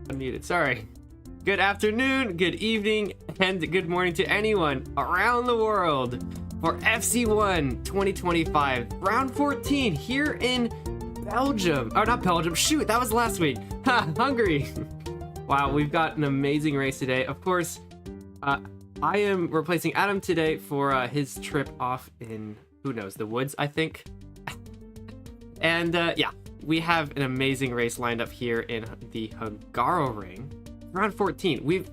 Unmuted. Sorry. Good afternoon, good evening, and good morning to anyone around the world for FC1 2025 round 14 here in Belgium. Oh, not Belgium. Shoot, that was last week. Ha, Hungary. Wow, we've got an amazing race today. Of course, I am replacing Adam today for his trip off in, who knows, the woods, I think. And yeah, we have an amazing race lined up here in the Hungaroring. Round 14. We've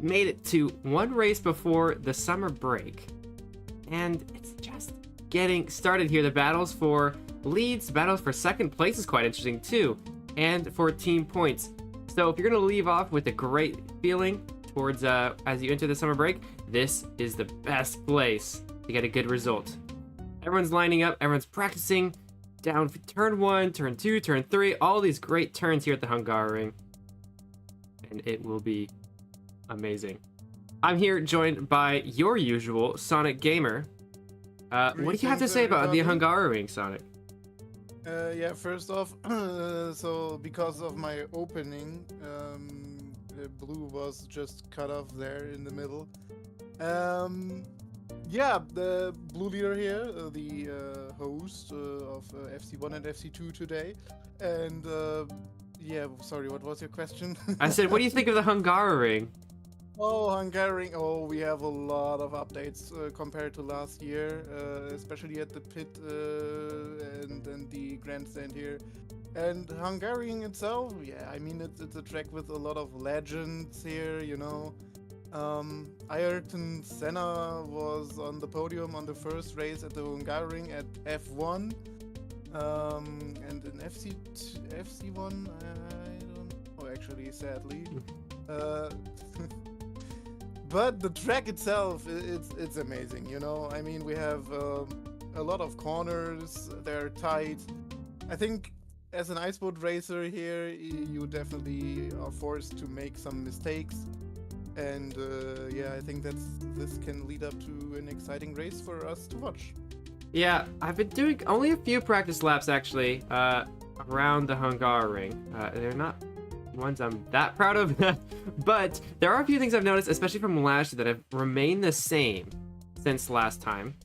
made it to one race before the summer break. And it's just getting started here. The battles for leads, battles for second place is quite interesting too. And for team points. So if you're going to leave off with a great feeling towards as you enter the summer break, this is the best place to get a good result. Everyone's lining up, everyone's practicing down turn 1, turn 2, turn 3, all these great turns here at the Hungaroring. And it will be amazing. I'm here joined by your usual Sonic Gamer. What do you have to say about the Hungaroring, Sonic? Yeah, first off, so because of my opening, blue was just cut off there in the middle. Yeah, the blue leader here, the host of FC1 and FC2 today, and yeah, sorry, what was your question? I said, what do you think of the Hungaroring? Oh, Hungarian. Oh, we have a lot of updates compared to last year, especially at the pit and the grandstand here. And Hungarian itself, yeah, I mean, it's a track with a lot of legends here, you know. Ayrton Senna was on the podium on the first race at the Hungarian at F1. And in FC1, I don't know, actually, sadly. But the track itself, it's amazing, you know. I mean, we have a lot of corners, they're tight. I think as an iceboat racer here, you definitely are forced to make some mistakes. And yeah, I think this can lead up to an exciting race for us to watch. Yeah, I've been doing only a few practice laps actually around the Hungaroring. They're not ones I'm that proud of, but there are a few things I've noticed, especially from last year, that have remained the same since last time.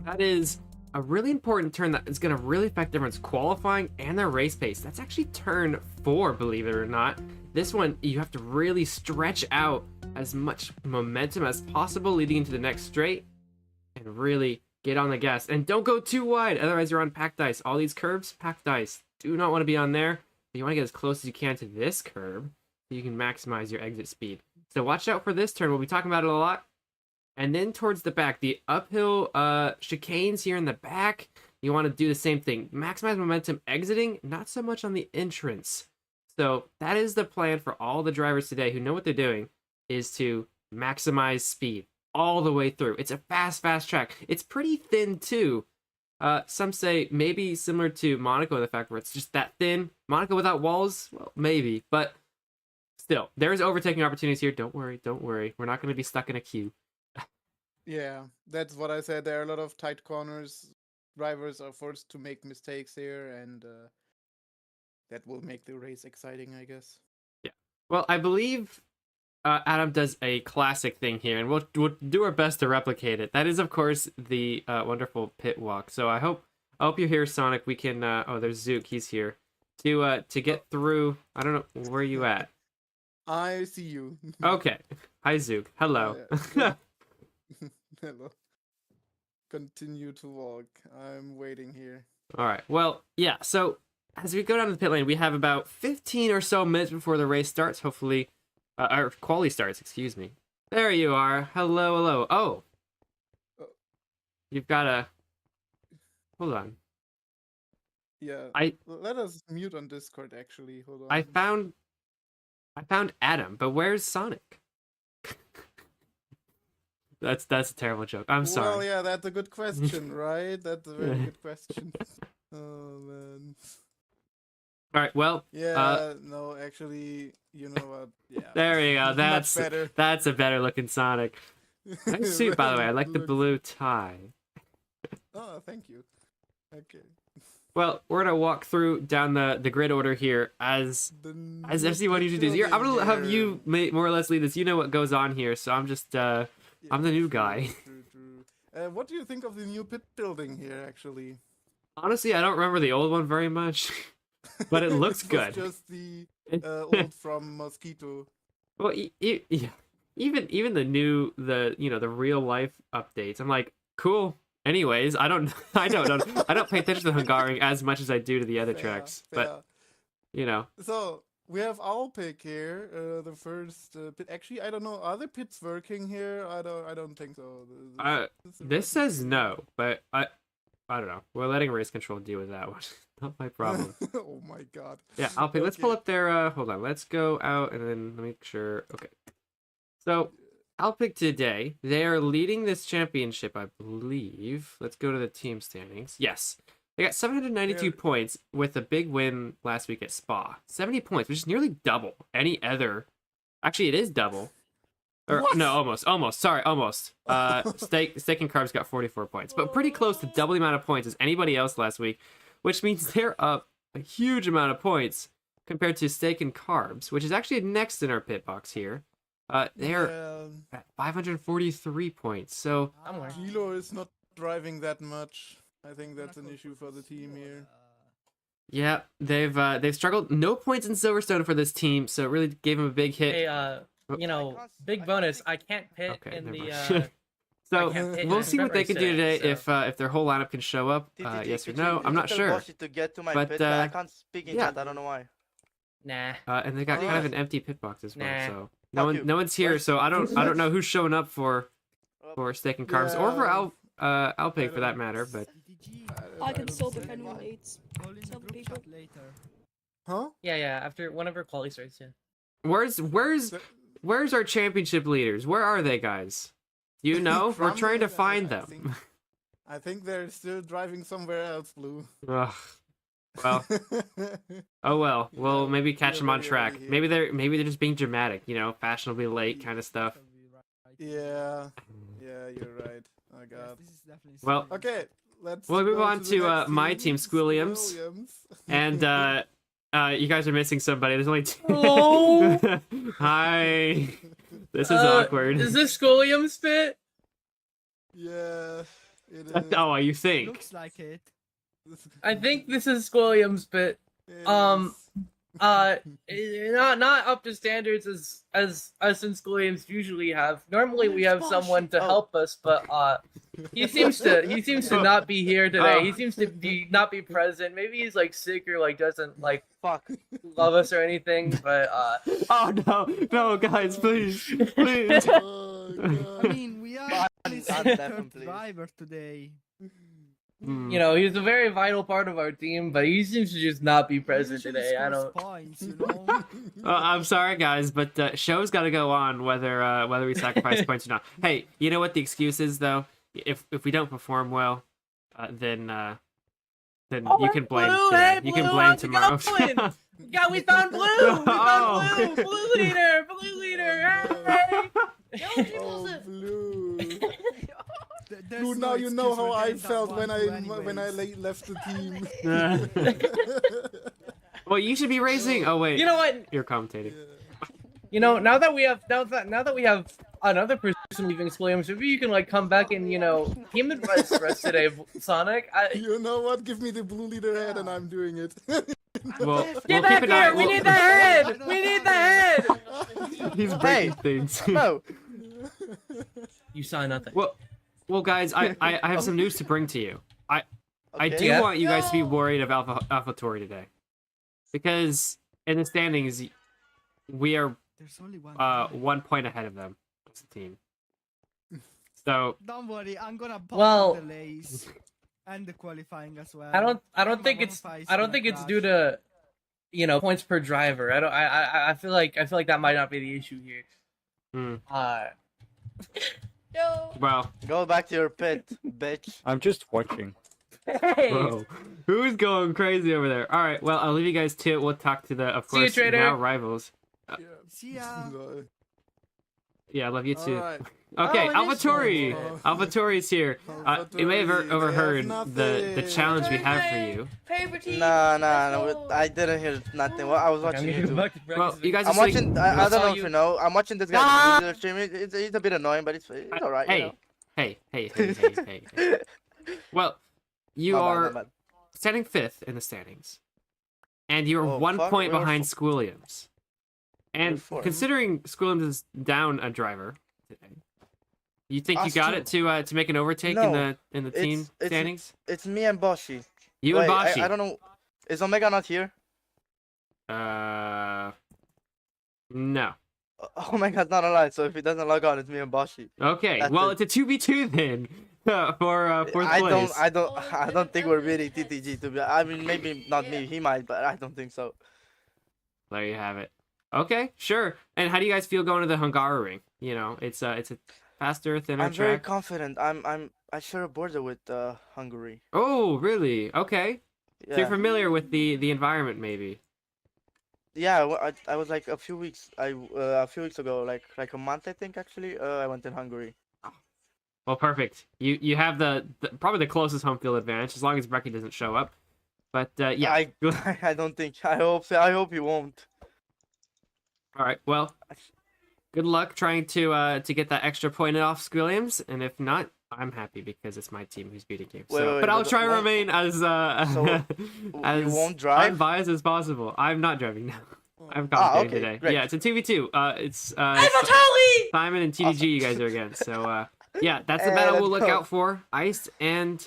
That is a really important turn that is going to really affect everyone's qualifying and their race pace. That's actually turn 4, believe it or not. This one, you have to really stretch out as much momentum as possible leading into the next straight and really get on the gas. And don't go too wide, otherwise you're on packed ice. All these curves, packed ice. Do not want to be on there. You want to get as close as you can to this curb so you can maximize your exit speed. So watch out for this turn. We'll be talking about it a lot. And then towards the back, the uphill chicanes here in the back, you want to do the same thing. Maximize momentum exiting, not so much on the entrance. So that is the plan for all the drivers today who know what they're doing, is to maximize speed all the way through. It's a fast track. It's pretty thin too. Some say maybe similar to Monaco, the fact where it's just that thin. Monaco without walls? Well, maybe. But still, there's overtaking opportunities here. Don't worry. We're not going to be stuck in a queue. Yeah, that's what I said. There are a lot of tight corners. Drivers are forced to make mistakes here, and that will make the race exciting, I guess. Yeah. Well, I believe Adam does a classic thing here, and we'll do our best to replicate it. That is, of course, the wonderful pit walk. So I hope you're here, Sonic. We can. Oh, there's Zook. He's here to get through. I don't know where you at. I see you. Okay. Hi, Zook. Hello. Hello. Continue to walk. I'm waiting here. All right. Well, yeah. So as we go down to the pit lane, we have about 15 or so minutes before the race starts. Hopefully. Our quali starts, excuse me. There you are. Hello. Oh. You've got a... Hold on. Yeah. Let us mute on Discord, actually. Hold on. I found Adam, but where's Sonic? That's a terrible joke. I'm sorry. Well, yeah, that's a good question, right? That's a very good question. Oh, man. All right, well... Yeah, no, actually, you know what? Yeah. There you go. That's better. That's a better looking Sonic. Nice suit, by the way. I like the blue tie. Oh, thank you. Okay. Well, we're gonna walk through down the grid order here as FC1 usually does. Here, I'm gonna have you more or less lead this. You know what goes on here, so I'm just I'm the new guy. True. What do you think of the new pit building here, actually? Honestly, I don't remember the old one very much, but it looks good. Just the old from Mosquito. Well, yeah. Even the real life updates. I'm like, cool. Anyways, I don't pay attention to Hungarian as much as I do to the other tracks, but you know. So we have our pick here, the first pit. Actually, I don't know. Are the pits working here? I don't think so. This says no, but I don't know. We're letting race control deal with that one. Not my problem. Oh my god. Yeah, I'll pick. Let's pull up their. Hold on. Let's go out and then let me make sure. Okay. So. Alpic today, they are leading this championship, I believe. Let's go to the team standings. Yes. They got 792 points with a big win last week at Spa. 70 points, which is nearly double any other. Actually, it is double. Or, no, almost. Sorry, almost. Steak and Carbs got 44 points, but pretty close to double the amount of points as anybody else last week, which means they're up a huge amount of points compared to Steak and Carbs, which is actually next in our pit box here. They're at 543 points, so... Kilo is not driving that much. I think that's an issue for the team here. Yeah, they've struggled. No points in Silverstone for this team, so it really gave them a big hit. Hey, big bonus. I can't pit in the... So, we'll see what they can do today, if their whole lineup can show up, yes or no. I'm not sure. But, I can't speak in chat, I don't know why. Nah. And they got kind of an empty pit box as well, so... No one's here, so I don't know who's showing up for Steak and Carbs or for Alpig for that matter. But I can solve if anyone needs some people. Huh? Yeah. After one of our quali starts, yeah. Where's our championship leaders? Where are they, guys? You know, we're trying to find them. I think they're still driving somewhere else, Blue. Ugh. Well, oh well. We'll maybe catch them on track. Maybe they're just being dramatic, you know, fashionably late kind of stuff. Yeah, you're right. Oh god. Well, okay, let's. We'll move on to my team, Squilliams, and you guys are missing somebody. There's only two. Hello? Hi. This is awkward. Is this Squilliam's pit? Yeah, it is. Oh, you think? Looks like it. I think this is Squilliam's pit. Not up to standards as us and Squilliams usually have. Normally we have someone to help us, but he seems to not be here today. He seems to not be present. Maybe he's like sick or like doesn't like love us or anything. But oh no, guys, please. Oh, God. I mean, we are his third driver today. you know, he's a very vital part of our team, but he seems to just not be present today. I don't. Points, you know? I'm sorry, guys, but show's got to go on whether we sacrifice points or not. Hey, you know what the excuse is though? If we don't perform well, then you can blame Blue, today. hey, You can Blue, blame how's it tomorrow. going? Yeah, we found Blue. We found Blue. Blue leader. Blue leader. Hey. Oh, Blue. Blue, now you know how I felt when I left the team. Well, you should be racing. Oh wait. You know what? You're commentating. You know, now that we have another person leaving Williams, maybe you can like come back and team advice for us today, Sonic. You know what? Give me the blue leader head, and I'm doing it. Well, Get back here! We need the head! We need the head! He's breaking things. No. You saw nothing. Well, guys, I have some news to bring to you. I do want you guys to be worried of AlphaTauri today, because in the standings, we are 1 point ahead of them as a team. So don't worry, I'm gonna pop the lace and the qualifying as well. I don't think it's due to points per driver. I feel like that might not be the issue here. No. Well, go back to your pit, bitch. I'm just watching. Hey. Whoa. Who's going crazy over there? All right, well, I'll leave you guys to it. We'll talk to the, of course, See you, Trader. now rivals. See ya. Yeah, I love you too. All right. Okay, Oh, it is AlphaTauri. fun. AlphaTauri's here. You may have AlphaTauri, they overheard have the nothing. challenge we have for you. Favorite team. Nah, let's no, go. I didn't hear nothing. Well, I was I'm watching gonna go YouTube. back to Well, practice. you guys are I'm saying- watching. I I'll don't know tell if you. you know. I'm watching this Ah! guy stream. It's a bit annoying, but it's alright. You know? Hey. Well, you My bad, are my bad. standing 5th in the standings, and you're Oh, 1 fuck, point we're behind f- Schooliums. And fourth. considering Schooliums is down a driver today, you think you Us got too. it to make an overtake No, in the team it's- standings? It's me and Boshi. You Wait, and Bashi. I don't know. Is Omega not here? No. Omega's not alive, so if he doesn't log on, it's me and Boshi. Okay, That's well, it. it's a 2v2 then for fourth place. I don't think we're beating TTG to be. I mean, maybe not me. He might, but I don't think so. There you have it. Okay, sure. And how do you guys feel going to the Hungary ring? You know, it's a faster, thinner I'm very track. confident. I share a border with Hungary. Oh, really? Okay. So you're Yeah. familiar with the environment, maybe. Yeah, I was like a few weeks ago, like a month I think actually. I went in Hungary. Well, perfect. You have the probably the closest home field advantage as long as Brecky doesn't show up. But yeah. I don't think. I hope he won't. All right. Well, good luck trying to get that extra point off Squilliams, and if not, I'm happy because it's my team who's beating you. Wait, but I'll but try to won't- remain as So, as you won't drive? unbiased as possible. I'm not driving now. I'm Ah, commentating okay, today. great. Yeah, it's a 2v2. It's Tally! Simon and TDG you guys are against. So yeah, that's the Hey, battle let's we'll look go. out for. Ice and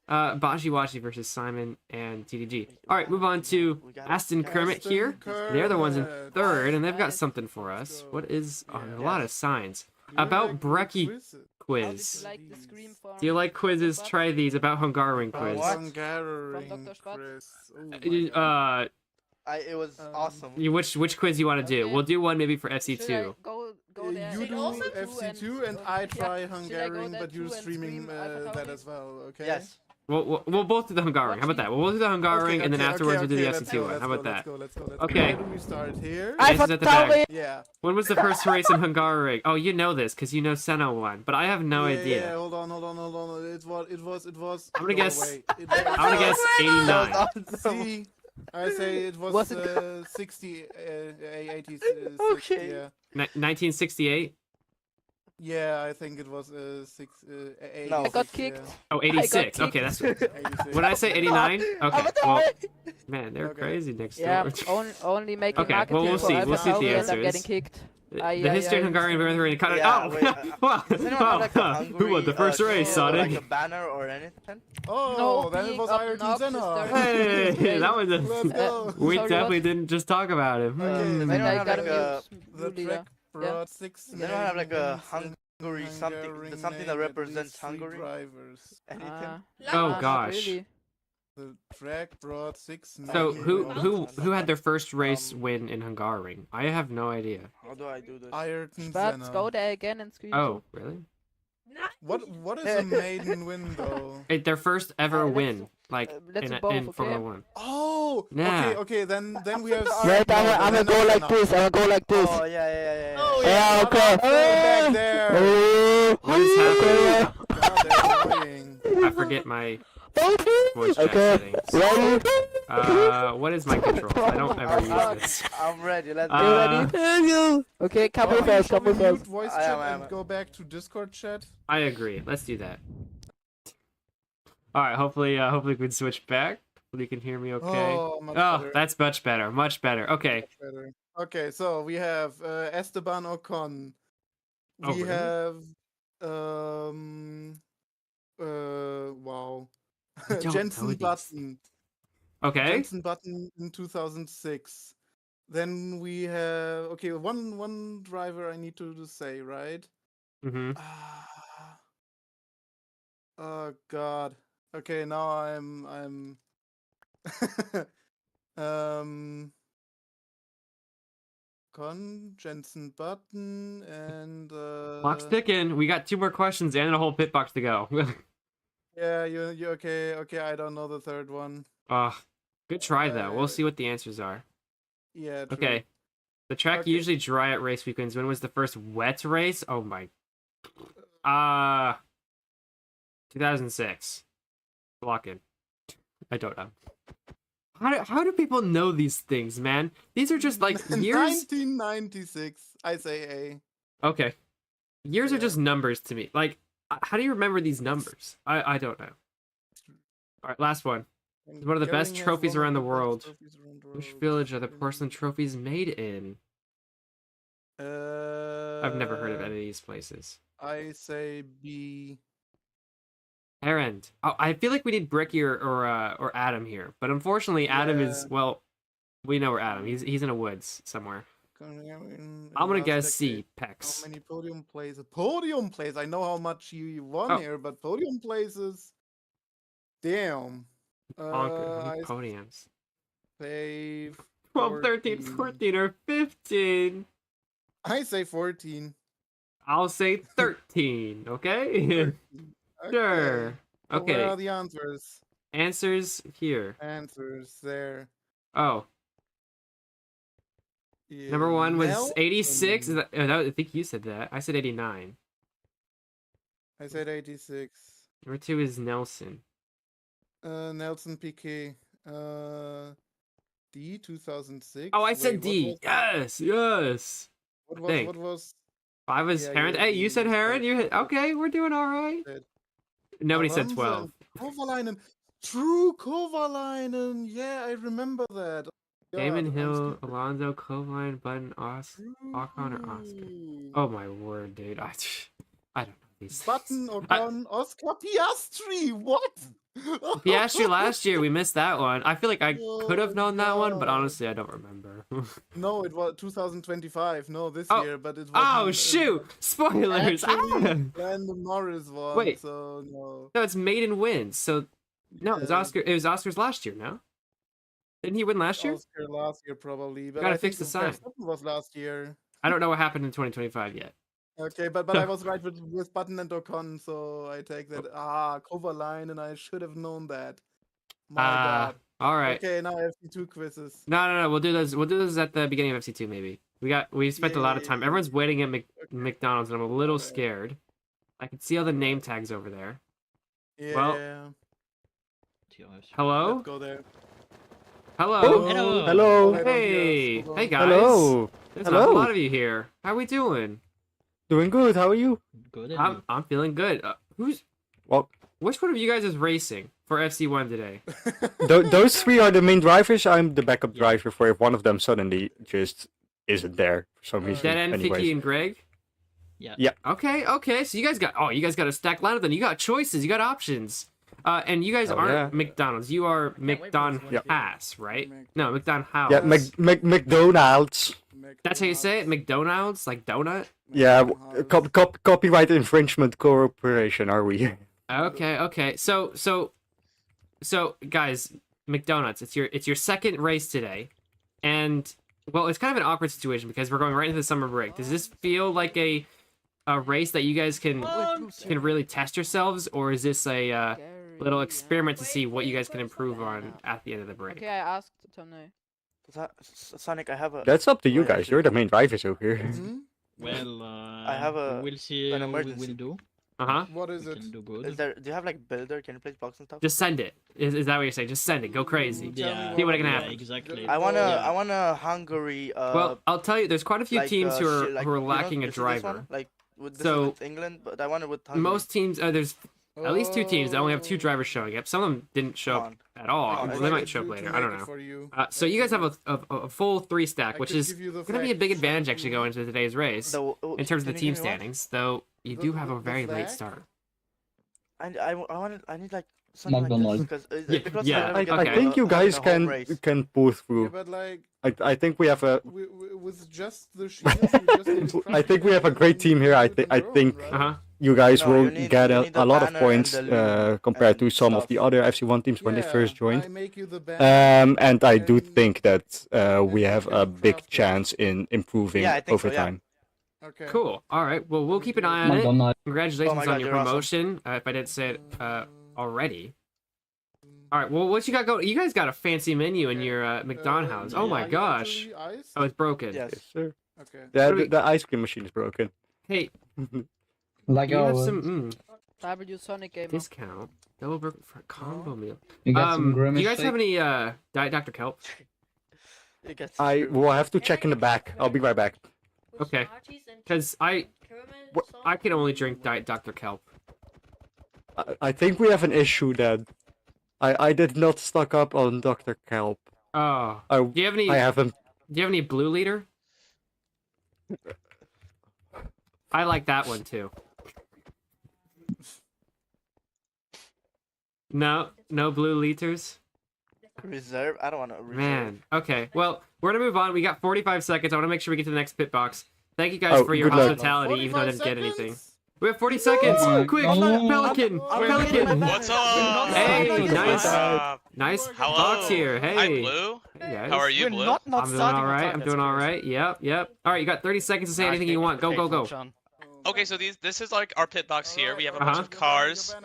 Bashi Washi versus Simon and TDG. All right, move on to We got it. Aston Kermit Aston here. They're the ones in Kermit. 3rd, and they've got Nice. something for us. go. What is on Yeah. a lot of signs You about like Brecky quizzes. How did quiz. you like the scream from? Do you like quizzes? Dr. Try these about Hungarian quiz. What? Hungarian From Dr. Schwarz? quiz. Oh my God. It was awesome. Which quiz you want to do? Okay. We'll do one maybe for Should I FC2. go there? You and do also FC2 and yeah, I try should I go Hungarian, there but you're too and streaming scream Alpha that Tauri? as well, okay? Yes. We'll both do the Hungarian. How about that? We'll do the Hungarian, and then afterwards we'll do the FC2 one. How about that? Let's go. Okay. Where do we start here? This is at the back. Yeah. When was the first race in Hungary? Oh, you know this because you know Senna won, but I have no Yeah, idea. Yeah, hold on. It was. I'm gonna guess- Wait. I'm gonna guess 89. See, I say it was Was it 60, 80, Okay. yeah. 1968? Yeah, I think it was 86. No. I got kicked. Yeah. Oh, 86. Okay, that's. 86. When I say 89, okay. Well, man, they're Okay. crazy next Yeah, door. only making Okay, marketing well, we'll for see. Alpha We'll see if the Tauri and answer I'm getting is. kicked. The Aye, history aye, in Hungarian very cut it. Yeah, Oh, wait, wow, Does anyone have like a wow. Who won the Hungary, first race, shield or, Sonic? like a banner or anything? Oh, No, then it being was Ayrton obnoxious Senna. there. Hey, that was Let's a. go. We Sorry, definitely what? didn't just talk about him. Okay, Does then anyone I have got like a a? The mute track brought 6 Does anyone have like a names Hungary and something? Hungarian Something that name, at represents least 3 Hungary? drivers. Anything? Oh, not gosh. really. The track brought 6 So main who had their first race win in Hungary? I have no idea. How do I do this? Ayrton But Senna. go there again and scream. Oh, really? What is a maiden win though? Their first ever let's- win, like let's in, do both, in Formula okay? One. Oh, Yeah. okay, then we have. Wait, I'm gonna go like this. I'm gonna go like this. Oh yeah. Oh Yeah, okay. Back there. Oh, What is happening? God, that's annoying. I forget my voice chat Okay. settings. ready? What is my controls? I don't ever use this. I'm ready. Let's Uh, go. Ready? Okay, come Shall with we- us. shall Come we with mute us. voice I chat am. and go back to Discord chat? I agree. Let's do that. All right. Hopefully we can switch back. Hopefully you can hear me okay. Oh, much Oh, better, that's much better. Much better. Okay. much better. Okay, so we have Esteban Ocon. Oh, We really? have wow. Don't tell Jensen me these. Button. Okay. Jensen Button in 2006. Then we have one driver I need to say, right? Mm-hmm. Oh God. Okay, now I'm Jensen Button and Clock's ticking. We got 2 more questions and a whole pit box to go. yeah, you okay, I don't know the third one. Good try though. We'll see what the answers are. Yeah, true. Okay. The track Okay. usually dry at race weekends. When was the first wet race? Oh my Uh, 2006. Lock in. I don't know. How do people know these things, man? These are just like years. 1996. I say Okay. Years are Yeah. just numbers to me. Like, how do you remember these numbers? I don't know. All right, last one. A. It's one of the best Hungarian has trophies one of around the best world. trophies around the Which world. village are the porcelain trophies made in? I've never heard of any of these places. I say B. Errand. Oh, I feel like we need Bricky or Adam here, but unfortunately, Adam is Yeah. well. We know where Adam. He's in a woods somewhere. In I'm gonna last guess decade. C. Pex. How many podium places? Podium places. I know how much you won Oh. here, but podium places. Damn. How many I podiums? say 12, 13, 14. 14, or 15. I say 14. I'll say 13. Okay. Sure. So where are Okay. the answers? Answers here. Answers there. Oh, number one was 86. Is Nelson. that, oh, that, I think you said that. I said 89. I said 86. Number two is Nelson. Nelson Piquet. D 2006. Oh, I Wait, said what D. was- Yes, yes. What I was, think. what was? Five was Yeah, Heron. you- Hey, you said you Heron. said- You hit. Okay, we're doing all right. said Nobody said Alonso 12. and Kovalainen. True Kovalainen. Yeah, I remember that. Oh, Damon God, I'm Hill, stupid. Alonso, Kovline, Button, Ocon, or Oscar. True. Oh my word, dude. I don't know these Button, things. Ocon, Oscar Piastri. What? Piastri last year, we missed that one. I feel like I could have Oh, known that one, but God. honestly, I don't remember. No, it was 2025. No, this Oh. year, but it was. Oh shoot! Spoilers! Actually, Ah! Brandon Norris won. Wait. So no. No, it's maiden wins. So no, it was Yeah, Oscar. It was Oscar's last year. No, didn't he win last year? Oscar last year probably, but Gotta I think fix the sign. Verstappen was last year. I don't know what happened in 2025 yet. Okay, but I was right with Button and Ocon, so I take that. Kovalainen, I should have known that. My God. All right. Okay, now I have 2 quizzes. No. We'll do those. We'll do those at the beginning of FC2 maybe. We spent a lot of time. Yeah. Everyone's waiting at McDonald's, and I'm a little Okay. scared. I can see all the name tags over there. Yeah. Well- Hello. Let's go there. Hello. Hello. Hello. I don't hear us. Hey. Hold Hey on. guys. Hello. There's Hello. a lot of you here. How we doing? Doing good. How are you? Good. I'm feeling good. Who's? Well- Which one of you guys is racing for FC1 today? Those three are the main drivers. I'm the backup driver for if one of them suddenly just isn't there for some reason. Dead End, Anyways. Vicky, and Greg. Yeah. Okay. So you guys got a stacked lineup. Then you got choices. You got options. And you guys Oh, aren't yeah. McDonald's. You are wait for this McDonald one to be- Haas, right? Mc- No, McDonald House. Yeah, McDonald's. That's how you say it. McDonald's, like donut. Yeah, McDonald's. copyright infringement corporation. Are we? Okay. So, guys, McDonald's. It's your second race today, and well, it's kind of an awkward situation because we're going right into the summer break. Does this feel like a race that you guys can really test yourselves, or is this a little experiment to see what you guys can improve on at the end of the break? Okay, I asked Tom now. Sonic, I have a. That's up to you Wait, guys. actually- You're the main drivers over here. Hmm? Well, I have a- we'll see an how we emergency. will do. What is We it? can do Is good. there? Do you have like builder? Can you place blocks and stuff? Just send it. Is that what you're saying? Just send it. Go crazy. Tell me Yeah, See what can yeah, happen. exactly. I wanna. Yeah. I wanna Hungary. Well, I'll tell you, there's quite a few like, teams who are shit, like, who are you know, lacking a you see this one? driver. Like with this So, is with England, but I want it with Hungary. Most teams, there's at least 2 teams that only have 2 drivers showing up. Some of them didn't show Come up on. at all. Come on, Well, I they tried might show up later. I don't know. For you. So you guys have a full 3 stack, I which could is give you the going to be a big facts. advantage actually going into today's race in terms of the can you team give me one? standings. Though you The- do have a the very late flag? start. I need like something McDonald. like this because Yeah, because yeah, never get okay. I think you guys a home can race. pull Yeah, through. but like I think we have a with just the shields, you just I think we have a great team here. I think you guys Uh-huh. will No, you get need a the lot of banner and points the lead compared to and some of stuff. the other FC1 teams when they first I joined. make you the banner. And I do and- think that we and have you a can big craft it. chance in improving Yeah, I think over so, yeah. time. Okay. Cool. All right. Well, we'll keep an eye on it. McDonald. Congratulations Oh my on God, your you're awesome. promotion. If I didn't say it already. All right. Well, what you got going? You guys got a fancy menu in your McDonald's house. Oh my are you gosh. actually iced? Oh, it's broken. Yes. Yes, sir. Okay. Yeah, What do we- the ice cream machine is broken. Hey, Like You have always. some W Sonic Gamer. discount. Double burger for a combo meal. You got some Do grimace you guys have steak? any Diet Dr. Kelp? It gets I true. will have to check in the back. I'll be right back. Okay. Because I can only drink Diet Dr. Kelp. I think we have an issue then. I did not stock up on Dr. Kelp. Oh. I Do you have any? I haven't. Do you have any Blue Leader? I like that one too. No Blue Liters. Reserve? I don't want to reserve. Man. Okay. Well, we're gonna move on. We got 45 seconds. I want to make sure we get to the next pit box. Thank you guys Oh, for your good luck. hospitality, even though I 45 didn't get anything. seconds? We have 40 seconds. Oh, Quick, no. Pelican. Pelican. What's up? Hey, nice. What's up? Nice Hello. box here. Hi, Hey. Blue. Hey guys. How are you, Blue? Not I'm doing all right. I'm doing all right. Yep. All right, you got 30 seconds to say anything you want. Go. Okay, so this is like our pit box here. We have a bunch of cars.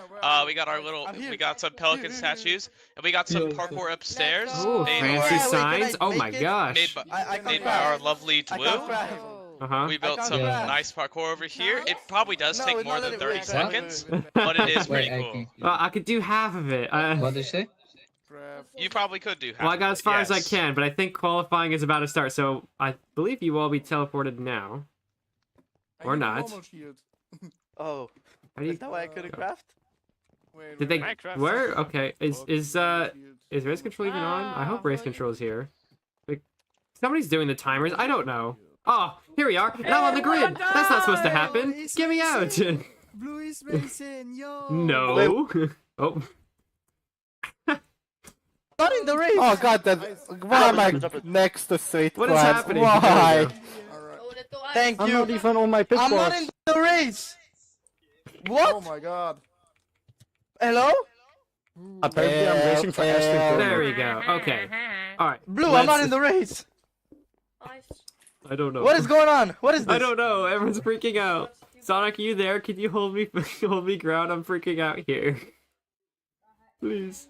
We got our little, we got some pelican statues, and we got some parkour upstairs. Ooh, made fancy by- signs. Oh my Made gosh. by, made by our lovely Blue. Uh-huh. We built some Yeah. nice parkour over here. It probably does take more than 30 What? seconds, but it is pretty Wait, cool. Well, I could do half of it. What did you say? You probably could do half. Well, I got as far as I yes. can, but I think qualifying is about to start, so I believe you will all be teleported now. Or I need a not. normal shield. Oh, How do you... is that why I couldn't craft? Wait, Did they... Minecraft. Where? Okay. Is shield. race control even on? I hope race control is here. Like, somebody's doing the timers. I don't know. Oh, here we are. And I'm on the grid. That's not supposed to happen. Get me out. Blue is racing, yo. No. Oh. Not in the race! Oh god, that. Why am I next to straight What is class? happening? Why? There we go. Alright. Thank I'm you! not even on my pit I'm not box. in the race! Oh What? my god. Hello? Apparently, I'm racing for Aston. There we go. Okay. All right. Blue, I'm not let's- in the race! I don't know. What is going on? What is this? I don't know. Everyone's freaking out. Sonic, are you there? Can you hold me ground? I'm freaking out here. Please.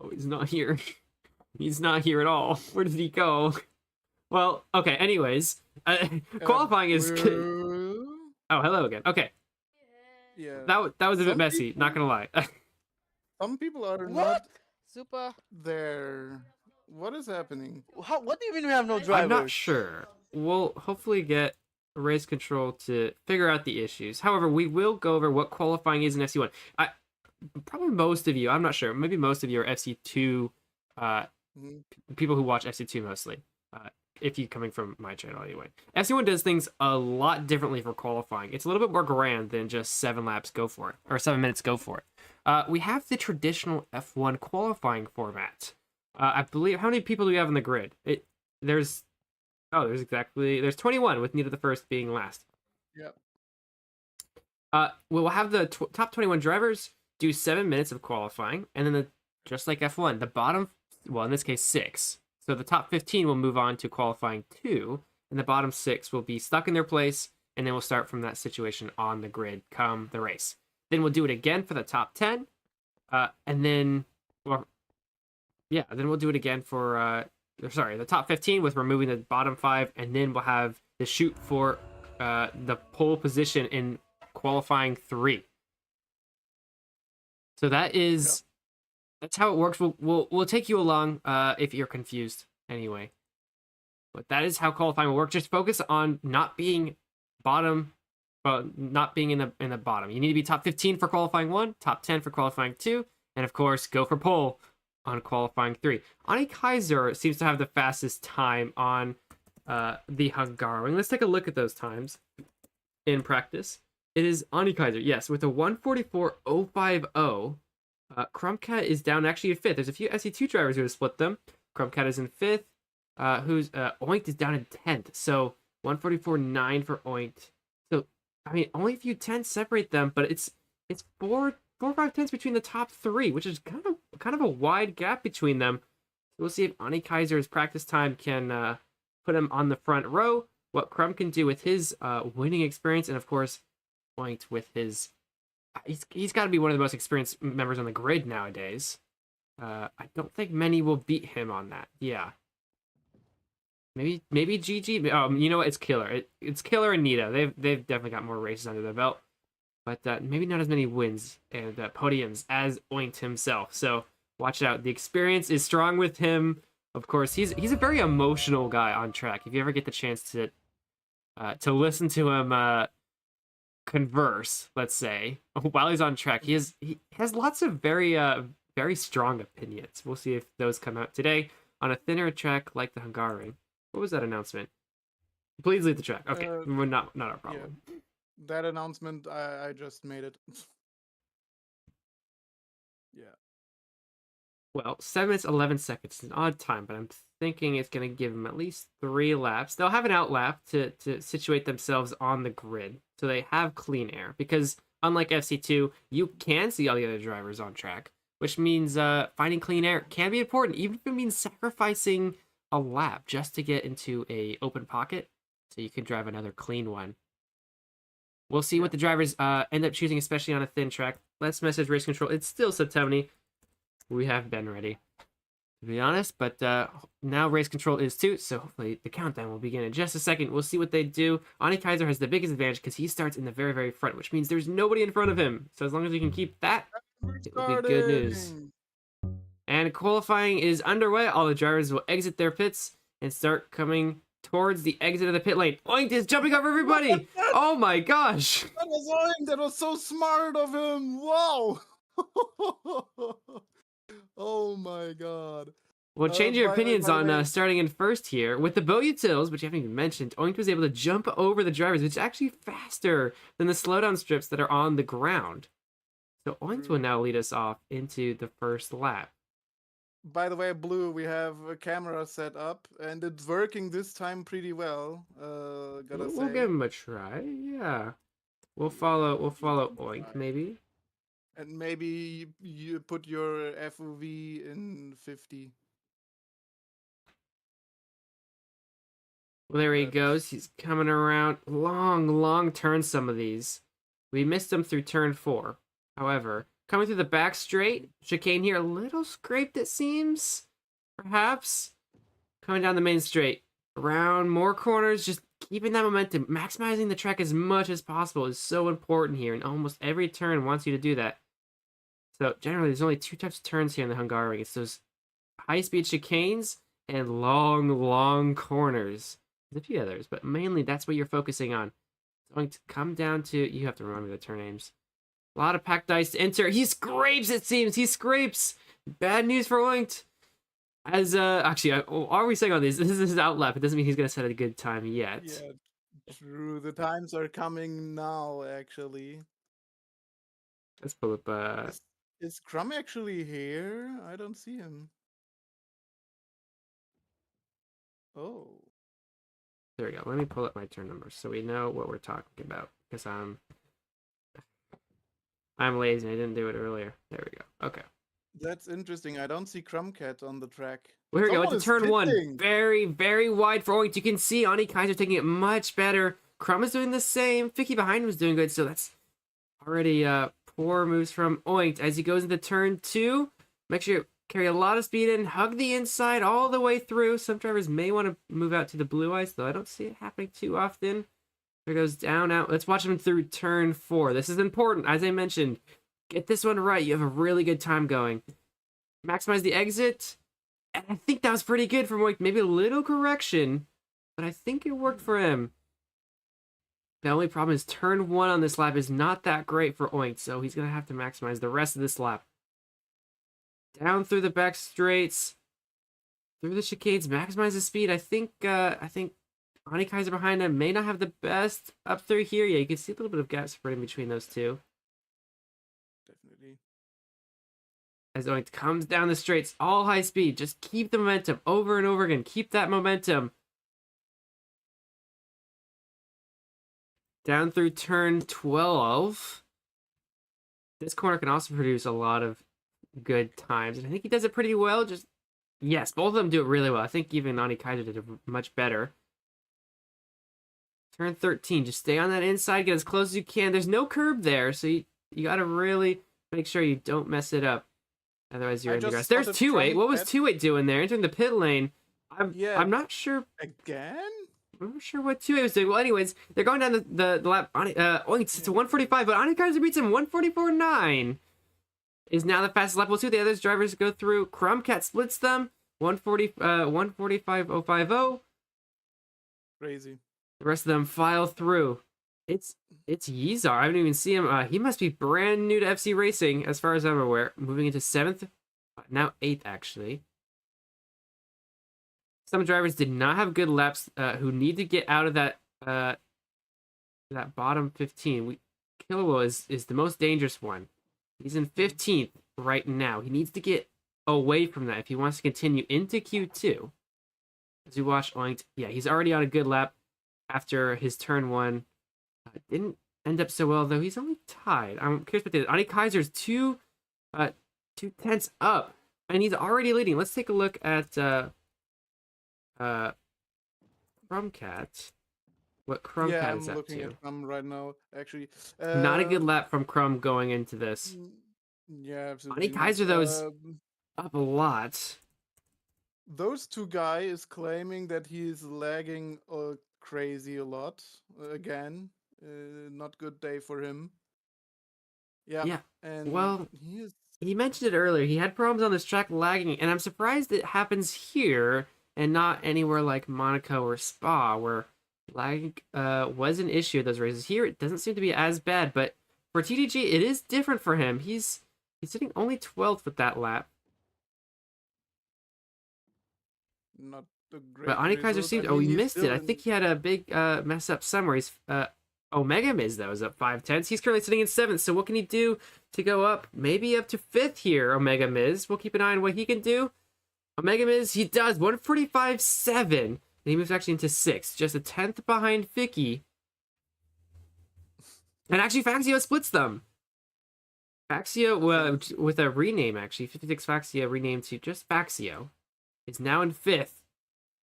Oh, he's not here. He's not here at all. Where did he go? Well, okay. Anyways, qualifying is. Blue? Oh, hello again. Okay, Yeah. that was a bit Some messy. people- Not gonna lie. Some people are What? not Super. there. What is happening? How, what do you mean we have no drivers? I'm not sure. We'll hopefully get race control to figure out the issues. However, we will go over what qualifying is in FC1. Probably most of you, I'm not sure, maybe most of you are FC2 Mhm. people who watch FC2 mostly. If you're coming from my channel anyway. FC1 does things a lot differently for qualifying. It's a little bit more grand than just 7 laps go for it, or 7 minutes go for it. We have the traditional F1 qualifying format. I believe, how many people do we have on the grid? There's 21, with Nita the first being last. Yep. We'll have the top 21 drivers do 7 minutes of qualifying, and then just like F1, the bottom, well, in this case, 6. So the top 15 will move on to qualifying 2, and the bottom 6 will be stuck in their place, and then we'll start from that situation on the grid come the race. Then we'll do it again for the top 10, and then, then we'll do it again for, the top 15 with removing the bottom 5, and then we'll have the shoot for the pole position in qualifying 3. So that's how it works. We'll take you along if you're confused anyway. But that is how qualifying will work. Just focus on not being bottom, not being in the bottom. You need to be top 15 for qualifying 1, top 10 for qualifying 2, and of course go for pole on qualifying 3. Ani Kaiser seems to have the fastest time on the Hungarian. Let's take a look at those times in practice. It is Ani Kaiser, yes, with a 1:44.050. Crumpcat is down actually in 5th. There's a few SE2 drivers who have split them. Crumpcat is in 5th. Oink is down in 10th. So 1:44.9 for Oink. So I mean, only a few tenths separate them, but it's 4 or 5 tenths between the top 3, which is kind of a wide gap between them. So we'll see if Ani Kaiser's practice time can put him on the front row. What Crump can do with his winning experience, and of course, Oink with his. He's got to be one of the most experienced members on the grid nowadays. I don't think many will beat him on that. Yeah. Maybe GG. You know what? It's Killer. It's Killer and Nita. They've definitely got more races under their belt. but maybe not as many wins and podiums as Oinkt himself. So watch out. The experience is strong with him. Of course, he's a very emotional guy on track. If you ever get the chance to listen to him converse, let's say, while he's on track, he has lots of very strong opinions. We'll see if those come out today on a thinner track like the Hungarian. What was that announcement? Please leave the track. Okay, not our problem. Yeah. That announcement, I just made it. Yeah. Well, 7 minutes 11 seconds is an odd time, but I'm thinking it's going to give them at least 3 laps. They'll have an out lap to situate themselves on the grid, so they have clean air. Because unlike FC2, you can see all the other drivers on track, which means finding clean air can be important, even if it means sacrificing a lap just to get into a open pocket, so you can drive another clean one. We'll see what the drivers end up choosing, especially on a thin track. Let's message race control. It's still September. We have been ready, to be honest, but now race control is too, so hopefully the countdown will begin in just a second. We'll see what they do. Ani Kaiser has the biggest advantage because he starts in the very, very front, which means there's nobody in front of him. So as long as we can keep that, it will be good news. And qualifying is underway. All the drivers will exit their pits and start coming towards the exit of the pit lane. Oinkt is jumping over everybody! Oh my gosh! That was Oinkt! That was so smart of him! Wow! Oh my god. Well, change your opinions on starting in first here. With the boat utils, which you haven't even mentioned, Oinkt was able to jump over the drivers, which is actually faster than the slowdown strips that are on the ground. So Oinkt will now lead us off into the first lap. By the way, Blue, we have a camera set up, and it's working this time pretty well. We'll give him a try. Yeah, we'll follow Oinkt maybe. And maybe you put your FOV in 50. Well, there he goes. He's coming around. Long turns, some of these. We missed him through turn 4. However, coming through the back straight, chicane here, a little scraped it seems. Perhaps. Coming down the main straight. Around more corners, just keeping that momentum. Maximizing the track as much as possible is so important here, and almost every turn wants you to do that. So generally, there's only 2 types of turns here in the Hungarian. It's those high-speed chicanes and long corners. There's a few others, but mainly that's what you're focusing on. It's going to come down to, you have to remember the turn names. A lot of packed dice to enter. He scrapes, it seems. He scrapes. Bad news for Oinkt. As, actually, are we saying on this? This is his out lap. It doesn't mean he's going to set a good time yet. Yeah, true. The times are coming now, actually. Let's pull up, Is Crumb actually here? I don't see him. Oh. There we go. Let me pull up my turn numbers so we know what we're talking about. Because I'm lazy and I didn't do it earlier. There we go. Okay. That's interesting. I don't see Crumbcat on the track. Well, here we go. It's turn 1. Very wide for Oinkt. You can see Ani Kaiser taking it much better. Crumb is doing the same. Ficky behind him is doing good. So that's already poor moves from Oinkt. As he goes into turn 2, make sure you carry a lot of speed in, hug the inside all the way through. Some drivers may want to move out to the blue ice, though I don't see it happening too often. There goes down, out. Let's watch him through turn 4. This is important. As I mentioned, get this one right. You have a really good time going. Maximize the exit. And I think that was pretty good from Oinkt. Maybe a little correction, but I think it worked for him. The only problem is turn 1 on this lap is not that great for Oinkt, so he's going to have to maximize the rest of this lap. Down through the back straights, through the chicanes, maximize the speed. I think Ani Kaiser behind him may not have the best up through here. Yeah, you can see a little bit of gap spreading between those two. Definitely. As Oinkt comes down the straights, all high speed. Just keep the momentum over and over again. Keep that momentum. Down through turn 12. This corner can also produce a lot of good times. And I think he does it pretty well. Yes, both of them do it really well. I think even Ani Kaiser did it much better. Turn 13. Just stay on that inside. Get as close as you can. There's no curb there, so you got to really make sure you don't mess it up. Otherwise, you're in the grass. There's 2-8. What was 2-8 doing there? Entering the pit lane. I'm not sure. Again? I'm not sure what 2A was doing. Well, anyways, they're going down the lap. It's a 145, but Ani Kaiser beats him 144.9. Is now the fastest lap. We'll see what the other drivers go through. Crumbcat splits them. 145.050. Crazy. The rest of them file through. It's Yizar. I haven't even seen him. He must be brand new to FC Racing, as far as I'm aware. Moving into 7th, now 8th actually. Some drivers did not have good laps. Who need to get out of that bottom 15. Killable is the most dangerous one. He's in 15th right now. He needs to get away from that if he wants to continue into Q2. As we watch Oinked, yeah, he's already on a good lap after his turn 1. Didn't end up so well, though. He's only tied. I'm curious about this. Ani Kaiser's 2 tenths up, and he's already leading. Let's take a look at Crumbcat. What Crumbcat is up to. I'm looking at Crumb right now, actually. Not a good lap from Crumb going into this. Yeah, absolutely. Ani Kaiser, though, is up a lot. Those two guys claiming that he's lagging crazy a lot again. Not good day for him. Yeah. And well, he mentioned it earlier. He had problems on this track lagging, and I'm surprised it happens here and not anywhere like Monaco or Spa, where lag was an issue at those races. Here, it doesn't seem to be as bad, but for TDG, it is different for him. He's sitting only 12th with that lap. Not the great. But Ani Kaiser seemed... Oh, he missed it. I think he had a big mess up somewhere. He's... Omega Miz, though, is up 5 tenths. He's currently sitting in 7th, so what can he do to go up? Maybe up to 5th here, Omega Miz. We'll keep an eye on what he can do. Omega Miz, he does. 145.7. And he moves actually into 6th. Just a 10th behind Vicky. And actually, Faxio splits them. Faxio, with a rename, actually. 56 Faxio renamed to just Faxio. Is now in 5th.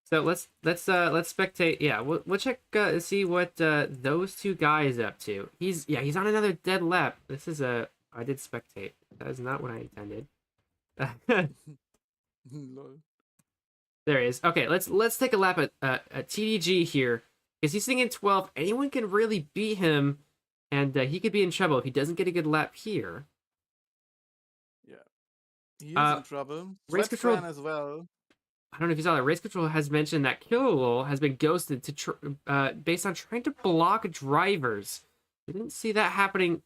So let's spectate. Yeah, we'll check see what those two guys up to. He's on another dead lap. This is I did spectate. That is not what I intended. There he is. Okay, let's take a lap at TDG here, because he's sitting in 12th. Anyone can really beat him, and he could be in trouble if he doesn't get a good lap here. Yeah, he is in trouble. Race control as well. I don't know if you saw that. Race Control has mentioned that Killable has been ghosted based on trying to block drivers. We didn't see that happening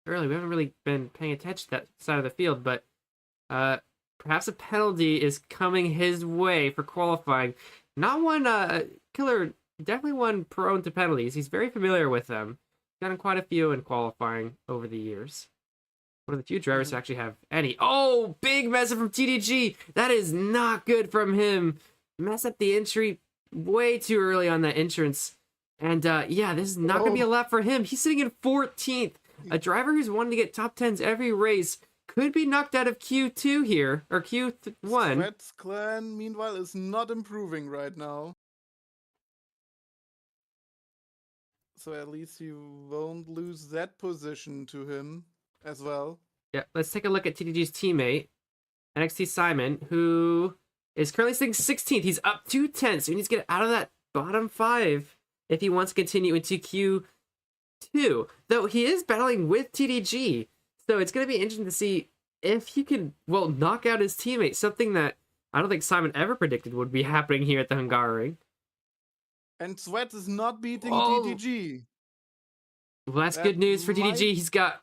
early. We haven't really been paying attention to that side of the field, but perhaps a penalty is coming his way for qualifying. Not one Killer, definitely one prone to penalties. He's very familiar with them. Gotten quite a few in qualifying over the years. One of the few drivers to actually have any. Oh, big mess up from TDG. That is not good from him. Mess up the entry way too early on that entrance. And yeah, this is not going to be a lap for him. He's sitting in 14th. A driver who's wanted to get top 10s every race could be knocked out of Q2 here, or Q1. Sweat's clan, meanwhile, is not improving right now. So at least he won't lose that position to him as well. Yeah, let's take a look at TDG's teammate, NXT Simon, who is currently sitting 16th. He's up 2 tenths, so he needs to get out of that bottom 5 if he wants to continue into Q2. Though he is battling with TDG, so it's going to be interesting to see if he can, well, knock out his teammate, something that I don't think Simon ever predicted would be happening here at the Hungary. And Sweat is not beating TDG. Well, that's good news for TDG. He's got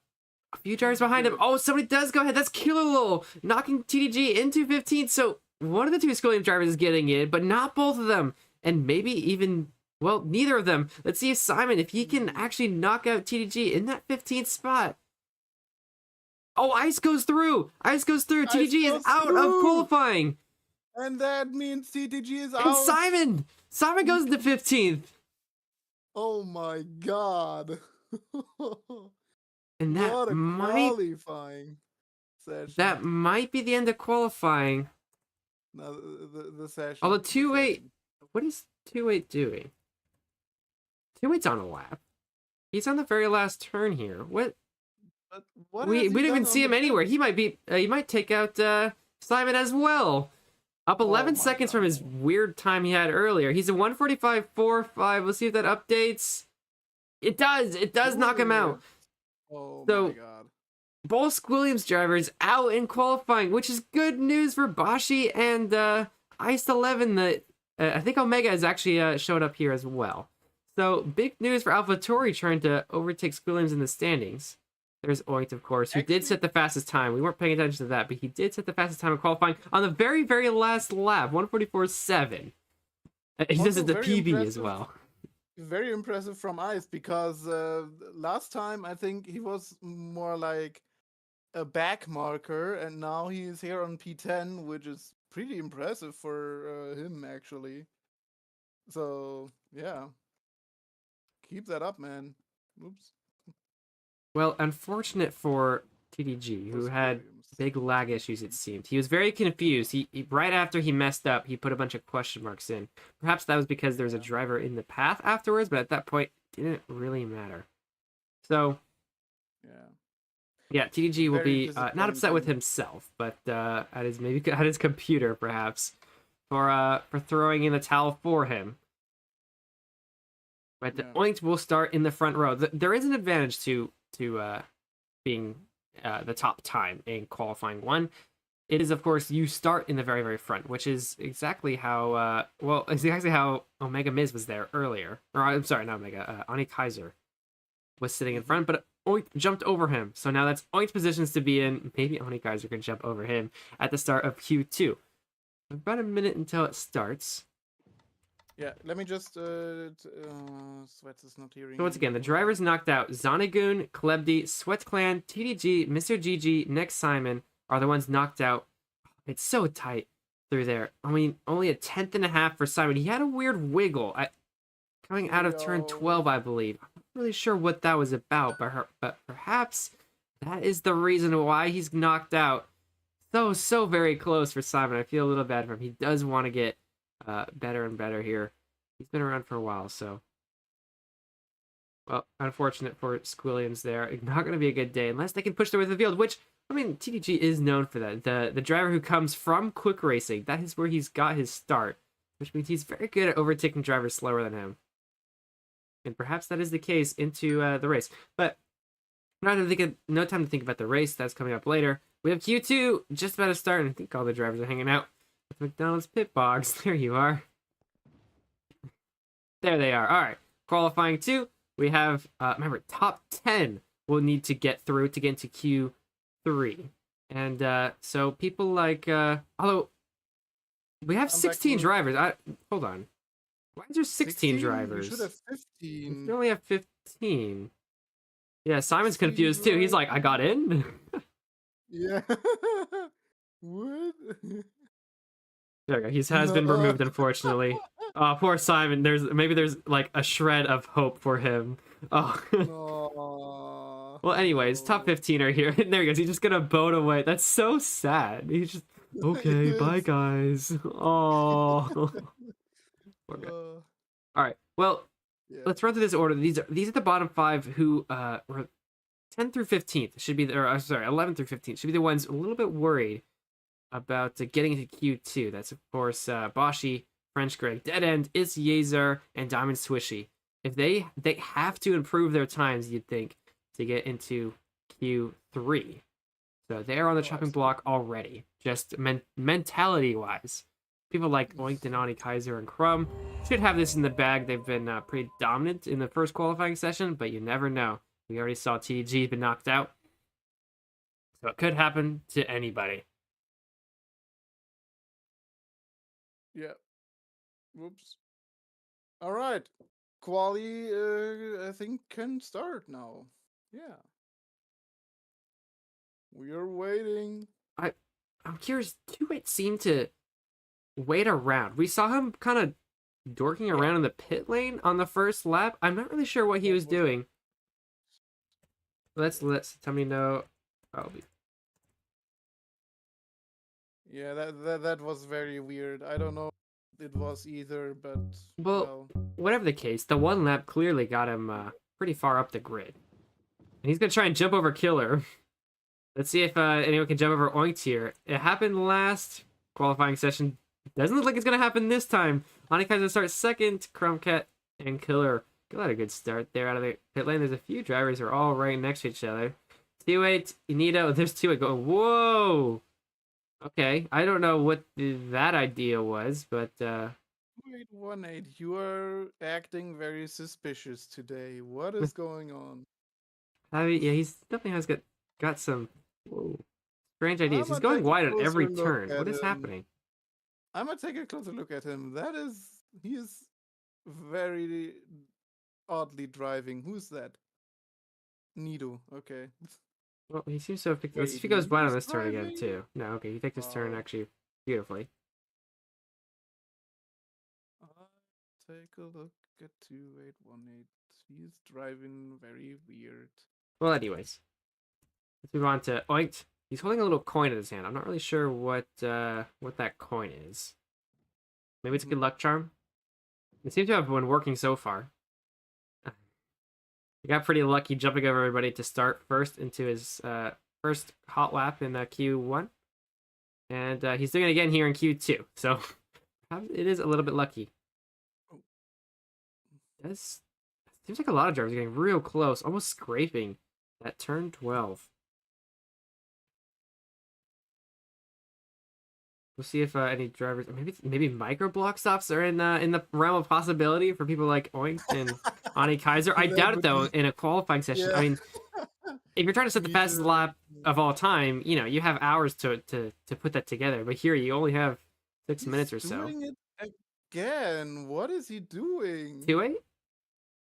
a few drivers behind him. Oh, somebody does go ahead. That's Killalol knocking TDG into 15th. So one of the two Sculliam drivers is getting in, but not both of them. And maybe even, well, neither of them. Let's see if Simon, if he can actually knock out TDG in that 15th spot. Oh, Ice goes through. Ice goes through. TDG is out of qualifying. And that means TDG is out. And Simon goes into 15th. Oh my god. And that what a qualifying session. That might be the end of qualifying. No, the session. Although 2-8, what is 2-8 doing? 2-8's on a lap. He's on the very last turn here. What we didn't even see him anywhere. He might take out Simon as well. Up 11 my seconds God. from his weird time he had earlier. He's a 1:45.45. Let's see if that updates. It does. It does knock him out. Oh So- my god. Both Williams drivers out in qualifying, which is good news for Bashi and Iced 11. I think Omega has actually showed up here as well. So big news for AlphaTauri trying to overtake Williams in the standings. There's Oint, of course, who did set the fastest time. We weren't paying attention to that, but he did set the fastest time in qualifying on the very, very last lap, 1:44.7. He does Also it to very PB as impressive. well. Very impressive from Ice because last time I think he was more like a back marker, and now he's here on P10, which is pretty impressive for him actually. So yeah, keep that up, man. Oops. Well, unfortunate for TDG, who had big lag issues, it seemed. He was very confused. He right after he messed up, he put a bunch of question marks in. Perhaps that was because there was a driver in the path afterwards, but at that point, it didn't really matter. So, yeah, TDG will Very be not upset with disappointing. himself, but at his computer perhaps for throwing in the towel for him. But the Yeah. Oint will start in the front row. There is an advantage to being the top time in qualifying one. It is, of course, you start in the very, very front, which is exactly how exactly how Omega Miz was there earlier. Or I'm sorry, not Omega. Ani Kaiser was sitting in front, but Oint jumped over him. So now that's Oint's positions to be in. Maybe Ani Kaiser can jump over him at the start of Q2. About a minute until it starts. Yeah, let me just Sweats is not hearing. So once again, the me. drivers knocked out Zonagoon, Klebdi, SweatClan, TDG, Mr. GG, Next Simon are the ones knocked out. It's so tight through there. I mean, only a 10th and a half for Simon. He had a weird wiggle coming out of turn 12, I believe. I'm not really sure what that was about, but perhaps that is the reason why he's knocked out. So very close for Simon. I feel a little bad for him. He does want to get better and better here. He's been around for a while, so. Well, unfortunate for Squilliams there. It's not going to be a good day unless they can push their way to the field, which, I mean, TDG is known for that. The driver who comes from quick racing, that is where he's got his start, which means he's very good at overtaking drivers slower than him. And perhaps that is the case into the race. But no time to think about the race. That's coming up later. We have Q2 just about to start, and I think all the drivers are hanging out with McDonald's pit bogs. There you are. There they are. All right. Qualifying 2. We have, remember, top 10 will need to get through to get into Q3. And so people like, although we have 16 drivers. Hold on. Why is there 16 drivers? You should have We 15. only have 15. Yeah, Simon's confused too. He's like, I got in? Yeah. What? There we go. He has been removed, unfortunately. Oh, poor Simon. Maybe there's like a shred of hope for him. Oh. No. Well, anyways, top 15 are here. There he goes. He's just gonna boat away. That's so sad. He's just okay. Bye, guys. Oh. Poor guy. All right. Well, Yeah. let's run through this order. These are the bottom 5 who were 10 through 15th should be or sorry, 11 through 15th should be the ones a little bit worried about getting into Q2. That's of course Bashi, French Greg, Dead End, Is Yezer, and Diamond Swishy. If they have to improve their times, you'd think, to get into Q3. So they're on the chopping block already, just mentality-wise. People like Oink, Denani, Kaiser, and Crumb should have this in the bag. They've been pretty dominant in the first qualifying session, but you never know. We already saw TG been knocked out. So it could happen to anybody. Yeah. Whoops. All right. Quali, I think, can start now. Yeah. We are waiting. I'm curious, 2-8 seemed to wait around. We saw him kind of dorking around in the pit lane on the first lap. I'm not really sure what he was doing. Let's tell me no. Yeah, that was very weird. I don't know if it was either, but Well, whatever the case, the one lap clearly got him pretty far up the grid. And he's gonna try and jump over Killer. Let's see if anyone can jump over Oinks here. It happened last qualifying session. Doesn't look like it's gonna happen this time. Anikaiser starts second. Crumpcat and Killer got a good start there out of the pit lane. There's a few drivers who are all right next to each other. 2-8, Inito. There's 2-8 going. Whoa. Okay, I don't know what that idea was, but 2818, you are acting very suspicious today. What is going on? I mean, yeah, he's definitely has got some strange ideas. He's I'ma going take a wide at closer every look turn. at What is him. happening? I'm gonna take a closer look at him. He is very oddly driving. Who's that? Nido. Okay. Well, he seems to have picked. Let's see if he Wait, goes wide on he's this turn again driving? too. No, okay, he picked his turn Oh. actually beautifully. Take a look at 2818. He's driving very weird. Well, anyways, let's move on to Oinked. He's holding a little coin in his hand. I'm not really sure what that coin is. Maybe it's a good luck charm. It seems to have been working so far. He got pretty lucky jumping over everybody to start first into his first hot lap in Q1. And he's doing it again here in Q2. So it is a little bit lucky. Seems like a lot of drivers are getting real close, almost scraping that turn 12. We'll see if any drivers, maybe micro block stops are in the realm of possibility for people like Oink and Ani Kaiser. I doubt it though in a qualifying session. Yeah. I mean, if you're trying to set the fastest lap of all time, you have hours to put that together. But here you only have 6 minutes or so. Doing it again. What is he doing? 2-8?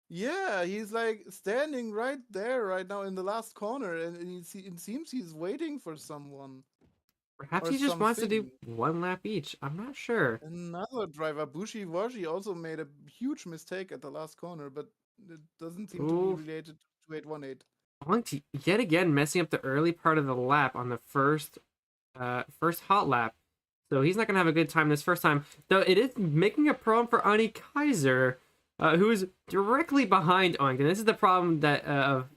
Yeah, he's like standing right there right now in the last corner, and it seems he's waiting for someone. Perhaps or he just wants to do something. one lap each. I'm not sure. Another driver, Bushi Washi, also made a huge mistake at the last corner, but it doesn't seem to Oof. be related to 2818. Oink yet again messing up the early part of the lap on the first hot lap. So he's not gonna have a good time this first time. Though it is making a problem for Ani Kaiser, who is directly behind Oink. And this is the problem that of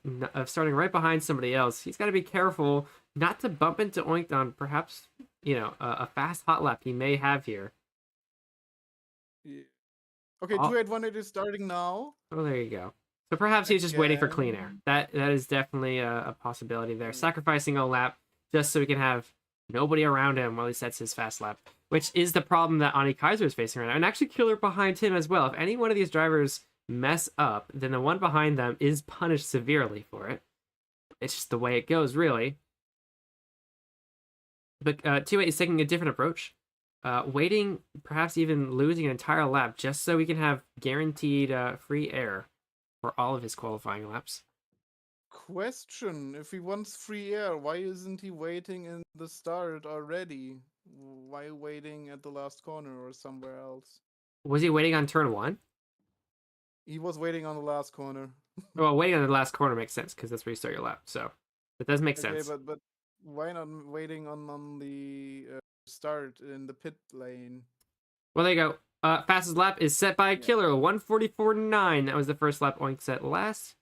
starting right behind somebody else. He's got to be careful not to bump into Oink on perhaps a fast hot lap he may have here. Yeah. Okay, Oh. 2818 is starting now. Oh, there you go. So perhaps he's just waiting for clean air. Again. That is definitely a possibility there. Sacrificing a lap just so he can have nobody around him while he sets his fast lap, which is the problem that Ani Kaiser is facing right now. And actually Killer behind him as well. If any one of these drivers mess up, then the one behind them is punished severely for it. It's just the way it goes, really. But 2-8 is taking a different approach. Waiting, perhaps even losing an entire lap just so he can have guaranteed free air for all of his qualifying laps. Question: if he wants free air, why isn't he waiting in the start already? Why waiting at the last corner or somewhere else? Was he waiting on turn 1? He was waiting on the last corner. Well, waiting on the last corner makes sense because that's where you start your lap. So that does make sense. Okay, but why not waiting on the start in the pit lane? Well, there you go. Fastest lap is set by a Killer, 1:44.9. That was the first lap Oink set last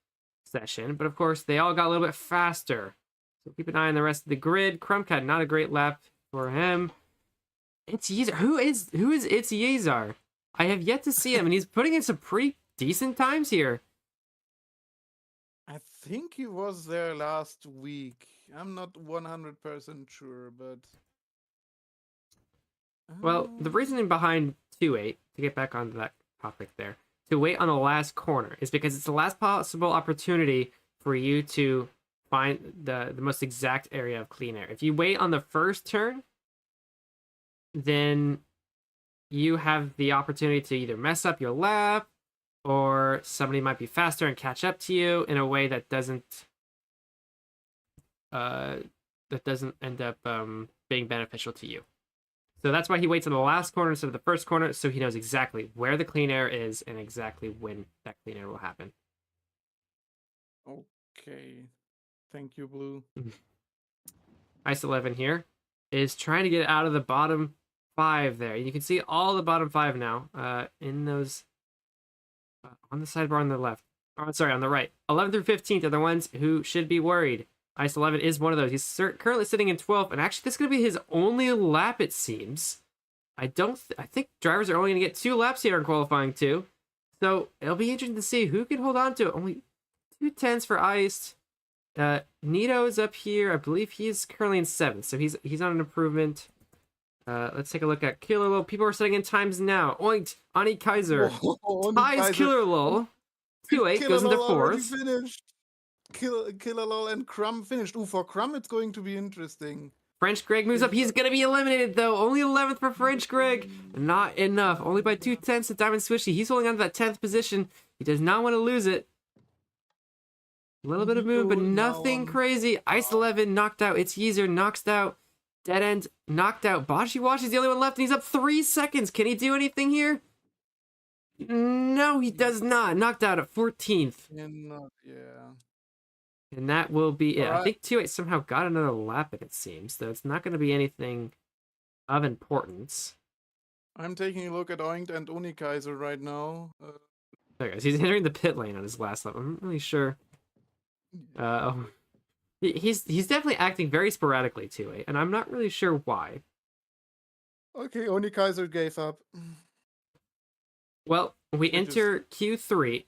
session. But of course, they all got a little bit faster. So keep an eye on the rest of the grid. Crumpcat, not a great lap for him. It's Yezar. Who is It's Yezar? I have yet to see him, and he's putting in some pretty decent times here. I think he was there last week. I'm not 100% sure, but Well, the reasoning behind 2-8, to get back onto that topic there, to wait on the last corner is because it's the last possible opportunity for you to find the most exact area of clean air. If you wait on the first turn, then you have the opportunity to either mess up your lap or somebody might be faster and catch up to you in a way that doesn't end up being beneficial to you. So that's why he waits on the last corner instead of the first corner, so he knows exactly where the clean air is and exactly when that clean air will happen. okay. Thank you, Blue. Ice 11 here is trying to get out of the bottom 5 there. You can see all the bottom 5 now in those on the sidebar on the left. Oh, sorry, on the right. 11th through 15th are the ones who should be worried. Ice 11 is one of those. He's currently sitting in 12th, and actually this is going to be his only lap, it seems. I think drivers are only going to get 2 laps here in qualifying 2. So it'll be interesting to see who can hold on to it. Only 2 tenths for Iced. Nito's up here. I believe he's currently in 7th, so he's on an improvement. Let's take a look at Killer Lol. People are setting in times now. Oinked. Ani Kaiser ties Killer Lol. 2-8 goes into 4th. Killer Lol and Crumb finished. Ooh, for Crumb it's going to be interesting. French Greg moves up. He's going to be eliminated, though. Only 11th for French Greg. Not enough. Only by 2 tenths to Diamond Swishy. He's holding on to that 10th position. He does not want to lose it. A little bit of movement, but nothing crazy. Ice 11 knocked out. It's Yeezer knocked out. Dead End knocked out. Bashi Washi's the only one left, and he's up 3 seconds. Can he do anything here? No, he does not. Knocked out at 14th. Yeah. And that will be it. Right. I think 2-8 somehow got another lap, it seems, though it's not going to be anything of importance. I'm taking a look at Oinked and Unikaiser right now. There he is. He's entering the pit lane on his last lap. I'm not really sure. He's definitely acting very sporadically, 2-8, and I'm not really sure why. Okay, Unikaiser gave up. Well, we enter Q3.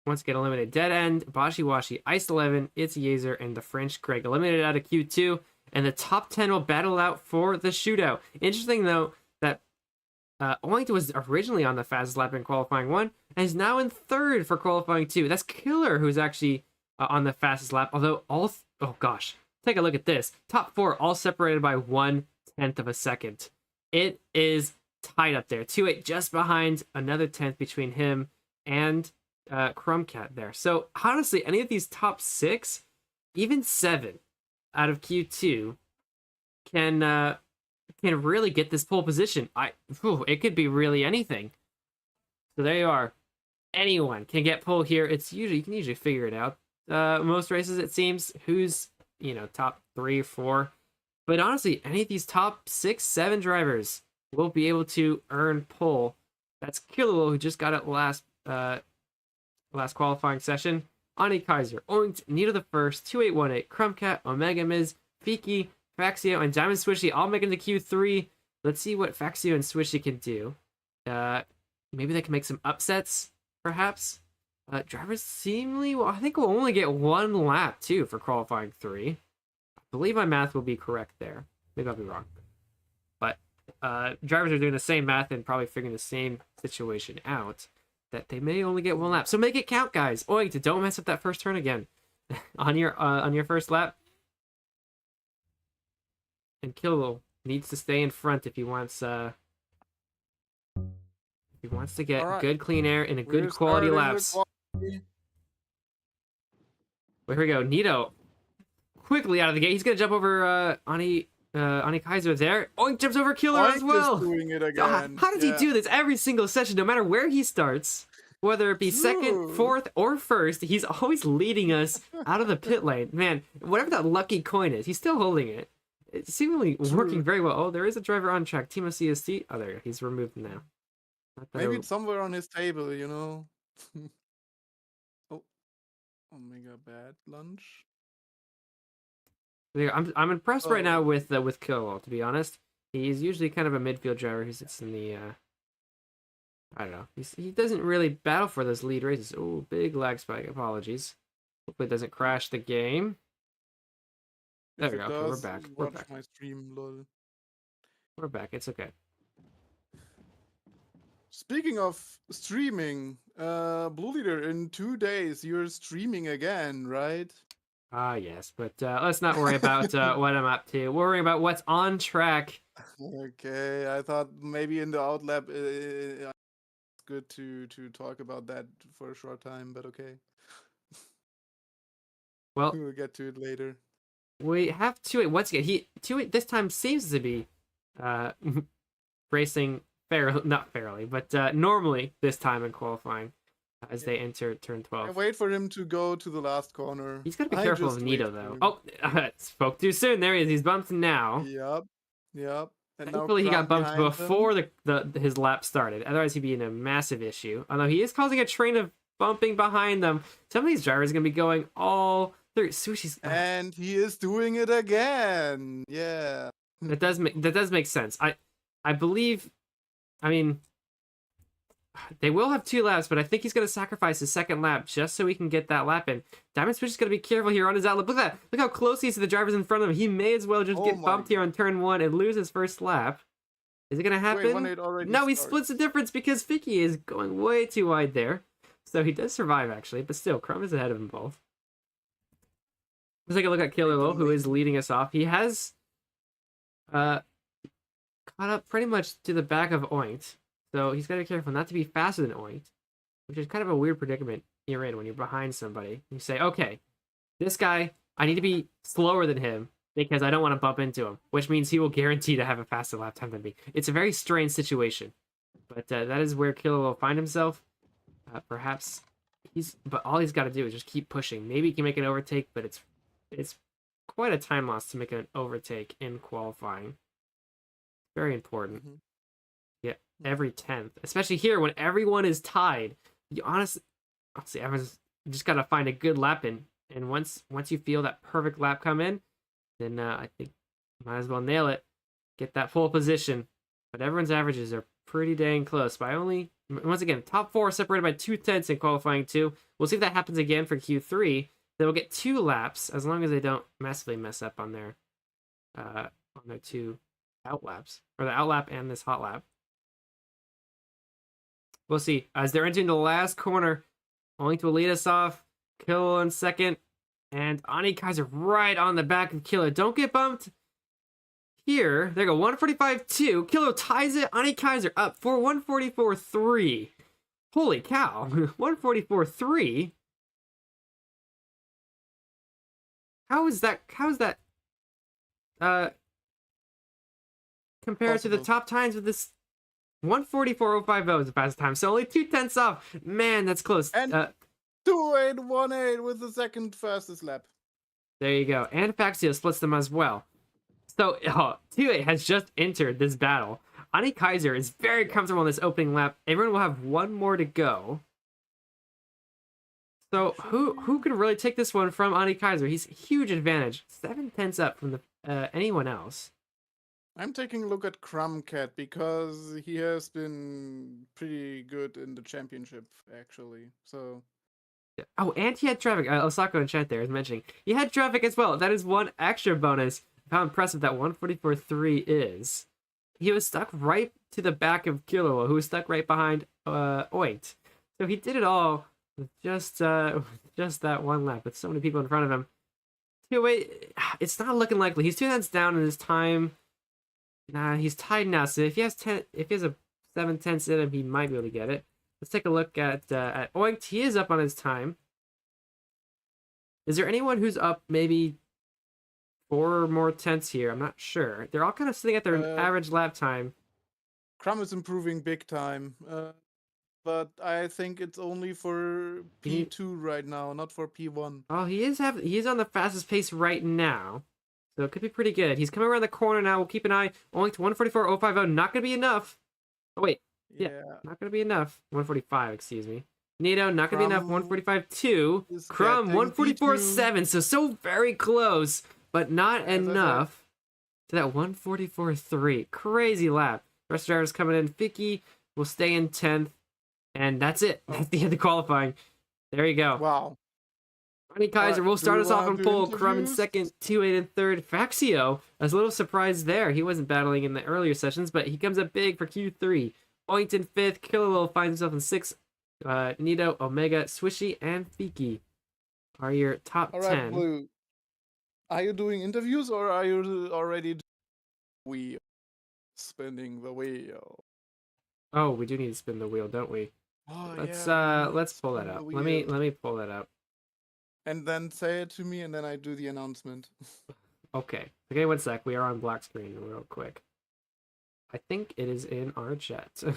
Once again, eliminated Dead End, Bashi Washi, Ice 11, It's Yeezer, and the French Greg eliminated out of Q2. And the top 10 will battle out for the shootout. Interesting, though, that Oinked was originally on the fastest lap in qualifying 1, and is now in 3rd for qualifying 2. That's Killer, who's actually on the fastest lap. Although oh gosh, take a look at this. Top 4 all separated by 1/10 of a second. It is tight up there. 2-8 just behind, another 10th between him and Crumbcat there. So honestly, any of these top 6, even 7 out of Q2 can really get this pole position. It could be really anything. So there you are. Anyone can get pole here. You can usually figure it out. Most races, it seems, who's top 3 or 4. But honestly, any of these top 6, 7 drivers will be able to earn pole. That's Killer, who just got it last qualifying session. Ani Kaiser, Oinked, Nito the First, 2818, Crumbcat, Omega Miz, Fiki, Faxio, and Diamond Swishy all make it into Q3. Let's see what Faxio and Swishy can do. Maybe they can make some upsets, perhaps. Drivers seemingly, I think we'll only get 1 lap, too, for qualifying 3. I believe my math will be correct there. Maybe I'll be wrong. But drivers are doing the same math and probably figuring the same situation out, that they may only get 1 lap. So make it count, guys. Oinked, don't mess up that first turn again on your first lap. And Kilo needs to stay in front if he wants to get good clean air and a good quality laps. Well, here we go. Nito quickly out of the gate. He's gonna jump over Ani Kaiser there. Oink jumps over Killer as well. Doing it again. How does he do this every single session, no matter where he starts? Whether it be 2nd, 4th, or 1st, he's always leading us out of the pit lane. Man, whatever that lucky coin is, he's still holding it. It's seemingly working very well. Oh, there is a driver on track. Team of CST. Oh, there. He's removed now. Maybe it's somewhere on his table, you know. Oh, Omega bad lunch. I'm impressed right now with Killwall, to be honest. He's usually kind of a midfield driver who sits in the I don't know. He doesn't really battle for those lead races. Oh, big lag spike. Apologies. Hopefully it doesn't crash the game. There we go. Okay, we're back. We're back. My stream, lol. We're back. It's okay. Speaking of streaming, Blue Leader, in 2 days you're streaming again, right? Yes, but let's not worry about what I'm up to. We're worrying about what's on track. Okay, I thought maybe in the outlap it's good to talk about that for a short time, but okay. Well, we'll get to it later. We have 2-8 once again. 2-8 this time seems to be racing not fairly, but normally this time in qualifying as they enter turn 12. I wait for him to go to the last corner. He's got to be careful of Nito, though. Oh, spoke too soon. There he is. He's bumped now. Yep. And thankfully, he got bumped before his lap started. Otherwise, he'd be in a massive issue. Although he is causing a train of bumping behind them. Some of these drivers are going to be going all through. Sushi's... And he is doing it again. Yeah. That does make sense. I believe I mean, they will have 2 laps, but I think he's going to sacrifice his second lap just so he can get that lap in. Diamond Switch is going to be careful here on his outlap. Look at that. Look how close he is to the drivers in front of him. He may as well just get bumped here on turn 1 and lose his first lap. Is it going to happen? No, he splits the difference because Fiki is going way too wide there. So he does survive, actually, but still, Crumb is ahead of them both. Let's take a look at Killalo, who is leading us off. He has caught up pretty much to the back of Oint. So he's got to be careful not to be faster than Oint, which is kind of a weird predicament you're in when you're behind somebody. You say, okay, this guy, I need to be slower than him because I don't want to bump into him, which means he will guarantee to have a faster lap time than me. It's a very strange situation, but that is where Killer will find himself. Perhaps but all he's got to do is just keep pushing. Maybe he can make an overtake, but it's quite a time loss to make an overtake in qualifying. Very important. Yeah, every 10th, especially here when everyone is tied. You honestly, everyone's just got to find a good lap in, and once you feel that perfect lap come in, then I think you might as well nail it, get that full position. But everyone's averages are pretty dang close. By only, once again, top 4 separated by 2/10 in qualifying 2. We'll see if that happens again for Q3. They will get 2 laps as long as they don't massively mess up on their 2 outlaps, or the outlap and this hot lap. We'll see. As they're entering the last corner, only to lead us off. Killer in second, and Ani Kaiser right on the back of Killer. Don't get bumped here. There go 145.2. Killer ties it. Ani Kaiser up for 144.3. Holy cow. 144.3. How is that compared to the top times with this 144.050 is the fastest time, so only 2/10 off. Man, that's close. And 2:8.18 with the second fastest lap. There you go. And Faxio splits them as well. So 2-8 has just entered this battle. Ani Kaiser is very comfortable in this opening lap. Everyone will have 1 more to go. So who could really take this one from Ani Kaiser? He's a huge advantage. 7/10 up from anyone else. I'm taking a look at Crumcat because he has been pretty good in the championship, actually. So. Oh, and he had traffic. Osako in chat there is mentioning he had traffic as well. That is 1 extra bonus. How impressive that 144.3 is. He was stuck right to the back of Kilo, who was stuck right behind Oint. So he did it all with just that 1 lap with so many people in front of him. 2-8, it's not looking likely. He's 2 hands down in his time. Nah, he's tied now. So if he has a 7/10 in him, he might be able to get it. Let's take a look at Oink. He is up on his time. Is there anyone who's up maybe 4 more tenths here? I'm not sure. They're all kind of sitting at their average lap time. Crumb is improving big time, but I think it's only for P2 right now, not for P1. Oh, he's on the fastest pace right now. So it could be pretty good. He's coming around the corner now. We'll keep an eye. Only to 144.050. Not going to be enough. Oh, wait. Yeah. Not going to be enough. 145, excuse me. Nito, not going to be enough. 145.2. Crumb, 144.7. So very close, but not enough to that 144.3. Crazy lap. Rest of the drivers coming in. Fiki will stay in 10th. And that's it. That's the end of qualifying. There you go. Wow. Ani Kaiser will start us off in pole. Crumb in second, 2-8 in third. Faxio, I was a little surprised there. He wasn't battling in the earlier sessions, but he comes up big for Q3. Oint in fifth. Killer finds himself in sixth. Nito, Omega, Swishy, and Fiki are your top 10. All right, Blue. Are you doing interviews or are you already spinning the wheel? Oh, we do need to spin the wheel, don't we? Oh, Let's pull that up. Let me pull that up. And then say it to me, and then I do the announcement. Okay, 1 sec. We are on black screen real quick. I think it is in our chat. Let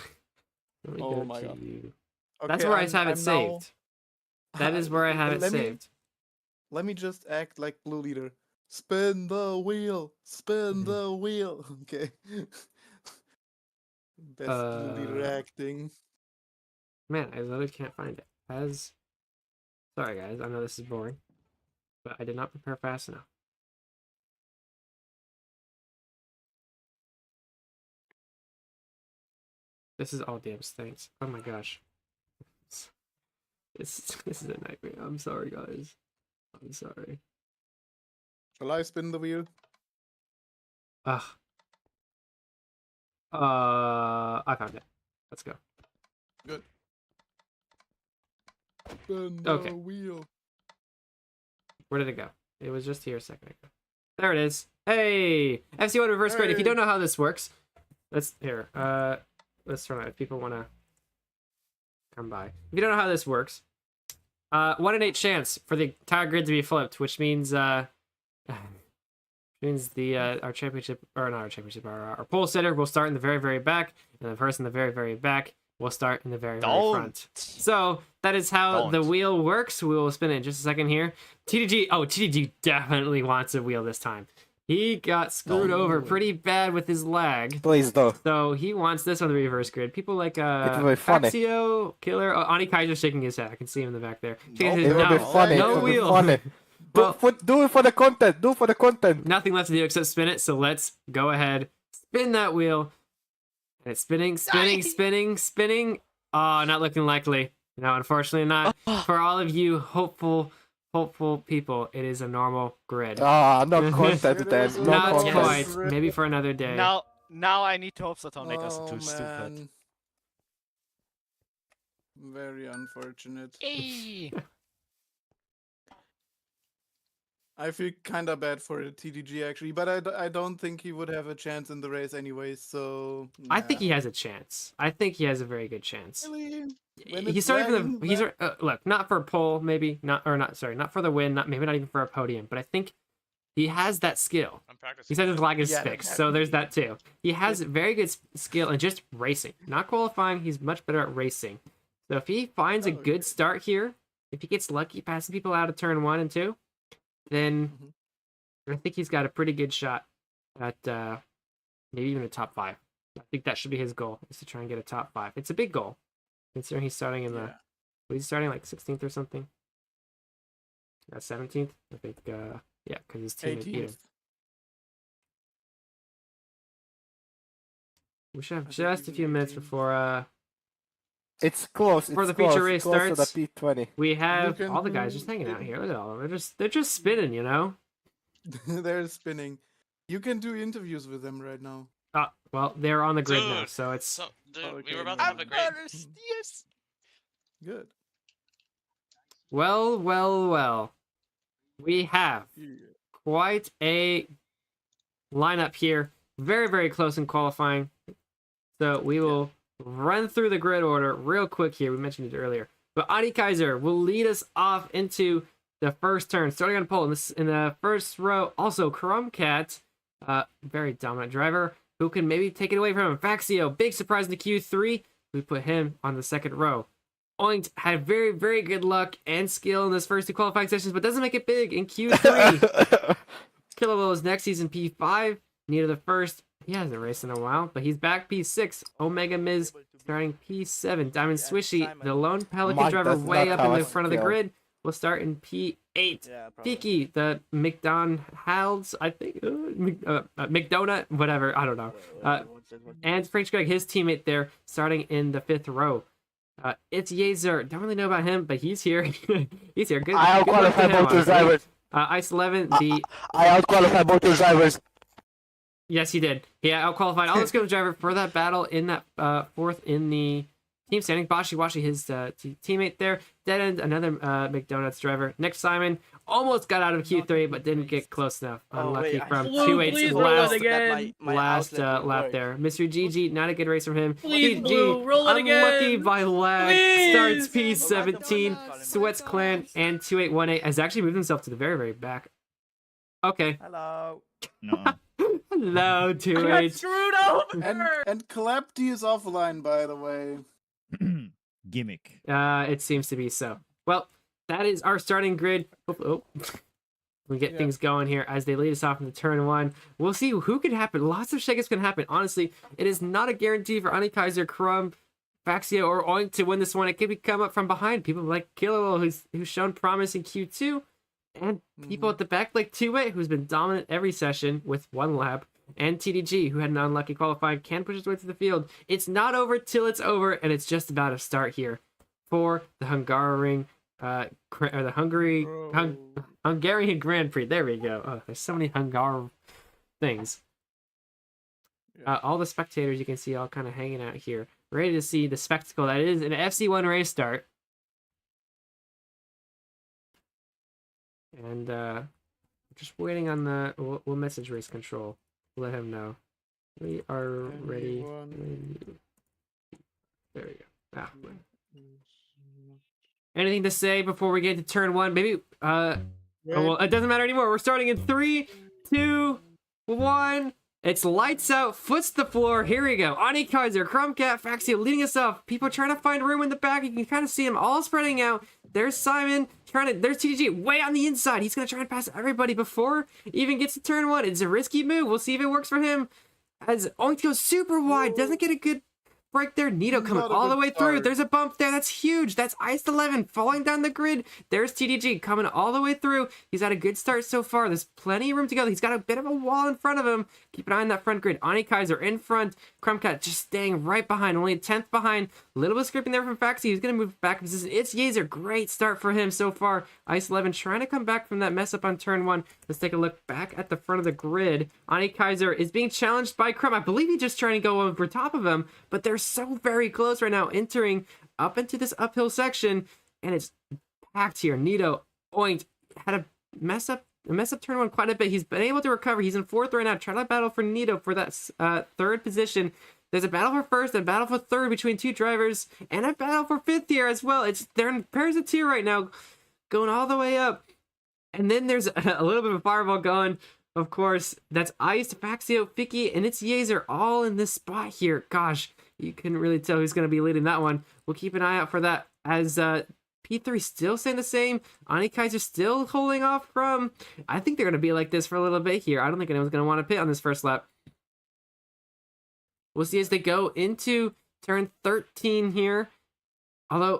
me go my to God. you. Okay, That's where I have it saved. That is where I have it saved. Let me just act like Blue Leader. Spin the wheel. Spin the wheel. Okay. Best Blue Leader acting. Man, I literally can't find it. Sorry guys, I know this is boring, but I did not prepare fast enough. This is all damn stinks. Oh my gosh. This is a nightmare. I'm sorry, guys. I'm sorry. Shall I spin the wheel? Ugh. I found it. Let's go. Good. Spin Okay. the wheel. Where did it go? It was just here a second ago. There it is. Hey! FC1 reverse grid. If you don't know how this works, let's turn it if people want to come by. If you don't know how this works, 1 in 8 chance for the entire grid to be flipped, which means our championship, or not our championship, our pole sitter will start in the very, very back, and the person in the very, very back will start in the very, very front. So that is how the wheel works. We will spin it in just a second here. TDG definitely wants a wheel this time. He got screwed over pretty bad with his lag. Please though. So he wants this on the reverse grid. People like It will be funny. Axio, Killer, Ani Kaiser's shaking his head. I can see him in the back there. It will be funny. No It will be wheel. funny. Well, Do it for the content. Do it for the content. nothing left to do except spin it. So let's go ahead, spin that wheel. And it's spinning. Oh, not looking likely. No, unfortunately not. For all of you hopeful people, it is a normal grid. Ah, no content then. No Not content. quite. Maybe for another day. Now I need to hope that don't make us too stupid. Man. Very unfortunate. Hey. I feel kind of bad for TDG actually, but I don't think he would have a chance in the race anyway. So I think he has a chance. I think he has a very good chance. Really? When He's it's starting for lagging, look, not for a pole, maybe not for the win, maybe not even for a podium, but I think he has that skill. I'm practicing. He said his lag is Yeah, fixed, so there's that too. He has very good skill in just racing, not qualifying. He's much better at racing. So if he finds a good start here, if he gets lucky passing people out of turn 1 and 2, then I think he's got a pretty good shot at maybe even a top 5. I think that should be his goal, is to try and get a top 5. It's a big goal, considering he's starting in the... He's starting like 16th or something. 17th, I think. Yeah, because his team beat him. 18th. We should have just a few minutes before It's close. Before It's the feature close, race close to starts. the P20. we have can all the guys do just hanging out it. here. Look at all of them. They're just spinning, you know. They're spinning. You can do interviews with them right now. Well, they're on the grid now, Dude, so it's So, dude, we Okay, were about to have a great. Yes. Good. well. We have quite a lineup here. Very, very close in qualifying. So we will run through the grid order real quick here. We mentioned it earlier. But Adi Kaiser will lead us off into the first turn. Starting on pole in the first row. Also, Crumcat, very dominant driver, who can maybe take it away from him. Faxio, big surprise in the Q3. We put him on the second row. Oint had very, very good luck and skill in this first 2 qualifying sessions, but doesn't make it big in Q3. Killable is next season P5. Near the first. He hasn't raced in a while, but he's back P6. Omega Miz starting P7. Diamond Swishy, the lone Pelican Mike driver does way not up in have the a front of the skill. grid, will start in P8. Yeah, probably. Fiki, the McDonald's, I think, McDonald, whatever, I don't know. And French Greg, his teammate there, starting in the 5th row. It's Yezer. Don't really know about him, but he's here. He's here. Good. I good luck to outqualify him, both your honestly. drivers. Ice 11, the I outqualify both your drivers. yes, he did. He outqualified all the skilled driver for that battle in that 4th in the team standing. Bashi Washi, his teammate there. Dead End, another McDonald's driver. Nick Simon almost got out of Q3, but didn't get close enough. Unlucky from Blue, 2-8's please roll last it again. last lap there. Mr. GG, not a good race from him. Please, GG, Blue, roll it unlucky again. by lag. Please. Starts P17. Sweats Clan and 2818 has actually moved himself to the very, very back. Okay. Hello. No. Hello, I got 28. screwed over. And Calamity is offline, by the way. Gimmick. It seems to be so. Well, that is our starting grid. We get things going here as they lead us off into turn 1. We'll see who can happen. Lots of shakeups can happen. Honestly, it is not a guarantee for Ani Kaiser, Crumb, Faxio, or Oink to win this one. It could come up from behind. People like Kilo, who's shown promise in Q2, and people at the back like 2-8, who's been dominant every session with 1 lap. and TDG, who had an unlucky qualifying, can push his way through the field. It's not over till it's over, and it's just about to start here for the Hungarian Hungarian Grand Prix. There we go. Oh, there's so many Hungar things. All the spectators you can see all kind of hanging out here, ready to see the spectacle that is an FC1 race start. And just waiting on the we'll message race control. Let him know we are ready. There we go. Anything to say before we get to turn one? Maybe well, it doesn't matter anymore. We're starting in 3, 2, 1. It's lights out, foots to the floor. Here we go. Ani Kaiser, Crumbcat, Faxio leading us off. People trying to find room in the back. You can kind of see them all spreading out. There's Simon there's TDG way on the inside. He's gonna try and pass everybody before he even gets to turn one. It's a risky move. We'll see if it works for him. As Oink goes super wide, doesn't get a good break there. Nito coming all the way through. There's a bump there. That's huge. That's Iced 11 falling down the grid. There's TDG coming all the way through. He's had a good start so far. There's plenty of room to go. He's got a bit of a wall in front of him. Keep an eye on that front grid. Ani Kaiser in front. Crumbcat just staying right behind. Only a 10th behind. A little bit scraping there from Faxi. He's going to move back. It's Yazer. Great start for him so far. Ice 11 trying to come back from that mess up on turn one. Let's take a look back at the front of the grid. Ani Kaiser is being challenged by Crumb. I believe he's just trying to go over top of him, but they're so very close right now, entering up into this uphill section, and it's packed here. Nito Oink had a mess up turn one quite a bit. He's been able to recover. He's in 4th right now, trying to battle for Nito for that 3rd position. There's a battle for 1st, a battle for 3rd between 2 drivers, and a battle for 5th here as well. They're in pairs of 2 right now, going all the way up. And then there's a little bit of a fireball going. Of course, that's Ice, Faxio, Ficky, and it's Yazer all in this spot here. Gosh, you couldn't really tell who's going to be leading that one. We'll keep an eye out for that as P3 still saying the same. Ani Kaiser still holding off from. I think they're going to be like this for a little bit here. I don't think anyone's going to want to pit on this first lap. We'll see as they go into turn 13 here. Although,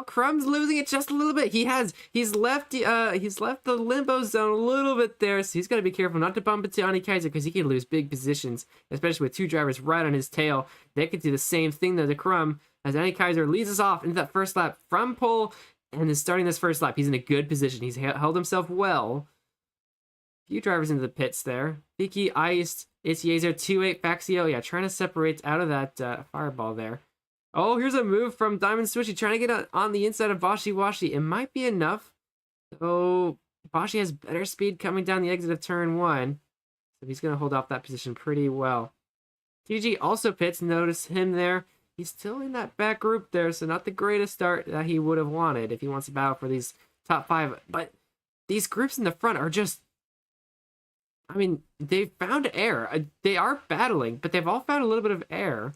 Crumb's losing it just a little bit. He's left the limbo zone a little bit there, so he's got to be careful not to bump into Ani Kaiser because he can lose big positions, especially with 2 drivers right on his tail. They could do the same thing though to Crumb as Ani Kaiser leads us off into that first lap from pole and is starting this first lap. He's in a good position. He's held himself well. A few drivers into the pits there. Vicky, Iced, it's Yazer, 2-8, Faxio. Yeah, trying to separate out of that fireball there. Oh, here's a move from Diamond Swishy, trying to get on the inside of Bashi Washi. It might be enough. So Bashi has better speed coming down the exit of turn 1. So he's going to hold off that position pretty well. TG also pits. Notice him there. He's still in that back group there, so not the greatest start that he would have wanted if he wants to battle for these top 5. But these groups in the front are just... I mean, they've found air. They are battling, but they've all found a little bit of air.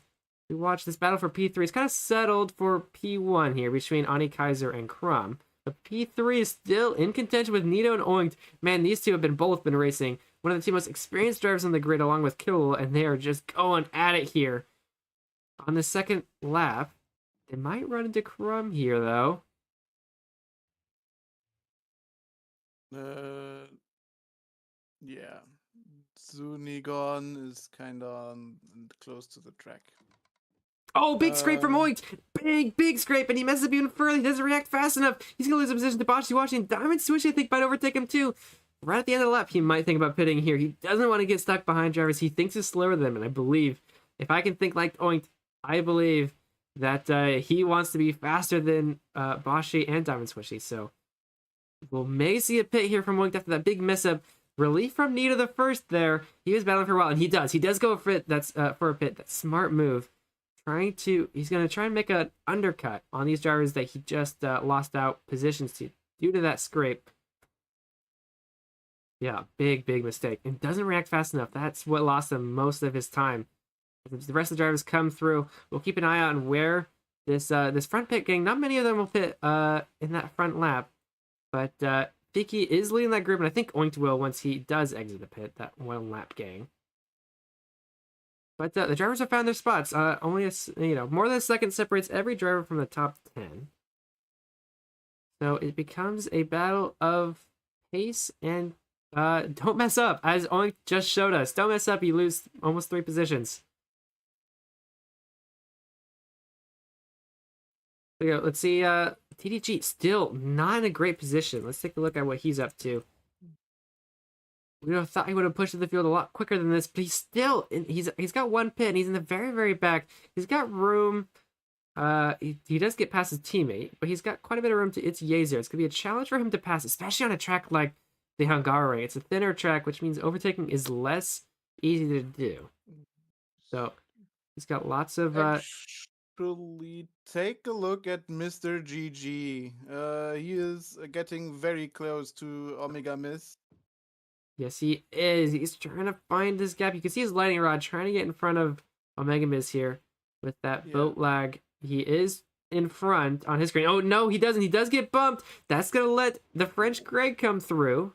We watch this battle for P3. It's kind of settled for P1 here between Ani Kaiser and Crumb. But P3 is still in contention with Nito and Oink. Man, these two have both been racing. One of the two most experienced drivers on the grid along with Kill, and they are just going at it here. On the second lap, they might run into Crumb here, though. Yeah. Zunigon is kind of close to the track. Oh, big scrape from Oink. Big scrape, and he messes up even further. He doesn't react fast enough. He's going to lose a position to Bashi Washington. Diamond Swish, I think, might overtake him, too. Right at the end of the lap, he might think about pitting here. He doesn't want to get stuck behind drivers. He thinks he's slower than them, and I believe, if I can think like Oink, I believe that he wants to be faster than Bashi and Diamond Swishy. So we'll may see a pit here from Oink after that big mess up. Relief from Nito the first there. He was battling for a while, and he does. He does go for it. That's for a pit. That's smart move. He's going to try and make an undercut on these drivers that he just lost out positions to due to that scrape. Yeah, big mistake. And doesn't react fast enough. That's what lost him most of his time. As the rest of the drivers come through, we'll keep an eye on where this front pit gang, not many of them will pit in that front lap. But Fiki is leading that group, and I think Oink will once he does exit the pit, that one lap gang. But the drivers have found their spots. Only more than a second separates every driver from the top 10. So it becomes a battle of pace and Don't mess up, as Oink just showed us. Don't mess up, you lose almost 3 positions. There we go. Let's see, TDG still not in a great position. Let's take a look at what he's up to. We would have thought he would have pushed to the field a lot quicker than this, but he's still he's got 1 pit and he's in the very, very back. He's got room. He does get past his teammate, but he's got quite a bit of room to it's Yezer. It's gonna be a challenge for him to pass, especially on a track like the Hungary. It's a thinner track, which means overtaking is less easy to do. So he's got lots of Actually, take a look at Mr. GG. He is getting very close to Omega Miss. Yes, he is. He's trying to find this gap. You can see his lightning rod trying to get in front of Omega Miss here with that boat lag. He is in front on his screen. Oh, no, he doesn't. He does get bumped. That's going to let the French Greg come through.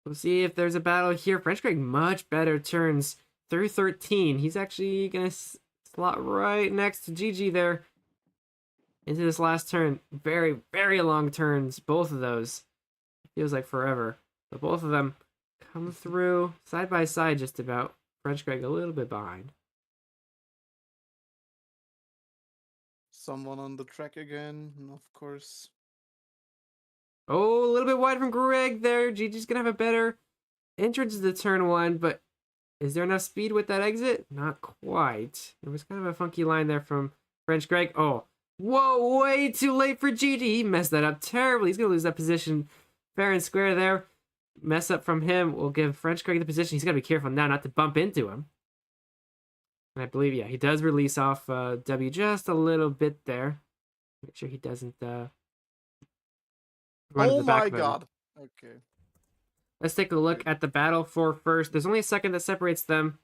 We'll see if there's a battle here. French Greg much better turns through 13. He's actually going to slot right next to GG there. Into this last turn. Very, very long turns. Both of those. Feels like forever. But both of them come through side by side just about. French Greg a little bit behind. Someone on the track again, of course. Oh, a little bit wide from Greg there. GG's going to have a better entrance to turn 1, but is there enough speed with that exit? Not quite. There was kind of a funky line there from French Greg. Oh. Whoa, way too late for GG. He messed that up terribly. He's going to lose that position fair and square there. Mess up from him will give French Greg the position. He's got to be careful now not to bump into him. And I believe, yeah, he does release off W just a little bit there. Make sure he doesn't run to Oh the back my of him. god. Okay. Let's take a look at the battle for first. There's only a second that separates them.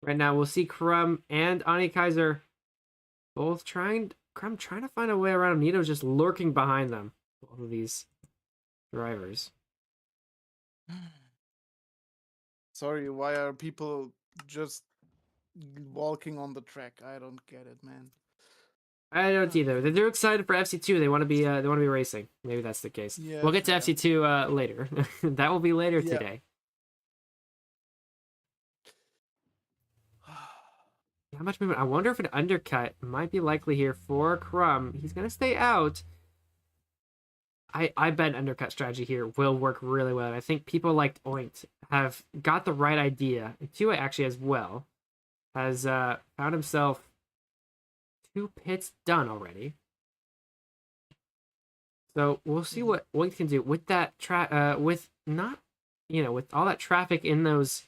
Right now, we'll see Crumb and Ani Kaiser both Crumb trying to find a way around him. Nito's just lurking behind them. Both of these drivers. Sorry, why are people just walking on the track? I don't get it, man. I don't either. They're excited for FC2. They want to be racing. Maybe that's the case. Yeah, we'll get to FC2 later. That will be later today. Not much movement. I wonder if an undercut might be likely here for Crumb. He's going to stay out. I bet an undercut strategy here will work really well. I think people like Oint have got the right idea. And Tua actually as well has found himself 2 pits done already. So we'll see what Oint can do with that with all that traffic in those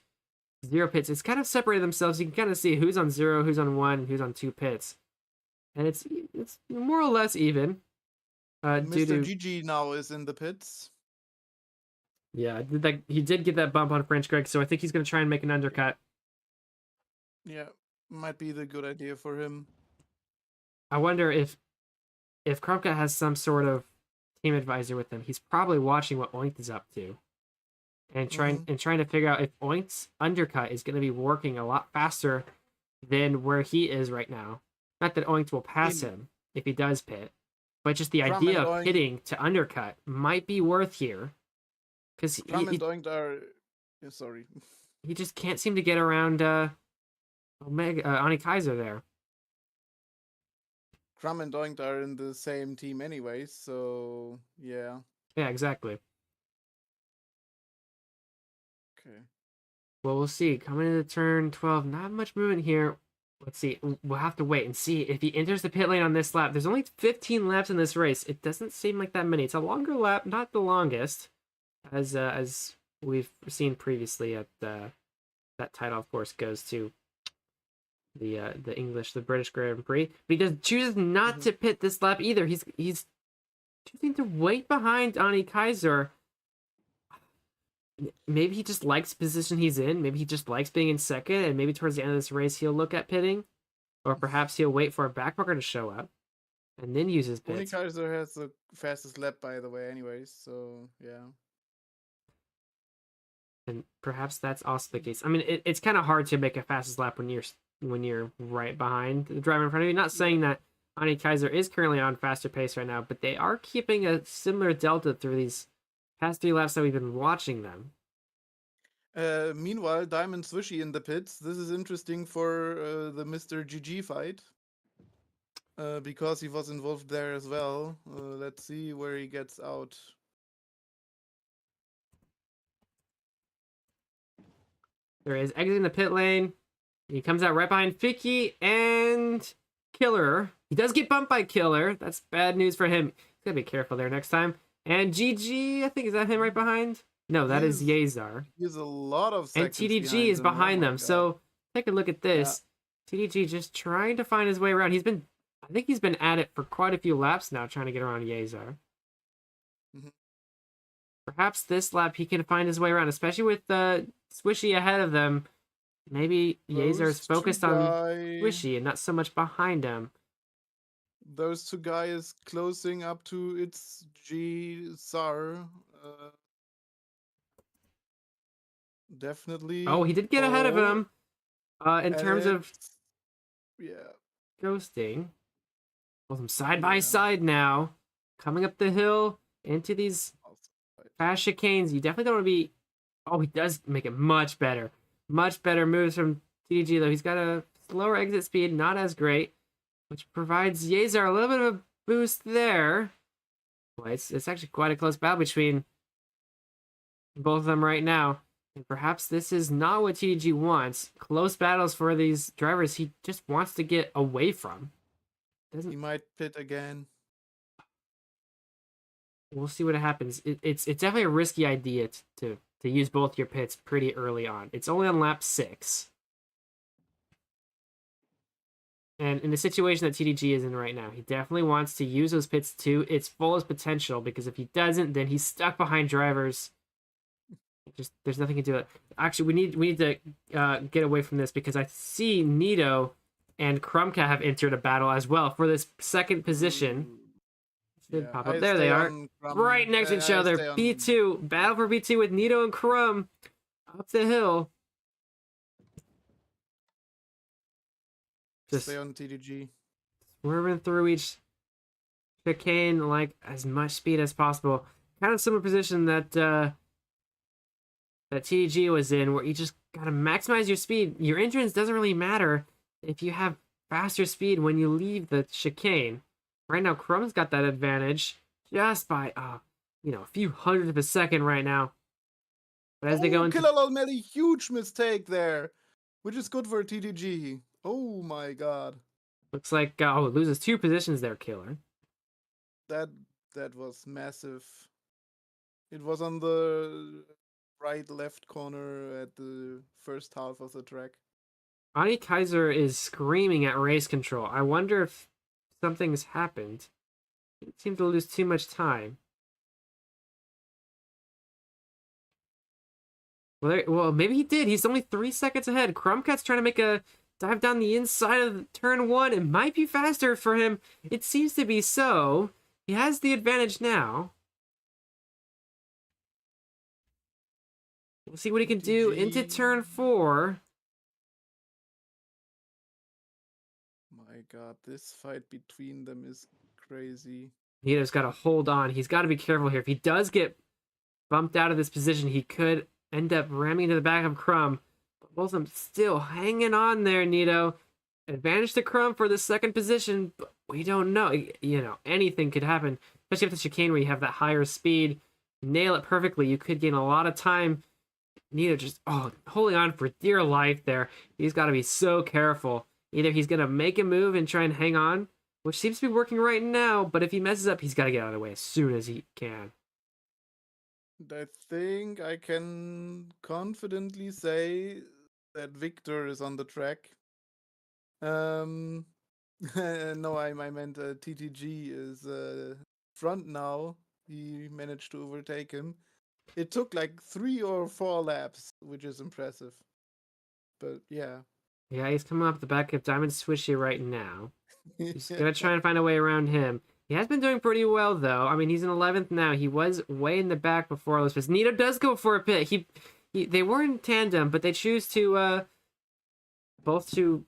0 pits. It's kind of separated themselves. You can kind of see who's on 0, who's on 1, who's on 2 pits. And it's more or less even. Mr. GG now is in the pits. Yeah, he did get that bump on French Greg, so I think he's going to try and make an undercut. Yeah, might be the good idea for him. I wonder if Krumka has some sort of team advisor with him. He's probably watching what Oink is up to. And trying to figure out if Oink's undercut is going to be working a lot faster than where he is right now. Not that Oink will pass him if he does pit, but just the idea of pitting to undercut might be worth here. Because he just can't seem to get around Ani Kaiser there. Crumb and Doink are in the same team anyway, so yeah. Yeah, exactly. Okay. Well, we'll see. Coming into turn 12, not much movement here. Let's see. We'll have to wait and see if he enters the pit lane on this lap. There's only 15 laps in this race. It doesn't seem like that many. It's a longer lap, not the longest, as we've seen previously. At that title, of course, goes to the British Grand Prix. But he chooses not to pit this lap either. He's choosing to wait behind Ani Kaiser. Maybe he just likes the position he's in. Maybe he just likes being in second, and maybe towards the end of this race he'll look at pitting, or perhaps he'll wait for a backmarker to show up, and then use his pits. Kaiser has the fastest lap, by the way, anyways. So yeah. And perhaps that's also the case. I mean, it's kind of hard to make a fastest lap when you're right behind the driver in front of you. Not saying that Ani Kaiser is currently on faster pace right now, but they are keeping a similar delta through these past 3 laps that we've been watching them. Meanwhile, Diamond Swishy in the pits. This is interesting for the Mr. GG fight. Because he was involved there as well. Let's see where he gets out. There is exiting the pit lane. He comes out right behind Fiki and Killer. He does get bumped by Killer. That's bad news for him. He's got to be careful there next time. And GG, I think, is that him right behind? No, that is Yezar. He has a lot of And seconds TDG is behind them. So take a look at this. TDG just trying to find his way around. I think he's been at it for quite a few laps now, trying to get around Yezar. Mhm. Perhaps this lap he can find his way around, especially with Swishy ahead of them. Maybe Yezar is focused on Swishy and not so much behind him. Those two guys closing up to its G Sar. Definitely. Oh, he did get ahead of him. In terms of ghosting. Both of them side by side now. Coming up the hill into these fast chicanes. You definitely don't want to be... Oh, he does make it much better. Much better moves from TDG, though. He's got a slower exit speed, not as great, which provides Yezar a little bit of a boost there. Boy, it's actually quite a close battle between both of them right now. And perhaps this is not what TDG wants. Close battles for these drivers he just wants to get away from. He might pit again. We'll see what happens. It's definitely a risky idea to use both your pits pretty early on. It's only on lap 6. And in the situation that TDG is in right now, he definitely wants to use those pits to its fullest potential, because if he doesn't, then he's stuck behind drivers. There's nothing he can do. Actually, we need to get away from this, because I see Nito and Krumka have entered a battle as well for this second position. Should pop up. There they are. Right next to each other. B2. Battle for B2 with Nito and Krum up the hill. Just stay on TDG. Swerving through each chicane like as much speed as possible. Kind of similar position that that TDG was in, where you just gotta maximize your speed. Your entrance doesn't really matter if you have faster speed when you leave the chicane. Right now, Krum's got that advantage just by, a few hundredths of a second right now. But as they go into... Killalol made a huge mistake there, which is good for TDG. Oh my god. Looks like, loses 2 positions there, Killer. That was massive. It was on the right-left corner at the first half of the track. Ani Kaiser is screaming at race control. I wonder if something's happened. He didn't seem to lose too much time. Well, maybe he did. He's only 3 seconds ahead. Krumkat's trying to make a dive down the inside of turn 1. It might be faster for him. It seems to be so. He has the advantage now. We'll see what he can do into turn 4. My god, this fight between them is crazy. Nito's got to hold on. He's got to be careful here. If he does get bumped out of this position, he could end up ramming into the back of Krum. But both of them still hanging on there, Nito. Advantage to Krum for the second position, but we don't know. Anything could happen. Especially with the chicane where you have that higher speed. Nail it perfectly. You could gain a lot of time. Nito just, holding on for dear life there. He's got to be so careful. Either he's going to make a move and try and hang on, which seems to be working right now, but if he messes up, he's got to get out of the way as soon as he can. I think I can confidently say that Victor is on the track. No, I meant TTG is front now. He managed to overtake him. It took like 3 or 4 laps, which is impressive. But yeah. Yeah, he's coming up the back of Diamond Swishy right now. He's going to try and find a way around him. He has been doing pretty well, though. I mean, he's in 11th now. He was way in the back before all this was. Nito does go for a pit. They were in tandem, but they choose to both to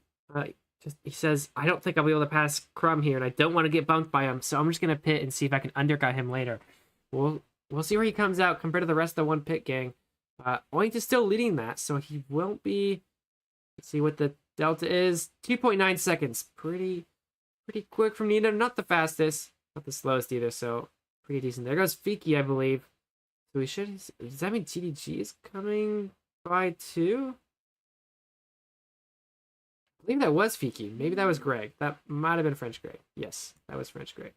he says, I don't think I'll be able to pass Crumb here, and I don't want to get bumped by him, so I'm just gonna pit and see if I can undercut him later. We'll see where he comes out compared to the rest of the one pit gang. Oink is still leading that, so he won't be. Let's see what the delta is. 2.9 seconds. Pretty quick from Nito. Not the fastest, not the slowest either. So pretty decent. There goes Fiki, I believe. So we should. Does that mean TDG is coming by 2? I believe that was Fiki. Maybe that was Greg. That might have been French Greg. Yes, that was French Greg.